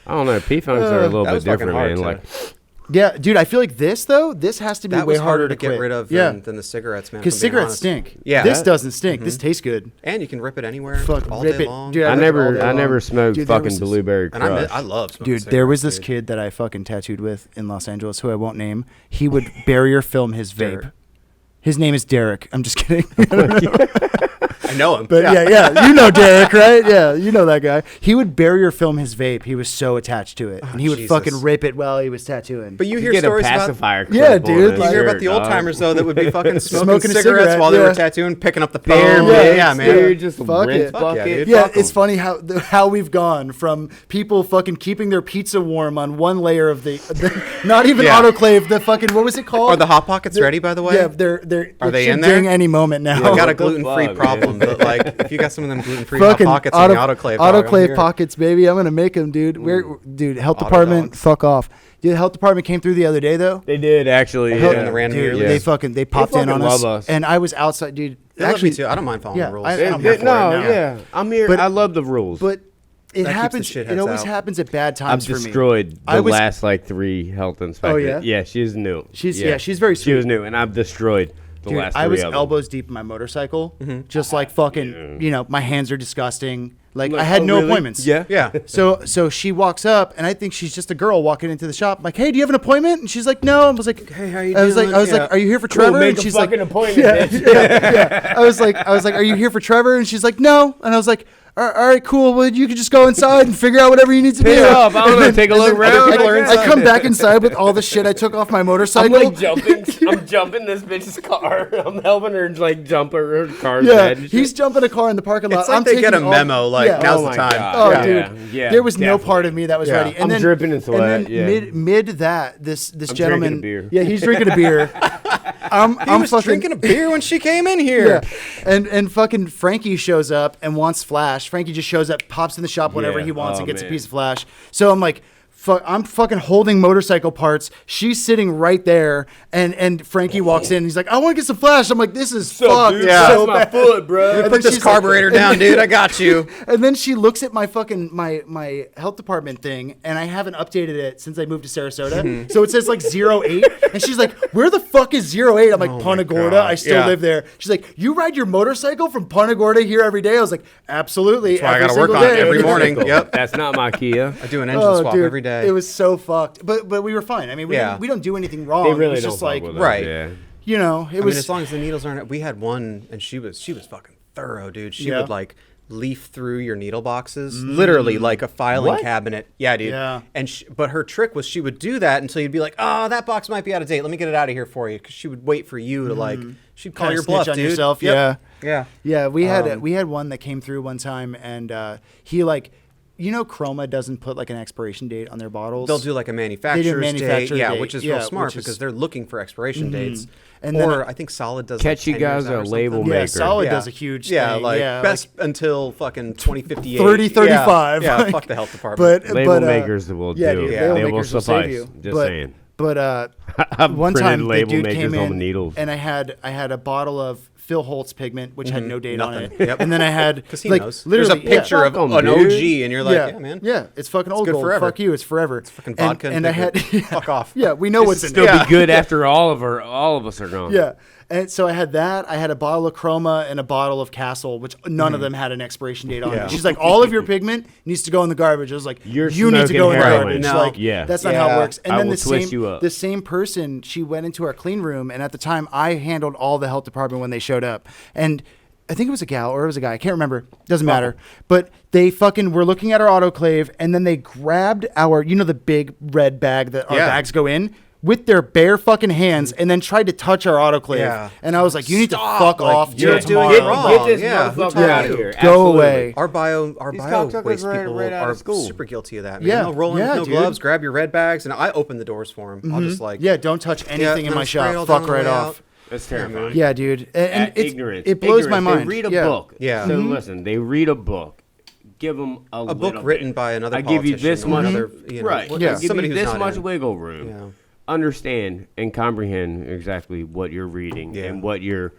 I don't know. P-funks are a little That bit was fucking different, hard man. to- Like, Yeah, dude. I feel like this though. This has to be That way was harder to quit. get rid of Yeah, than the cigarettes, man. because if I'm being cigarettes honest. stink. Yeah. This doesn't stink. This tastes good. And you can rip it anywhere Fuck, all rip day it. long. Dude, I rip it all never, day I never long. smoked Dude, there fucking was this- blueberry and crush. I love smoking Dude, there was cigarettes, this dude. kid that I fucking tattooed with in Los Angeles, who I won't name. He would barrier film his vape. Derek. His name is Derek. I'm just kidding. I know him. But yeah, you know Derek, right? Yeah, you know that guy. He would barrier film his vape. He was so attached to it, and he would Jesus. fucking rip it while he was tattooing. But you You hear get a stories about pacifier. Yeah, clip on dude, his like- you hear about shirt, the old dog. timers though that would be fucking smoking Smoking a cigarettes cigarette, while they yeah. were tattooing, picking up the Bare phone. minutes, Yeah, man. dude, just Fuck rinse it. Fuck yeah, bucket. dude. Yeah, Fuck it's 'em. funny how we've gone from people fucking keeping their pizza warm on one layer of the not even Yeah. autoclave, the fucking what was it called? Are the hot pockets ready, by the way? Yeah, they're Are it they should in there? ding any moment now. I got a What the gluten-free fuck, problem, them. But like, if you got some of them gluten-free hot pockets in the autoclave, autoclave pockets, baby, I'm gonna make them, dude. Dude, health department, dogs. fuck off. Dude, the health department came through the other day though. They did actually. in the random Dude, year they popped in on love us, us. and I was outside, dude. They love me too. I don't mind following the rules. I'm here for it now. I'm here. But- I love the rules. But it That keeps the happens. shitheads It always out. happens at bad I've times for me. destroyed the last like 3 health inspectors. Oh, yeah? Yeah, she's new. She's very She sweet. was new, and I've destroyed the Dude, last 3 I was of them. elbows deep in my motorcycle, just like fucking. You know, my hands are disgusting. Like Like, I had oh, no really? appointments. Yeah. Yeah. So she walks up, and I think she's just a girl walking into the shop. I'm like, hey, do you have an appointment? And she's like, no. I was like, Hey, how you I was doing? like, are you here for Cool, Trevor? make And a she's fucking like, appointment, yeah, bitch. yeah. I was like, are you here for Trevor? And she's like, no. And I was like, all right, cool. Well, you can just go inside and figure out whatever you need to Pick do. it up. I don't know. Take a look around. people are I come back inside with all the shit I took off my I'm motorcycle. like jumping. I'm jumping this bitch's car. I'm helping her like jump her car's Yeah, head. and he's shit. jumping a car in the parking lot. It's like I'm they get taking a memo, like, yeah. now's Oh the my time. God. Oh, Yeah. dude, Yeah, there was no definitely. part of me that was Yeah. ready. And I'm then, dripping in sweat, And then yeah. mid that, this drinking gentleman, a beer. yeah, he's drinking a beer. I'm was fucking drinking a beer when she came in here. Yeah, and fucking Frankie shows up and wants Flash. Frankie just shows up, pops in the shop whenever Yeah. he wants, Oh, and gets a man. piece of Flash. So I'm like. I'm fucking holding motorcycle parts. She's sitting right there, and Frankie walks in. And he's like, "I want to get some Flash." I'm like, "This is fucked." Dude, Yeah. that's so my bad. foot, bro. And Put then this she's like- carburetor down, dude. I got you. And then she looks at my fucking my health department thing, and I haven't updated it since I moved to Sarasota. So it says like 08, and she's like, "Where the fuck is 08?" I'm like, "Punta Gorda. God. I still Yeah. live there." She's like, "You ride your motorcycle from Punta Gorda here every day?" I was like, "Absolutely." That's why I every gotta work single on it day." every morning. Yep. That's not my Kia. I do an engine Oh, swap dude, every day. it was so fucked, but we were fine. I mean, Yeah. we don't do anything wrong. They really it's don't just fuck like with us, Right. Yeah. you know, it I was mean, as long as the needles aren't. We had one, and she was fucking thorough, dude. She Yeah. would like leaf through your needle boxes, literally like a filing What? cabinet. Yeah, dude. Yeah. And but her trick was she would do that until you'd be like, "Oh, that box might be out of date. Let me get it out of here for you." Because she would wait for you to like. She'd call Kinda your snitch bluff, on dude. yourself. Yep. Yeah. Yeah. Yeah, we had one that came through one time, and he like, you know, Chroma doesn't put like an expiration date on their bottles. They'll do like a manufacturer's manufacturer date, yeah, date, which is yeah, real smart which is- because they're looking for expiration dates. And then or I think Solid does. Catch like you 10 years guys out a or label something. yeah, maker. Solid Yeah. does a huge Yeah, thing. like yeah, best until fucking 2058. 30, 35. Yeah, like- fuck the health department. But Label but, makers will yeah, do. dude, Yeah. label They will makers will suffice. save you. Just but, saying. But I've one printed time the label dude makers came on in the needles. and I had a bottle of Phil Holtz pigment, which had no date on Nothing. it. Yep. And then I had Because he like knows. literally There's a picture yeah. of Fuck 'em, an dude. OG, and you're like, yeah, man. Yeah, it's fucking old good gold. forever. Fuck you, it's forever. It's fucking vodka And I had Fuck off. Yeah, we know what's in Still it. be good after all of us are gone. Yeah. And so I had that. I had a bottle of Chroma and a bottle of Castle, which none of them had an expiration date on Yeah. it. She's like, all of your pigment needs to go in the garbage. I was like, You're you need to smoking go in the heroin. garbage. No. Like, Yeah. that's not how it Yeah. works. And I then will the twist same you up. the same person, she went into our clean room, and at the time I handled all the health department when they showed up. And I think it was a gal or it was a guy. I can't remember. Doesn't matter. But they fucking were looking at our autoclave, and then they grabbed our, you know, the big red bag that our Yeah. bags go in, with their bare fucking hands, and then tried to touch our autoclave. Yeah. And I was like, you need Stop. to fuck Like, off you're till doing tomorrow. it wrong. Get this Yeah, who motherfucker told out of you? here. Go Absolutely. away. Our These bio cocksuckers waste right- people right out are of school. super guilty of that. Man. Yeah. They'll roll in Yeah, with no dude. gloves, grab your red bags, and I open the doors for them. I'll just like, Yeah, don't touch anything in no, my spray shop. all Fuck down the right way off. out. That's terrifying. Yeah, dude. And Ignorance. it blows my Ignorance. mind. They read a Yeah. book. Yeah. So listen, they read a book. Give them A book written by another I give you this politician or much. another, you know, right. Yeah. I give somebody you who's this not much in. wiggle room. Yeah. Understand and comprehend exactly what you're reading Yeah. and what you're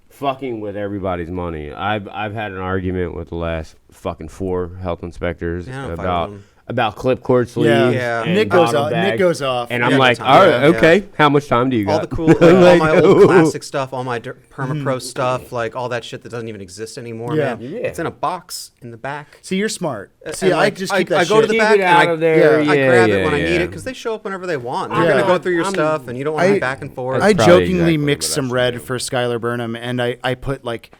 fucking with everybody's money. I've had an argument with the last fucking 4 health inspectors Yeah, I don't fight with them. about clipcourt sleeves. Yeah. and Nick goes bottom off. bags. Nick goes off. And I'm Yeah, like, good all time. right, Yeah. okay. How much time do you got? all the cool, all my old ooh. classic stuff, all my permapro stuff, like all that shit that doesn't even exist anymore. Yeah. Man. Yeah. It's in a box in the back. See, you're smart. See, And, I like, just keep that I go to shit. the Keep back it and out I, of there. Yeah. I grab Yeah, it when I yeah. need it because they show up whenever they want. Yeah. They're gonna go through your I'm- stuff, and you don't want to I- be back and forth. I probably jokingly exactly mixed what I some should red do. for Skylar Burnham, and I put like,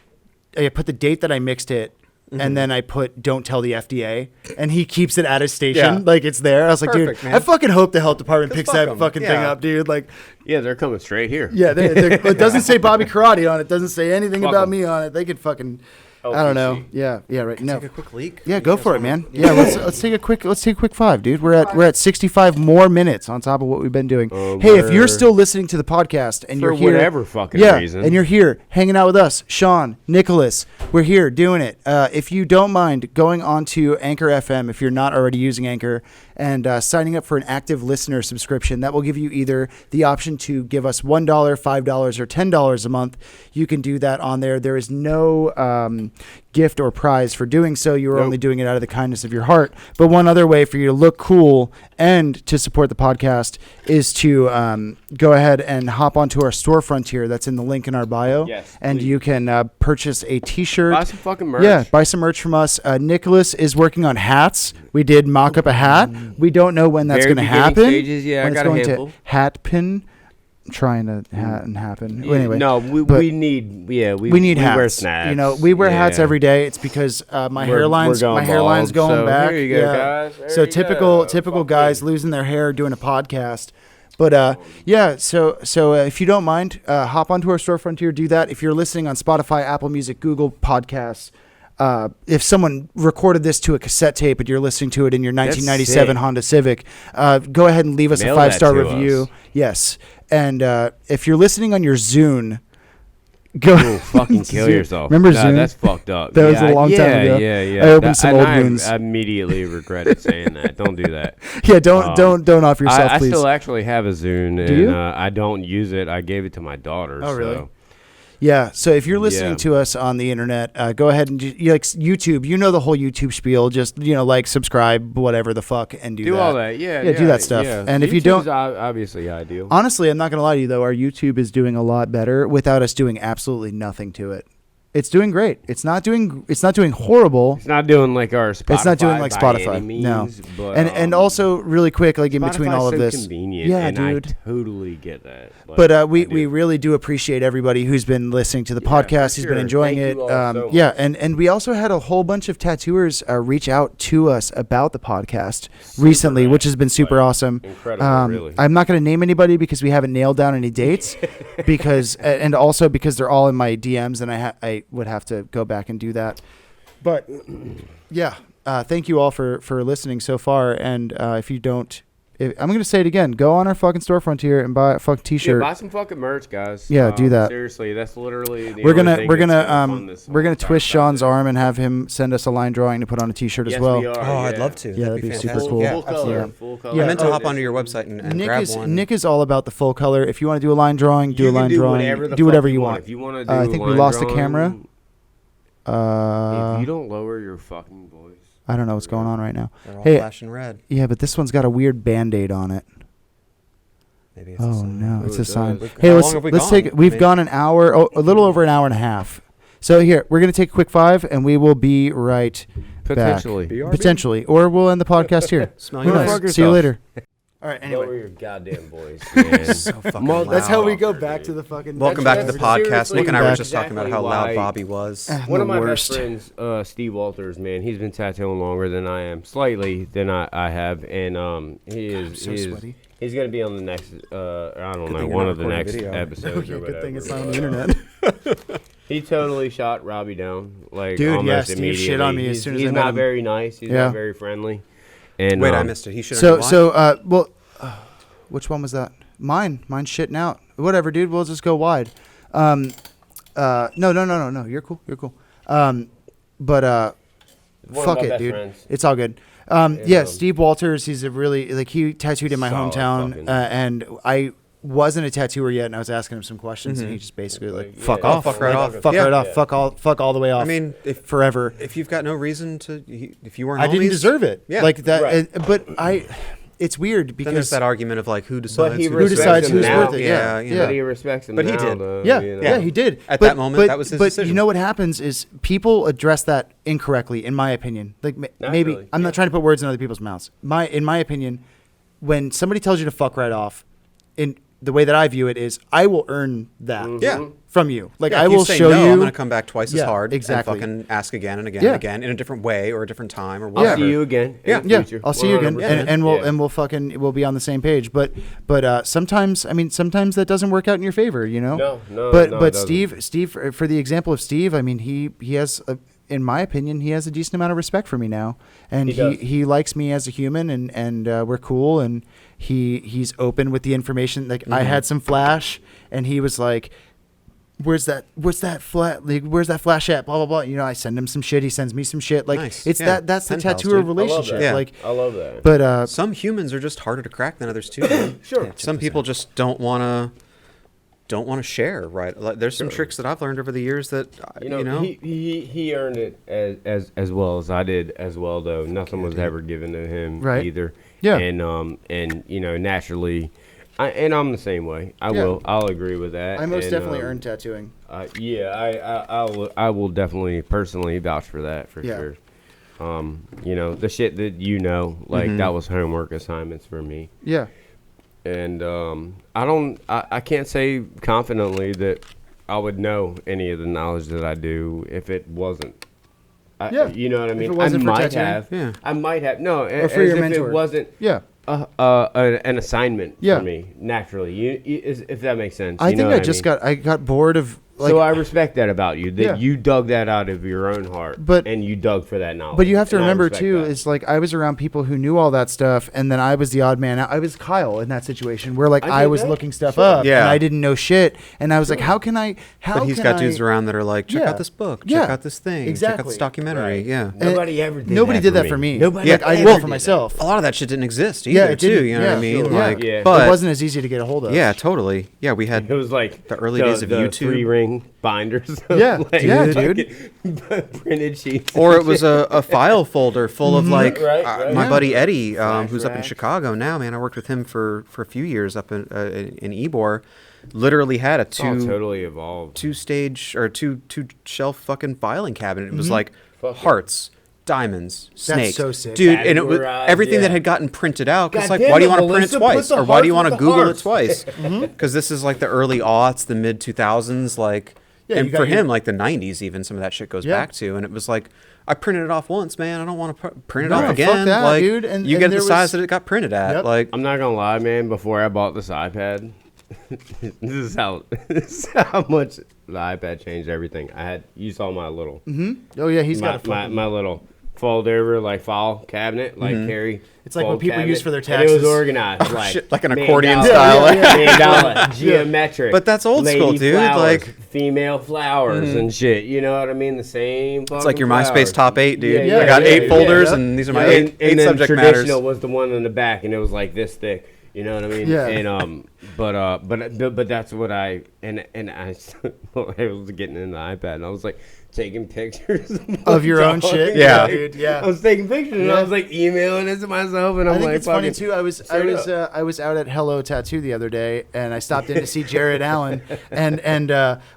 I put the date that I mixed it, and then I put "Don't tell the FDA," and he keeps it at his station, Yeah. like it's there. I was like, Perfect, dude, man. I fucking hope the health department 'Cause picks fuck that 'em. fucking thing Yeah. up, dude. Like, Yeah, they're coming straight here. yeah, it doesn't say Bobby Karate on it. Doesn't say anything Fuck about 'em. me on it. They could fucking, I don't know. LPC. Yeah, right. No. Take a quick leak. Yeah, You go guys for it, wanna- man. Yeah, let's take a quick 5, dude. We're at 65 more minutes on top of what we've been doing. Oh, Hey, if you're word. still listening to the podcast and For you're here, whatever fucking yeah, reason. and you're here hanging out with us, Sean, Nicholas, We're here doing it. If you don't mind going on to Anchor FM, if you're not already using Anchor, and signing up for an active listener subscription, that will give you either the option to give us $1, $5, or $10 a month. You can do that on there. There is no gift or prize for doing so. You're only doing it out of the kindness of your heart. But one other way for you to look cool and to support the podcast is to go ahead and hop onto our storefront here. That's in the link in our bio. Yes, and please. you can purchase a t-shirt. Buy some fucking merch. Yeah, buy some merch from us. Nicholas is working on hats. We did mock up a hat. We don't know when that's Very going to beginning happen. stages, yeah, when I got it's a going handful. to hat pin. Trying to happen. Yeah, Anyway, no, but we need hats. wear snaps. You know, we wear hats Yeah. every day. It's because my We're hairline's going going bald, so back. here you go, guys. There So you typical go. guys Fucking- losing their hair doing a podcast. But yeah, so if you don't mind, hop onto our storefront here. Do that. If you're listening on Spotify, Apple Music, Google Podcasts. If someone recorded this to a cassette tape and you're listening to it in your 1997 sick. Honda Civic, go ahead and leave us Mail a 5-star that to review. us. Yes. And if you're listening on your Zune, go Ooh, fucking kill Zune. yourself. Remember Nah, Zune? That's fucked up. That was a long time ago. Yeah. I opened some old wounds. I immediately regretted saying that. Don't do that. Yeah, don't off yourself, I please. still actually have a Zune, Do you? and I don't use it. I gave it to my daughter. Oh, really? So. Yeah, so if you're listening Yeah. to us on the internet, go ahead and like YouTube. You know the whole YouTube spiel. Just like, subscribe, whatever the fuck, and do that. all that. Yeah, do that stuff. yeah. And if you YouTube's don't, obviously ideal. honestly, I'm not gonna lie to you though. Our YouTube is doing a lot better without us doing absolutely nothing to it. It's doing great. It's not doing horrible. It's not doing like our Spotify. It's not doing like by Spotify. any means, No. but, And also really quick, like in between Spotify's all of so this, convenient, yeah, and dude. I totally get that. But we I do. really do appreciate everybody who's been listening to the Yeah, podcast, for who's been sure. enjoying Thank it. you all so Yeah, much. and we also had a whole bunch of tattooers reach out to us about the podcast recently, which has been super Like, awesome. incredible, really. I'm not going to name anybody because we haven't nailed down any dates, because and also because they're all in my DMs, and I would have to go back and do that. But yeah, thank you all for listening so far. And if you don't, I'm going to say it again. Go on our fucking storefront here and buy a fucking t-shirt. Buy some fucking merch, guys. Yeah, do that. Seriously, that's literally the We're only gonna thing we're that's gonna fund this we're gonna whole twist entire Sean's project. arm and have him send us a line drawing to put on a t-shirt Yes, as well. we are, Oh, I'd yeah. love to. Yeah, that'd be super fantastic. cool. Yeah, Full color, absolutely. full color. Yeah, I meant to oh, hop onto your website and Nick grab is one. Nick is all about the full color. If you want to do a line drawing, do You a can line do drawing. whatever the Do fuck whatever you you want. want. If you want to do I think we line lost the drawing, camera. If you don't lower your fucking voice. I don't know what's going on right now. They're all Hey, flashing red. yeah, but this one's got a weird Band-Aid on it. Maybe it's a Oh sign. no, Oh, it's it a sign. does. Hey, How let's long have we let's gone? take. We've I mean- gone an hour, a little over an hour and a half. So here, we're gonna take a quick 5, and we will be right Potentially. back. Potentially, or we'll end the podcast here. Smell Who your knows? fuck See you yourself. later. All right. Lower Anyway, your goddamn voice, man. So fucking Mother- loud. that's how we go Motherfucker, back dude. to the fucking. Welcome back to the That's podcast. seriously Nick and I were back. just talking about how Exactly loud why- Bobby was. One of the my worst. best friends, Steve Walters, man, he's been tattooing longer than I am, slightly than I have, and he is so sweaty. He's gonna be on the next, I don't Good know, thing you're one not of the recording next video. episodes or Good whatever. thing it's not on the but, internet. He totally shot Robbie down, like Dude, yeah, almost Steve immediately. shit on me as He's- soon as he's I met not him. very nice. He's Yeah. not very friendly. And Wait, I missed it. He should Well, which one was that? Mine's shitting out. Whatever, dude. We'll just go wide. No. You're cool. You're cool. One of Fuck my it, best dude. friends. It's all good. Yeah. Steve Walters. He's a really he tattooed in my Solid hometown, fucking- and I wasn't a tattooer yet, and I was asking him some questions, and he just basically like, Yeah, fuck yeah, off, fuck right off. fuck Yeah. right off, Yeah. fuck all the way off. I mean, if forever. if you've got no reason to, if you weren't, I didn't homies, deserve it. Yeah. Like that. Right. But it's weird Then because there's that argument of like who decides. he who respects decides him who's now. worth it. Yeah, Yeah, you yeah. know. But he respects him But he now, did. though, Yeah, you know. yeah, he did. At that moment, that was his but decision. you know what happens is people address that incorrectly, in my opinion. Like maybe Naturally, I'm yeah. not trying to put words in other people's mouths. In my opinion, when somebody tells you to fuck right off, in the way that I view it is, I will earn that Yeah. from you. Like Yeah, I if you will say show no, you. I'm going to come back twice as Yeah, hard exactly. and fucking ask again and again Yeah. and again in a different way or a different time or I'll whatever. see you again. Yeah. in the Yeah, future. I'll see you again, 100%. and we'll be on the same page. But sometimes, I mean, sometimes that doesn't work out in your favor, you know. No, But no, it but doesn't. Steve, for the example of Steve, I mean, he has, in my opinion, he has a decent amount of respect for me now, and He does. he likes me as a human, and we're cool, and he's open with the information. Like I had some flash, and he was like, where's that flat? Like, where's that flash at? Blah blah blah. You know, I send him some shit. He sends me some shit. Like Nice. it's Yeah. that's the Pen pals, tattooer dude. relationship. Yeah. Like I love that. but Some humans are just harder to crack than others too. Man. Sure. Some people just don't want to share, right? Like, there's some tricks that I've learned over the years that You know, he earned it as well as I did as well, though. Nothing was ever given to him Right. either. Yeah. And you know, naturally, I'm the same way. I'll agree with that. I most And, definitely earned tattooing. I will definitely personally vouch for that for Yeah. sure. You know, the shit that like that was homework assignments for me. Yeah. And I can't say confidently that I would know any of the knowledge that I do if it wasn't. Yeah. You know what I mean? it wasn't I for might tattooing? have. Yeah. I might have. No, Or for as your if mentor. it wasn't Yeah. an assignment Yeah. for me naturally. If that makes sense. I You know think what I mean? got bored of like. So I respect that about you, that Yeah. you dug that out of your own heart, But- and you dug for that knowledge. But you have to and I remember respect too, that. is like I was around people who knew all that stuff, and then I was the odd man out. I was Kyle in that situation where like I I get was that. looking stuff Sure. up, Yeah. and I didn't know shit, and I was like, how can I? How But he's can got I, dudes around that are like, check Yeah. out this book, check Yeah. out this thing, check out Exactly. this documentary. Right. Yeah. Nobody ever did Nobody that did for that for me. Nobody Like, I did Well, that for myself. A lot of that shit didn't exist Yeah, either, it too. didn't. You know what I Yeah, mean? sure. Like, Yeah. but it wasn't as easy to get a hold of. yeah, totally. Yeah, we had It was like the early days of YouTube. 3-ring binders. Yeah, yeah, dude. Printed sheets. Or it was a file folder full of like Right. my Yeah. buddy Eddie, Flash who's up in racks. Chicago now. Man, I worked with him for a few years up in Ybor. Literally had a It's all totally evolved. two shelf fucking filing cabinet. It was like Fuck it. hearts, diamonds, snakes. so sick. Dude. And it was Categorized, everything that yeah. had gotten printed out. Because God like, damn why do you it, want to print it Melissa, put twice, the or why do you hearts want to with the Google it hearts. twice? Because this is like the early aughts, the mid 2000s, like. Yeah, and you got for your- him, like the 90s, even some of that shit goes Yeah. back to. And it was like, I printed it off once, man. I don't want to print it No, off fuck again. that, like, dude. And- you and get there the size was- that it got printed at. Yep. Like, I'm not gonna lie, man. Before I bought this iPad, this is how much the iPad changed everything. You saw my little Oh yeah, he's my, got a my, fucking. my little fold over like file cabinet, like carry. It's like what fold people cabinet, use for their and it was taxes. organized like shit, like an mandala- accordion style. mandala, geometric. But that's old school, lady dude, flowers, like- female flowers and shit. You know what I mean? The same. it's like your MySpace top 8, dude. Yeah, I got yeah, 8 yeah, folders, yeah. and these are my and, eight and then subject traditional matters. was the one in the back, and it was like this thick. You know what I mean? Yeah. And but that's what I I was getting in the iPad, and I was like taking pictures Of your own shit? Yeah. Dude, yeah. I was taking pictures, and Yeah. I was like emailing it to myself, and I'm I think like, it's funny fucking- too. I was out at Hello Tattoo the other day, and I stopped in to see Jared Allen, and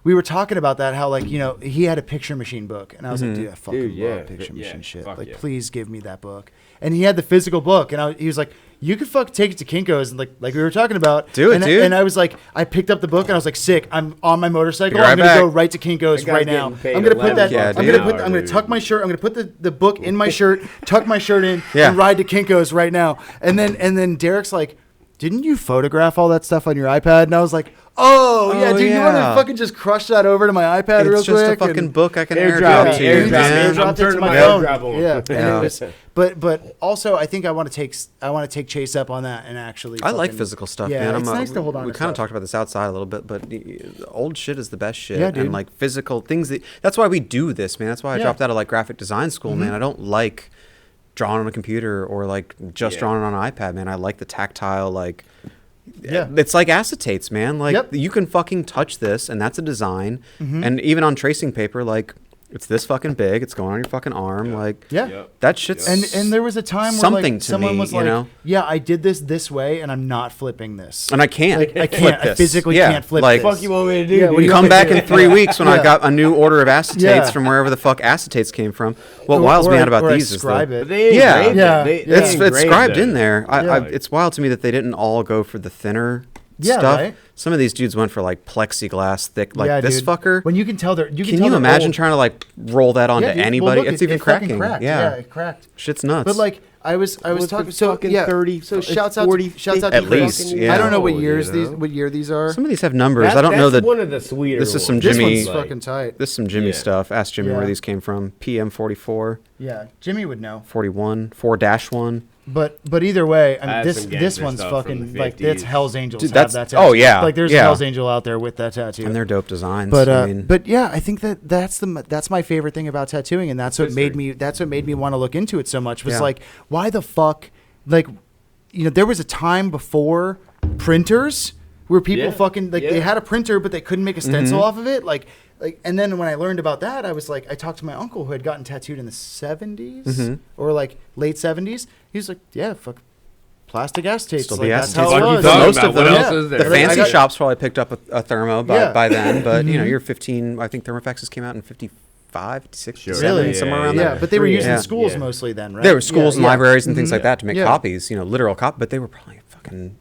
we were talking about that. How like he had a picture machine book, and I was like, dude, I fucking Dude, yeah, love picture yeah, machine shit. fuck Like, yeah. please give me that book. And he had the physical book, and he was like, you could take it to Kinko's, and like we were talking about. Do it, and, dude. And I was like, I picked up the book, and I was like, sick. I'm on my motorcycle. Be right I'm gonna back. go right to Kinko's That guy's right now. getting paid I'm gonna put that. Yeah, I'm dude. gonna tuck my shirt. I'm gonna put the book in my shirt, tuck my shirt in, Yeah. and ride to Kinko's right now. And then Derek's like, didn't you photograph all that stuff on your iPad? And I was like, oh yeah, Oh, dude, you want to yeah. fucking just crush that over to my iPad real It's just quick? a fucking and- book I can Airdrop airdrop it, to you, airdrop man. it. I'm airdropped it to turning my my phone. airdrop on. Yeah, and Yeah. it was, but also I think I want to take Chase up on that and actually. I like fucking- physical stuff, yeah, man. it's nice to hold on. We to kind of stuff. talked about this outside a little bit, but old shit is the best shit. Yeah, dude. And like physical things. That's why we do this, man. That's why I Yeah. dropped out of like graphic design school, man. I don't like drawing on a computer or like just Yeah. drawing on an iPad, man. I like the tactile, like. Yeah. It's like acetates, man. Like Yep. you can fucking touch this, and that's a design. And even on tracing paper, like it's this fucking big. It's going on your fucking arm. Like Yeah. Yep. that shit's And there was a time where something like, to someone me, was you like, know? yeah, I did this way, and I'm not flipping this. and I can't. Like, I flip can't. I this. physically Yeah, can't flip like, this. Fuck you want me to do? Yeah, what do dude? you Come want me back to in do? 3 weeks when I Yeah. got a new order of acetates Yeah. from wherever the fuck acetates came from. What Or- wiles or me I- out about or I these is scribe the, it. But they Yeah. engraved Yeah. it. They Yeah. it's engraved scribed it. in there. Yeah. It's wild to me that they didn't all go for the thinner Yeah, stuff. right? Some of these dudes went for like plexiglass thick, like Yeah, this dude. fucker. When you can tell they're, Can you they're imagine old. trying to like roll that onto Yeah, dude. Well, anybody? look, It's even it fucking cracking. cracked. Yeah. It cracked. Shit's nuts. But like I was What's talking the so fucking yeah 30, so it's shouts out 40, shouts out At to Chris. least, yeah. I don't know what You years know? what year these are. some of these have numbers. I don't know That's that. one of the sweeter. This is some ones. This Jimmy- one's Like, fucking tight. This is some Jimmy Yeah. stuff. Ask Jimmy Yeah. where these came from. PM 44, Yeah, Jimmy would know. 41, 4-1. But either way, I I mean, had this some this gangster one's stuff from fucking the like that's 50s. Hell's Angels Dude, have that's- that tattoo. oh, yeah, like there's a yeah. Hell's Angel out there with that tattoo. And they're dope designs. But I mean, but yeah, I think that's my favorite thing about tattooing, and that's what made me want to look into it so much. Was like, why the fuck, like, there was a time before printers where people fucking like they had a printer but they couldn't make a stencil off of it, like, and then when I learned about that, I was like, I talked to my uncle who had gotten tattooed in the 70s or like late 70s. He's like, yeah, fuck. Plastic acetate. Still Like, be that's acetate. how it was. Most of What them, else is there? the fancy I got- shops probably picked up a thermo by then, but you're 15. I think Thermofaxes came out in 55, 56, Sure. 57, Really? somewhere around Yeah, there. but they were used in Yeah. schools mostly then, right? There were schools and Yeah. libraries and things like that to make Yeah. copies, literal copy, but they were probably fucking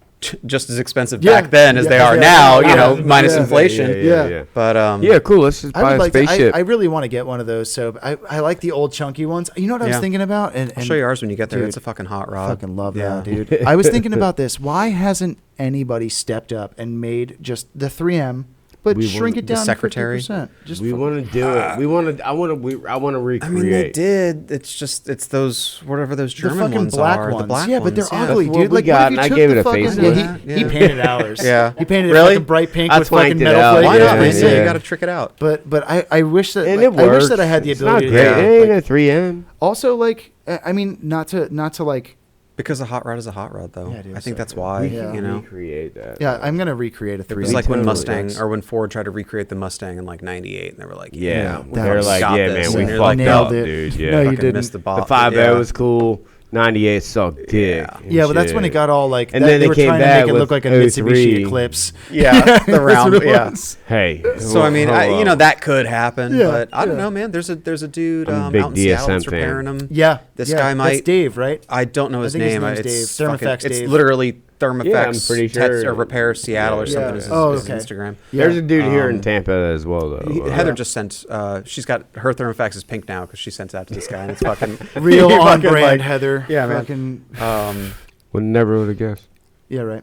just as expensive Yeah. back then as they Yeah. are Yeah. now, Yeah. minus Yeah. inflation. Yeah. But Yeah, cool. Let's just I buy would a like to, spaceship. I really want to get one of those. So I like the old chunky ones. You know what I was Yeah. thinking about? And I'll show you ours when you get there. dude, It's a fucking hot I rod. fucking love Yeah. that, dude. I was thinking about this. Why hasn't anybody stepped up and made just the 3M, but We shrink want it the down secretary. to 50%? Just we want to do it. We want to. I want to recreate. I mean, they did. It's those whatever those the German fucking ones black are. ones. The black yeah, but they're ones, yeah. ugly, That's what dude. we Like, got, what if you and I took gave the it a fucking, facelift. he Yeah. painted ours. Yeah. He painted it Really? fucking bright pink I with fucking twanked it metal out. flake. Why Yeah, not? It's Man? sick. You got to trick it out. But I wish that And like, it I works. wish that I had the It's ability not to great. do that. It ain't Like, a 3M. also, like, I mean, not to like. Because a hot rod is a hot rod, though. Yeah, dude, I think so that's good. why. We Yeah. can You know, recreate that. Yeah, I'm gonna recreate a 3M. it's like when totally Mustang works. or when Ford tried to recreate the Mustang in like '98, and they were like, Yeah, we they're fucking like, got yeah, this. man, we And you're fucked like, nailed up, it. dude. Yeah, No, you fucking didn't. missed the ball. the 5.0 yeah. was cool. 98 sucked dick. and Yeah, but that's when it shit. got all like. And that, then they they were came trying to back make it look with like a Mitsubishi 03. Eclipse. Yeah, the That's round. what it Yeah. was. Hey. So I mean, that could happen, Yeah, but I don't yeah. know, man. There's a dude I'm a out big in Seattle that's DSM fan. repairing them. Yeah, This yeah, guy That's might. Dave, right? I don't know his think his name. name's It's Dave. fucking- Thermofex It's Dave. literally Thermofex Yeah, I'm pretty sure. or Repair Seattle or Yeah. something. Yeah. Is his, Oh, is his okay. Instagram. Yeah. There's a dude here in Tampa as well, though. Heather just sent. She's got her Thermofax is pink now because she sent it out to this guy, and it's fucking Real you're on fucking brand, like- Heather. Yeah, man. Fucking, Would never would have guessed. yeah, right.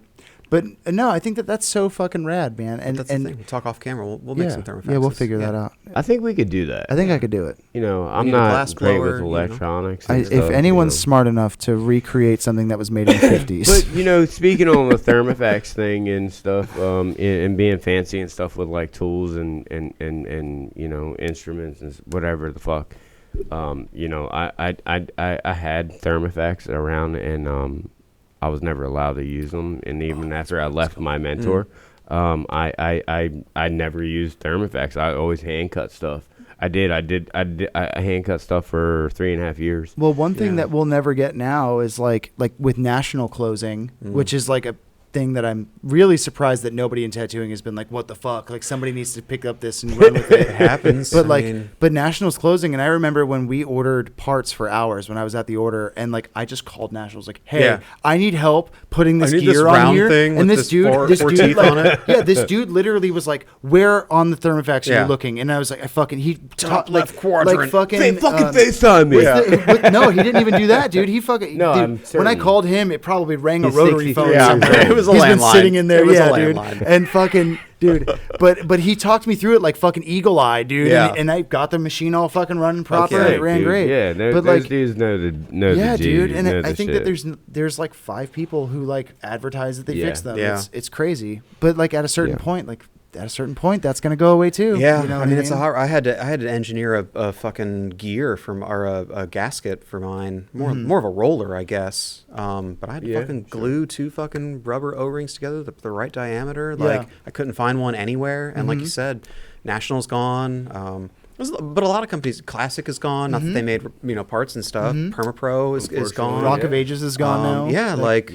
But no, I think that's so fucking rad, man. And that's and the thing. We'll talk off camera. We'll yeah, make some Thermofaxes. yeah, we'll figure that out. I think we could do that. I think I could do it. You know, I'm need a not glass great blower, with you know. electronics. and If stuff, anyone's you know. smart enough to recreate something that was made in the 50s. But you know, speaking on the Thermofax thing and stuff, and being fancy and stuff with like tools and you know instruments and whatever the fuck, you know, I had Thermofax around and I was never allowed to use them, and even after I left my mentor, I never used Thermofax. I always hand cut stuff. I hand cut stuff for 3.5 years. Well, one thing Yeah. that we'll never get now is like with national closing, which is like a thing that I'm really surprised that nobody in tattooing has been like, what the fuck? Like somebody needs to pick up this and run with it. It happens. But I like, mean, but National's closing, and I remember when we ordered parts for hours when I was at the order, and like I just called National's like, "Hey, Yeah. I need help putting this I need gear this on round here." thing And with this this four dude, teeth like, on it. yeah, this dude literally was like, "Where on the Thermofax are Yeah. you looking?" And I was like, "I fucking Top like, left quadrant. like fucking FaceTime me. no, he didn't even do that, dude. He fucking No, dude, I'm when I certain. call him, it probably rang a He's rotary 63. phone Yeah, somewhere. it was a He's been landline. sitting in there, It was a yeah, dude, landline. and fucking dude. But he talked me through it like fucking eagle eye, dude. Yeah. And I got the machine all fucking running proper, Okay, and it ran dude. great. Yeah, but those like, dudes know the yeah, G, dude. And know I the think shit. that there's like 5 people who like advertise that they Yeah. fix them. Yeah. It's crazy. But like at a certain Yeah. point, that's gonna go away too. Yeah, you know I what mean, it's a hot. I had to engineer a fucking gear from or a gasket for mine. More of a roller, I guess. But I had to fucking glue 2 fucking rubber O-rings together the right diameter. Like I couldn't find one anywhere. And like you said, National's gone. But a lot of companies, Classic is gone. Not that they made parts and stuff. Permapro is gone. Rock of Ages is gone now. Yeah, like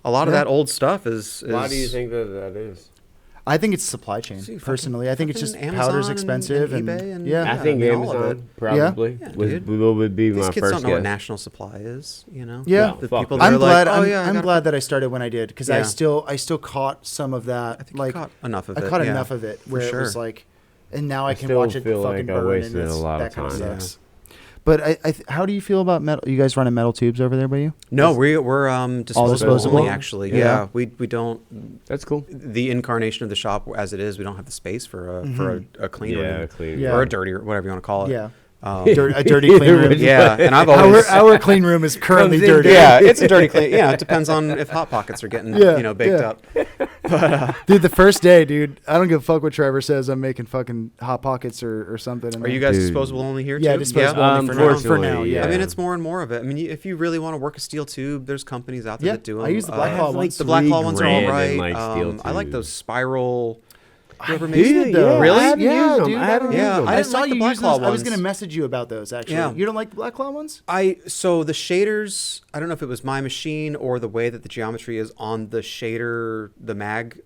a lot of that old stuff is. Why do you think that is? I think it's supply chain. See, Personally, I think it's just fucking powder's Amazon expensive and and, eBay and- yeah. I think I mean, all of Amazon it. probably Yeah, would, dude. would be These my kids first don't know what guess. National Supply is. Yeah. No, the fuck people no. that I'm are glad. like, oh I'm, yeah, I I'm gotta glad that I started when I did because I Yeah. still caught some of that. I think like you caught enough of I it. caught yeah. enough of it where it was sure. like, and now I can still watch it feel fucking like I burn wasted and a lot that of kind of time. sucks. But how do you feel about metal? You guys running metal tubes over there by you? No, we're disposable, disposable? only actually. Yeah. Yeah, we don't. That's cool. The incarnation of the shop as it is, we don't have the space for a cleaner Yeah, clean. Yeah. or a dirty or whatever you want to call it. Yeah. A dirty clean room. Yeah, and I've always Our clean room is currently Comes in dirty. yeah, it's a dirty clean. Yeah, it depends on if hot pockets are getting baked up. Dude, the first day, dude, I don't give a fuck what Trevor says. I'm making fucking hot pockets or something. Are you guys disposable only here? Yeah, too? disposable only for now. Unfortunately, I mean, it's more and more of it. I mean, if you really want to work a steel tube, there's companies out there that do them. I use the Black Claw ones. The Black Claw ones are all $3,000 right. in, steel I like tubes. those spiral. Whoever I makes hated them. those. Really? I haven't used them. Dude, I haven't used them. I I didn't saw like the you Black use Claw those. I was ones. going to message you about those, actually. Yeah. You don't like the Black Claw ones? So the shaders, I don't know if it was my machine or the way that the geometry is on the shader, the mag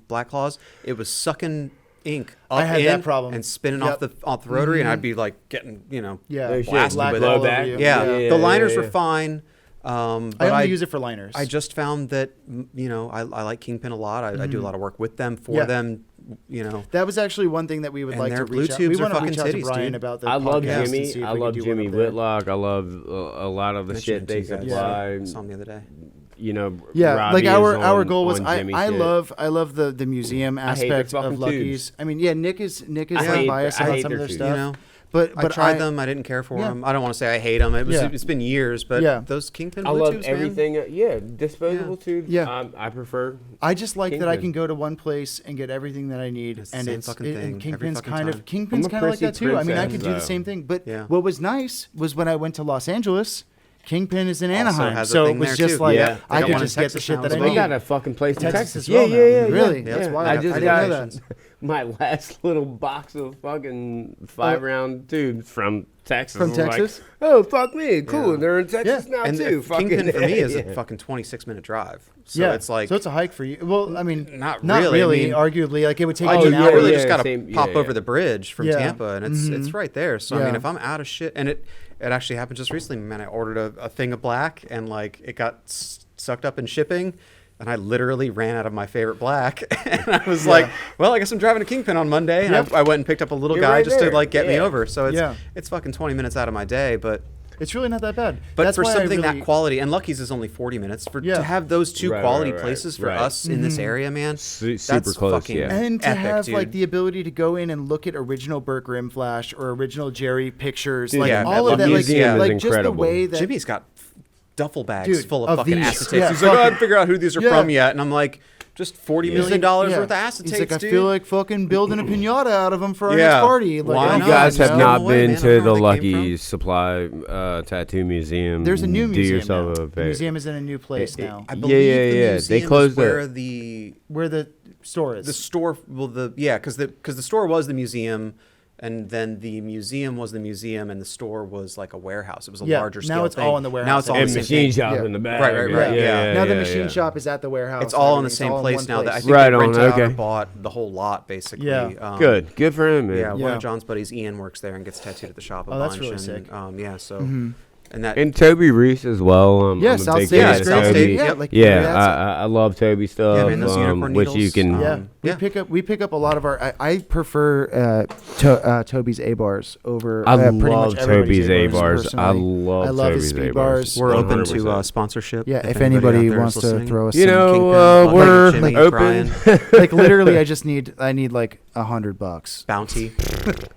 Black Claws. It was sucking ink up I had in that problem. and spinning Yep. off the rotary, and I'd be like getting Yeah. blasted Black with all it. over back. you. Yeah, the liners were fine. But I only use it for liners. I just found that I like Kingpin a lot. I do a lot of work with them for Yeah. them. That was actually one thing that we would And like to their blue reach out. We tubes are want to fucking reach out to titties, Brian dude. about the I love podcast and Jimmy. see if I we love could do Jimmy one up there. Whitlock. I love a lot of the shit they Mentioned to you supply. guys. I saw them the other day. Yeah, Robbie like is our on- goal was on I Jimmy shit. love the museum I hate their aspect of fucking Lucky's. tubes. I mean, yeah, Nick is I hate- biased I about hate some of their their tubes. stuff. But I tried them. I didn't care for Yeah. them. I don't want to say I hate them. It's been years, but Yeah. those Kingpin I blue love tubes, man. everything. Disposable tubes. Yeah. I prefer. I just like that I Kingpin. can go to one place and get everything that I need, It's the and same it's fucking and thing every Kingpin's fucking kind time. of Kingpin's I'm a kind of like that prissy too. I mean, I princess, could do the though. same thing. But Yeah. what was nice was when I went to Los Angeles, Kingpin is in Also Anaheim, has a so thing it was there, just too. like Yeah. I They got could one in just get the Texas shit now that as I well. They need. got a fucking place in Texas Texas. as well now. Really? That's Yeah. why I got just the got donations. my last little box of fucking 5-round tubes from Texas. From I was like, Texas? oh, fuck me. Cool. Yeah. They're in Texas now, And too. Kingpin for me is a Yeah. fucking 26-minute drive. So Yeah, it's like so it's a hike for you. Well, I mean, Not really. really. I mean, arguably, like it would take I you Oh, an just- hour. I really yeah, just got to same- pop yeah, over yeah. the bridge from Yeah. Tampa, and it's right there. So I Yeah. mean, if I'm out of shit, and it actually happened just recently, man. I ordered a thing of black, and like it got sucked up in shipping, and I literally ran out of my favorite black, and I was like, well, I guess I'm driving to Kingpin on Monday, and Yep. I went and picked up a little You're guy right just to there. like get me Yeah. over. So Yeah. it's fucking 20 minutes out of my day, but. It's really not that bad. But That's for why I something really, that quality, and Lucky's is only 40 minutes, Yeah. to have those two Right, quality right, right, places for right. us in this area, man, Super that's close, fucking yeah. and to epic, have dude. like the ability to go in and look at original Burt Grimm Flash or original Jerry pictures, Dude, like yeah, all that of that, like, museum is like just the incredible. way that Jimmy's got duffel bags Dude, full of of fucking these. acetates. Yeah, He's like, oh, I fucking- haven't figured out who these are Yeah. from yet, and I'm like, just $40 Yeah. million He's like, yeah. worth of acetates, He's like, I dude. feel like fucking building a pinata out of them for our Yeah. next party. Like, Why oh, You not? guys Just have give not them away, been man. I to don't the know where they came Lucky Supply Tattoo Museum. There's a new Do museum yourself now. a The favor. museum is in a new place now, I Yeah, believe yeah, the yeah. They museum closed is where it. where the store is. the store, well, because the store was the museum, and then the museum was the museum, and the store was like a warehouse. It was a Yeah, larger now scale it's thing. all in the warehouse. Now it's all in And the same machine thing. shop Yeah. in the back. Right, right. Yeah, now the yeah, machine yeah. shop is at the warehouse. It's all in the Everything's same all in place one now. That I place. think Right they on, rented out or okay. bought the whole lot, basically. Yeah. Good for him, man. Yeah, one Yeah. of John's buddies, Ian, works there and gets tattooed at the shop a Oh, that's bunch. really and, sick. Yeah, so Mm-hmm. And Toby Reese as well. Yeah, I'm a South big State fan is of great. Toby. Yeah, Yep. like Yeah, that's it. I love Toby stuff. Yeah, man, those unicorn which you needles, can. Yeah, Yeah. we pick up a lot of our. I prefer Toby's A bars over. I pretty love much everybody's Toby's A bars. personally. I love his Toby's speed A bars. bars. we're open to 100%. sponsorship. Yeah, if anybody anybody out there is wants to listening. throw us, You some know, Kingpin, we're Jimmy, open. Brian, like literally, I need like $100. Bounty.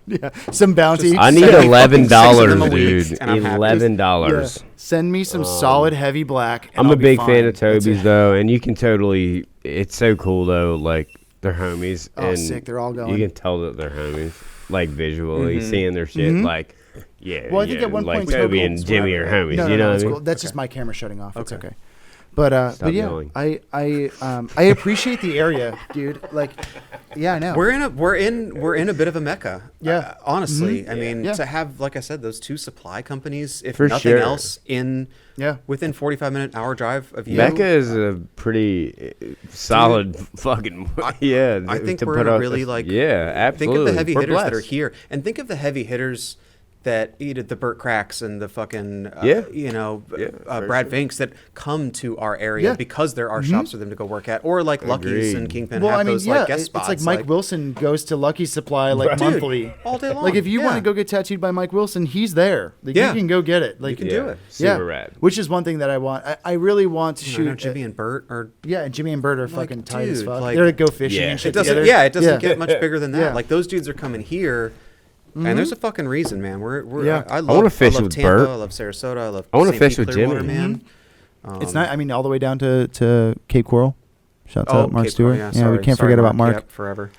Yeah, some bounty. I need Send me $11, $6 of them a week, dude. and I'm happy. $11. Yeah. Send me some solid heavy black. And I'm I'll a be big fine. fan of That's Toby's it. though, and you can totally. It's so cool though. Like they're homies. Oh, and sick, they're all going. You can tell that they're homies. Like visually Mm-hmm. seeing their shit. Like yeah. Well, I think yeah, at one like point Toby Toby and was Jimmy whatever. are homies. No, you know that's what I cool. mean? That's just my camera shutting off. It's Okay. okay. But Stop yeah, yelling. I appreciate the area, dude. Like, yeah, I know. We're in a bit of a mecca. Yeah. Honestly, I mean, Yeah. to have, like I said, those two supply companies, if For nothing sure. else, Yeah. within 45-minute hour drive of you. Mecca is a pretty solid fucking yeah. I think to we're put in a out really this- like yeah, absolutely. Think of the heavy We're hitters that are blessed. here, and think of the heavy hitters that the Burt Cracks and the fucking Yeah. Brad for sure. Vinks that come to our area Yeah. because there are shops for them to go work at, or like Lucky's Agreed. and Kingpin Well, have I mean, those yeah, like guest it's spots. like Mike Wilson goes to Lucky Supply like Right. Dude, monthly. all day long. Like if you want Yeah. to go get tattooed by Mike Wilson, he's there. Like Yeah. you can go get it. Like You can do it. Super rad. Which is one thing that I want. I really want to I shoot know Jimmy and Burt are. Yeah, and Jimmy and Bert are Like, fucking tight as dude, fuck. like- They're go fishing Yeah. and It shit doesn't. together. Yeah, it doesn't get much bigger than that. Yeah. Like those dudes are coming here, And there's a fucking reason, man. I wanna fish with Tampa, Bert. I love Sarasota. I love. I wanna St. fish Pete with Clearwater, Jimmy. man. It's not. I mean, all the way down to Cape Coral. Shouts out Mark Cape Stewart. Coral, Yeah, we can't forget about Mark. Yep, forever.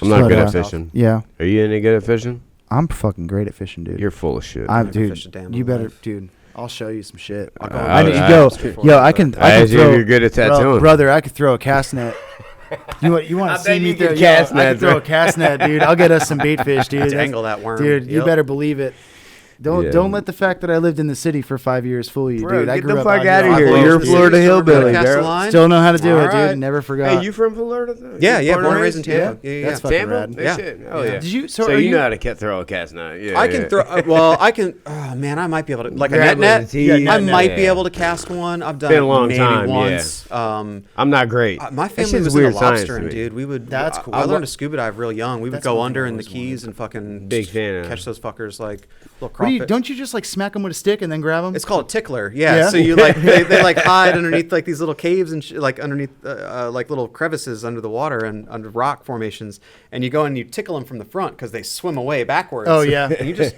I'm not But, good at fishing. Yeah, Are you any good at fishing? I'm fucking great at fishing, dude. You're full of shit. I'm, never fished a dude. damn You in my better, life. dude. I'll show you some shit. I- need I- yo, straightforward, yo. I but- can I throw. you're good at tattooing. Brother, I could throw a cast net. You want I to see bet me you throw? could Yo, cast I net, could throw bro. a cast net, dude. I'll get us some bait fish, dude. Dangle that worm. Dude, you Yep. better believe it. Yeah. Don't let the fact that I lived in the city for 5 years fool you, Bro, dude. I get grew the up fuck out outta here. here. I You're love a Florida it. hillbilly, Cast a bro. line? Still know how to do All it, right. dude. Never forgot. Hey, you from Florida? Yeah, born and raised in Tampa. Yeah. That's fucking Tampa? rad. That Yeah. shit? Oh, yeah. Did you? So are you know how to throw a cast net. Yeah, I can throw. Well, I can. Oh man, I might be able to like a Grab net with net. the teeth. I Yeah, might yeah. be able to cast one. I've done Been a it long maybe time, yeah. once. I'm not great. My That family shit's was weird into science to lobstering, me. dude. We would. That's cool. I learned to scuba dive real young. We would That's go one under thing I in the always wanted. Keys and fucking Big fan of catch those fuckers like little What do you, crawfish. don't you just like smack them with a stick and then grab them? It's called a tickler. Yeah. Yeah? So you like they like hide underneath like these little caves and like underneath like little crevices under the water and under rock formations, and you go and you tickle them from the front because they swim away backwards. Oh, yeah. And you just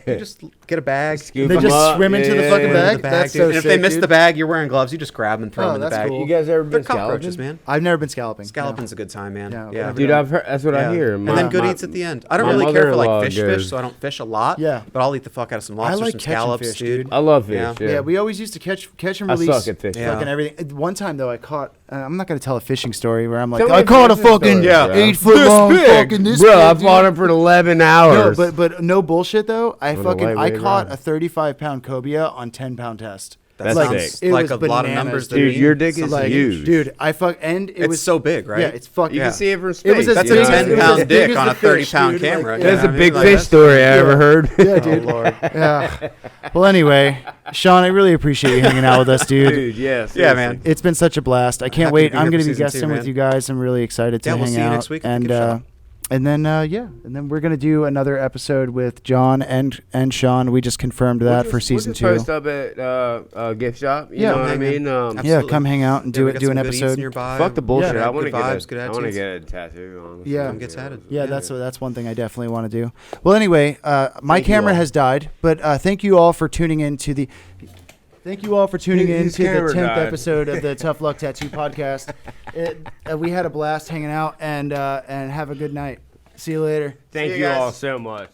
get a bag. Scoop They them just up. swim into the Yeah, fucking yeah, bag? Into the That's dude. so And if they sick, miss dude. the bag, you're wearing gloves. You just grab them and throw Oh, them in the that's bag. cool. You guys ever They're been cockroaches, scalloping? man. I've never been scalloping. Scalloping's a good time, man. Yeah, Yeah. whatever. Dude, I've heard. That's what I hear. And then good eats at the end. I don't my really care for mother-in-law like fish, goes- so I don't fish a lot. Yeah. But I'll eat the fuck out of some I lobsters, like some catching scallops, fish, dude. dude. I love fish. Yeah. Yeah, we always used to catch and I release. suck at fishing. Yeah. Fucking everything. One time though, I caught. I'm not gonna tell a fishing story where I'm like, Tell I me caught a fishing fucking stories, bro. 8 foot long fucking this Bro, big, I dude. fought him for 11 No, hours. but no bullshit though. I On a fucking lightweight caught rod. a 35-pound cobia on 10-pound test. That That's sounds sick. It like was a lot of bananas, numbers to Dude, me. your dick So is Like, huge. dude, and it It's was so big, right? Yeah, it's fucking. You Yeah. can see it from space. It was as That's big a as- it was as 10-pound big dick as on the a fish, 30-pound dude, like, camera. yeah. That's Yeah, a I big mean, fish like, story I ever heard. Yeah, dude. Yeah. Well, anyway, Sean, I really appreciate you hanging out with us, dude. Dude, yes. Yeah, man. It's been such a blast. I can't Happy wait. to be I'm here going for to be season guesting 2, with man. you guys. I'm really excited to Yeah, we'll hang see you out. next week at the gift shop. And then we're gonna do another episode with John and Sean. We just confirmed that for season 2. We'll just post up at gift shop. You Yeah. know what I Hey, man. mean? Absolutely. Yeah, come hang out and do we it. got Do an some good eats episode. nearby. Fuck the bullshit. Yeah. I want to Good get vibes, good I want to attitudes. get a tattoo. Honestly. Yeah. Come get tatted. Yeah, that's one thing I definitely want to do. Well, anyway, my Thank you camera all. has died, but thank you all for tuning in to the. Thank you all for tuning in His to the camera 10th died. episode of the Tough Luck Tattoo Podcast. We had a blast hanging out and have a good night. See you later. Thank See you you guys. all so much.